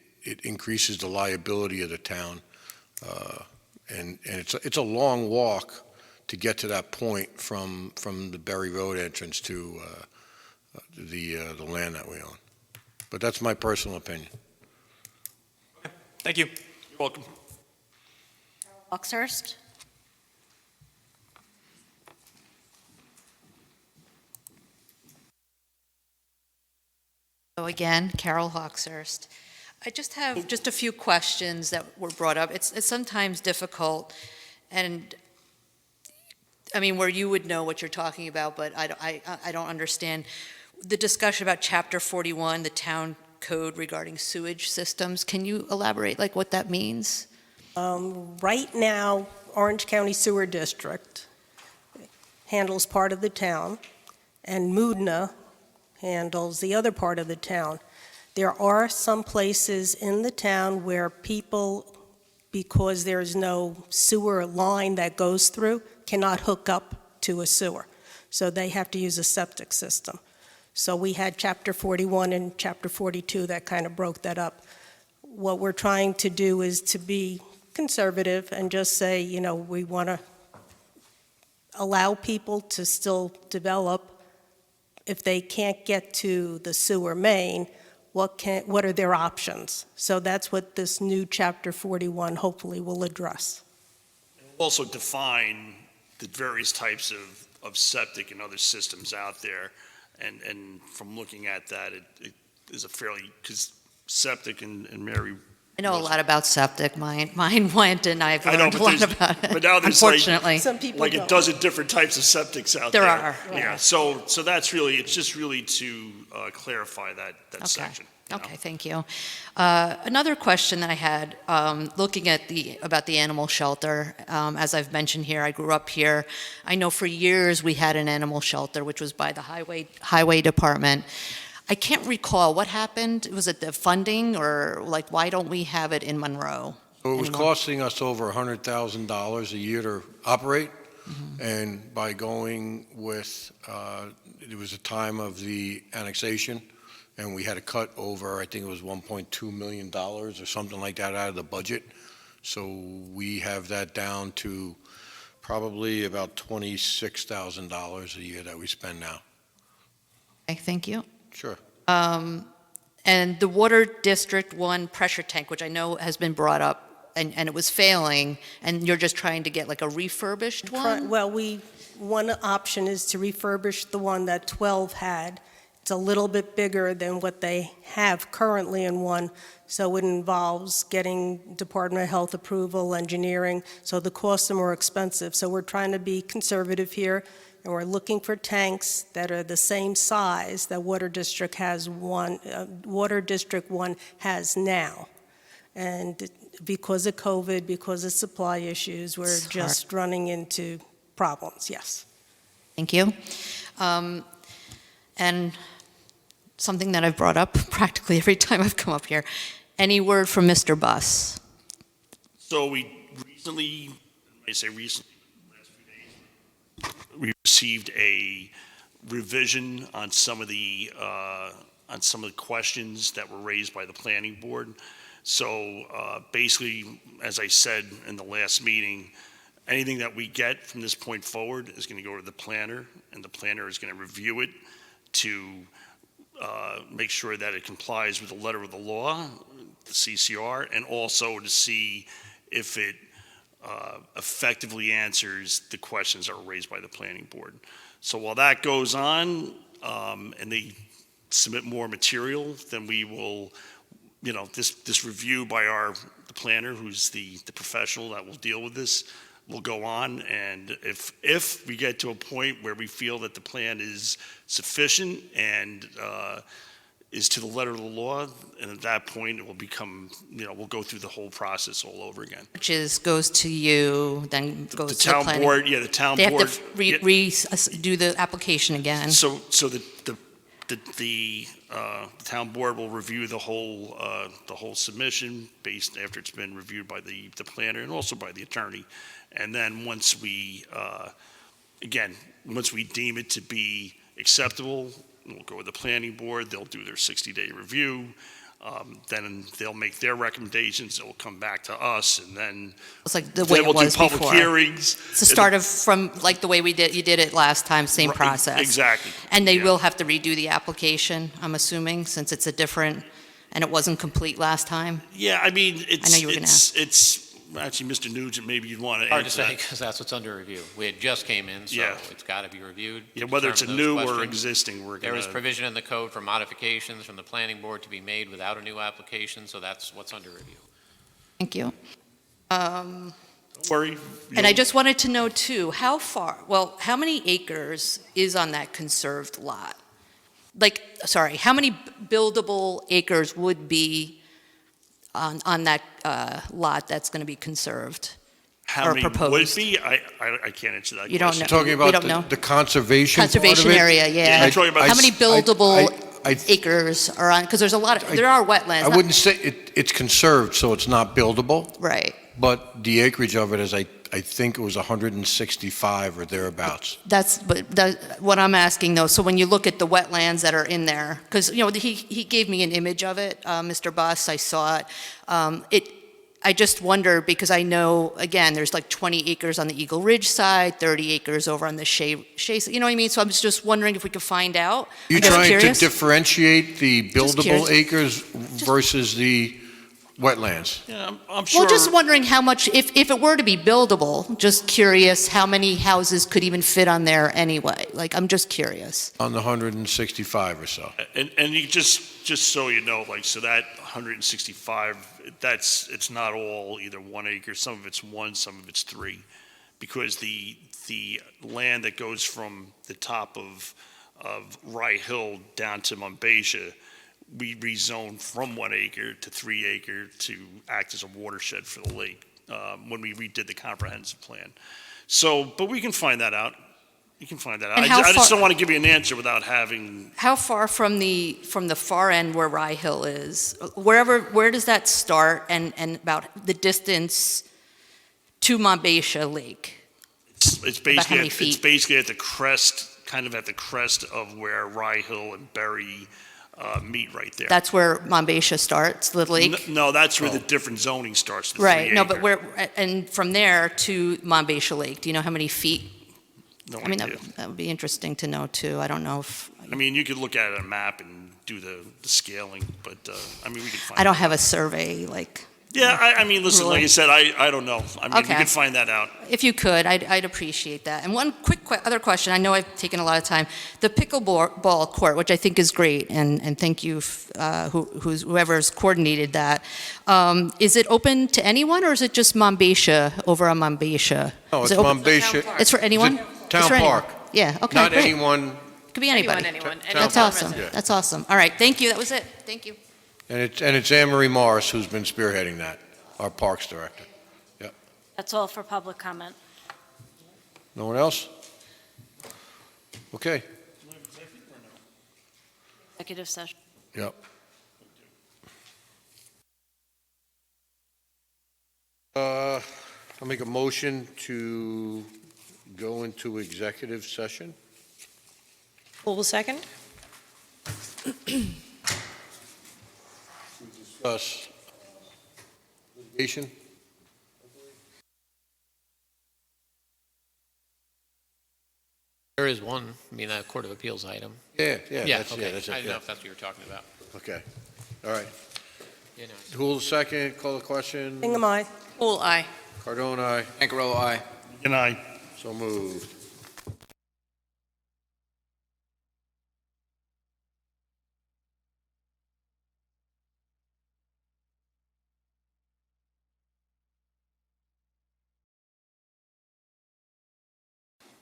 increases the liability of the town. And it's a long walk to get to that point from the Berry Road entrance to the land that we own. But that's my personal opinion. Thank you. You're welcome. Foxhurst? So again, Carol Hawkshurst. I just have just a few questions that were brought up. It's sometimes difficult, and I mean, where you would know what you're talking about, but I don't understand the discussion about Chapter 41, the town code regarding sewage systems. Can you elaborate, like, what that means? Right now, Orange County Sewer District handles part of the town, and Moodna handles the other part of the town. There are some places in the town where people, because there's no sewer line that goes through, cannot hook up to a sewer. So they have to use a septic system. So we had Chapter 41 and Chapter 42 that kind of broke that up. What we're trying to do is to be conservative and just say, we want to allow people to still develop. If they can't get to the sewer main, what are their options? So that's what this new Chapter 41 hopefully will address. Also define the various types of septic and other systems out there. And from looking at that, it is a fairly, because septic and Mary. I know a lot about septic. Mine went, and I've learned a lot about it. But now there's unfortunately, some people like a dozen different types of septics out there. There are. Yeah. So that's really, it's just really to clarify that section. Okay, thank you. Another question that I had, looking at about the animal shelter, as I've mentioned here, I grew up here. I know for years we had an animal shelter, which was by the highway department. I can't recall what happened. Was it the funding or like why don't we have it in Monroe? So it was anymore? costing us over $100,000 a year to operate, and by going with, it was a time of the annexation, and we had to cut over, I think it was $1.2 million or something like that out of the budget. So we have that down to probably about $26,000 a year that we spend now. Okay, thank you. Sure. And the Water District 1 pressure tank, which I know has been brought up, and it was failing, and you're just trying to get like a refurbished one? Well, one option is to refurbish the one that 12 had. It's a little bit bigger than what they have currently in one, so it involves getting Department of Health approval, engineering, so the costs are more expensive. So we're trying to be conservative here, and we're looking for tanks that are the same size that Water District Water District 1 has now. And because of COVID, because of supply issues, we're just running into problems, yes. Thank you. And something that I've brought up practically every time I've come up here. Any word from Mr. Buss? So we recently, I say recently, last few days, we received a revision on some of the questions that were raised by the planning board. So basically, as I said in the last meeting, anything that we get from this point forward is going to go to the planner, and the planner is going to review it to make sure that it complies with the letter of the law, the CCR, and also to see if it effectively answers the questions that are raised by the planning board. So while that goes on, and they submit more material, then we will, this review by the planner, who's the professional that will deal with this, will go on. And if we get to a point where we feel that the plan is sufficient and is to the letter of the law, and at that point it will become, we'll go through the whole process all over again. Which goes to you, then goes to the town planning board. Yeah, the town they board. They have to do the application again. So the town board will review the whole submission based after it's been reviewed by the planner and also by the attorney. And then once we deem it to be acceptable, we'll go with the planning board. They'll do their 60-day review. Then they'll make their recommendations. It'll come back to us, and then it's like the way it was do public before. Hearings. It's the start from like the way you did it last time, same process. Exactly. And they will have to redo the application, I'm assuming, since it's a different, and it wasn't complete last time. Yeah, I mean, I know you were gonna ask. it's actually, Mr. Nugent, maybe you'd want to Hard to answer say, that. because that's what's under review. We had just came in, so Yeah. it's got to be reviewed. Yeah, whether it's a determine those new or questions. existing, we're There going is to. provision in the code for modifications from the planning board to be made without a new application, so that's what's under review. Thank you. Don't worry. And I just wanted to know too, how many acres is on that conserved lot? How many buildable acres would be on that lot that's going to be conserved? How or many would proposed? be? I can't answer that You don't question. know. Talking We about don't know. the conservation part of Conservation it? area, yeah. you're talking about- How many buildable I- acres are on, because there's a lot there are wetlands. I wouldn't say, it's conserved, so it's not buildable, Right. but the acreage of it is, I think it was 165 or thereabouts. What I'm asking though, so when you look at the wetlands that are in there, because, he gave me an image of it, Mr. Buss, I saw it. I just wonder, because I know, again, there's like 20 acres on the Eagle Ridge side, 30 acres over on the Shea, you know what I mean? So I'm just wondering if we could find out. You I'm just trying to curious. differentiate the buildable curious. acres versus the wetlands? Yeah, I'm sure. Well, just wondering how much, if it were to be buildable, just curious how many houses could even fit on there anyway. I'm just curious. On the 165 or so. And you just so you know, so that 165, it's not all either 1 acre. Some of it's 1, some of it's 3, because the land that goes from the top of Rye Hill down to Monbassia, we rezoned from 1 acre to 3 acre to act as a watershed for the lake when we redid the comprehensive plan. So, but we can find that out. You can find that out. And I how just far- don't want to give you an answer without having, How far from the far end where Rye Hill is? Where does that start and about the distance to Monbassia Lake? it's About how basically, many it's feet? basically at the crest, kind of at the crest of where Rye Hill and Berry meet right there. That's where Monbassia starts, the lake? No, that's where the different zoning starts, the Right, 3 no, acre. but and from there to Monbassia Lake, do you know how many feet? No I mean, idea. that would be interesting to know too. I don't know if, I mean, you could look at a map and do the scaling, but, I mean, we could find. I don't have a survey, like, Yeah, I mean, listen, like I said, I don't know. I mean, we Okay. could find that out. if you could, I'd appreciate that. And one quick other question, I know I've taken a lot of time. The pickleball court, which I think is great, and thank you, whoever's coordinated that. Is it open to anyone, or is it just Monbassia, over on Monbassia? No, Is it's it open- Monbassia. It's for anyone? It's a It's town for anyone? park. Yeah, okay, Not great. anyone, Could be anybody. Anyone. Town That's park. awesome. Yeah. That's awesome. All right, thank you. That was it. Thank you. and it's Anne Marie Morris who's been spearheading that, our Parks Director. That's all for public comment. No one else? Okay, Executive session. yep. I'll make a motion to go into executive session. Who will second? Discuss litigation. There is one, I mean, a Court of Appeals item. Yeah, Yeah, that's okay. it. I didn't know if that's what you were talking about. Okay, all right. You know. Who'll second, call the question? Bingham, aye. Who'll aye? Cardone, aye. Angarello, aye. Good night. So moved.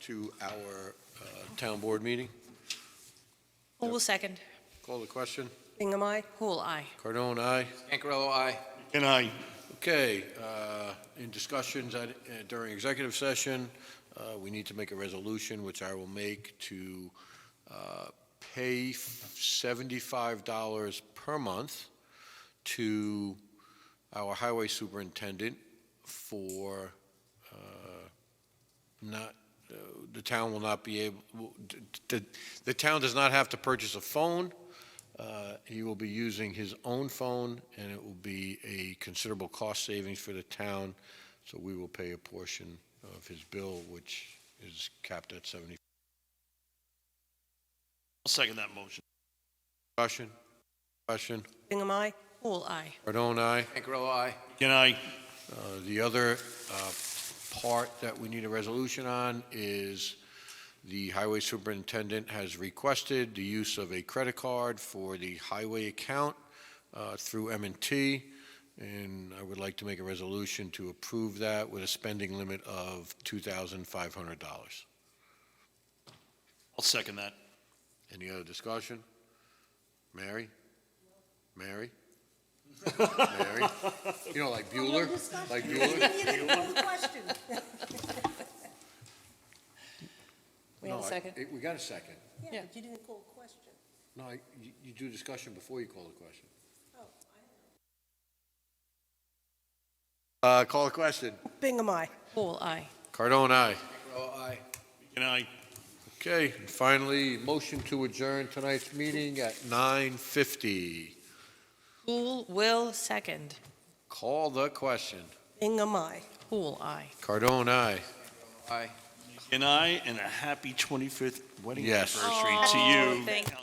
To our town board meeting. Who will second? Call the question. Bingham, aye. Who'll aye? Cardone, aye. Angarello, aye. Good night. Okay, in discussions during executive session, we need to make a resolution, which I will make, to pay $75 per month to our highway superintendent for the town will not be able, the town does not have to purchase a phone. He will be using his own phone, and it will be a considerable cost savings for the town, so we will pay a portion of his bill, which is capped at 70. I'll second that motion. Question? Bingham, aye. Who'll aye? Cardone, aye. Angarello, aye. Good night. The other part that we need a resolution on is the highway superintendent has requested the use of a credit card for the highway account through M&T, and I would like to make a resolution to approve that with a spending limit of $2,500. I'll second that. Any other discussion? Mary? Mary? You know, like Bueller? Like Bueller? We have a second? We got a second. Yeah, but you didn't call a question. No, you do discussion before you call the question. Call the question. Bingham, aye. Who'll aye? Cardone, aye. Angarello, aye. Good night. Okay, and finally, motion to adjourn tonight's meeting at 9:50. Who will second? Call the question. Bingham, aye. Who'll aye? Cardone, aye. Aye. Good night, and a happy 25th wedding Yes. anniversary to you. Thank you.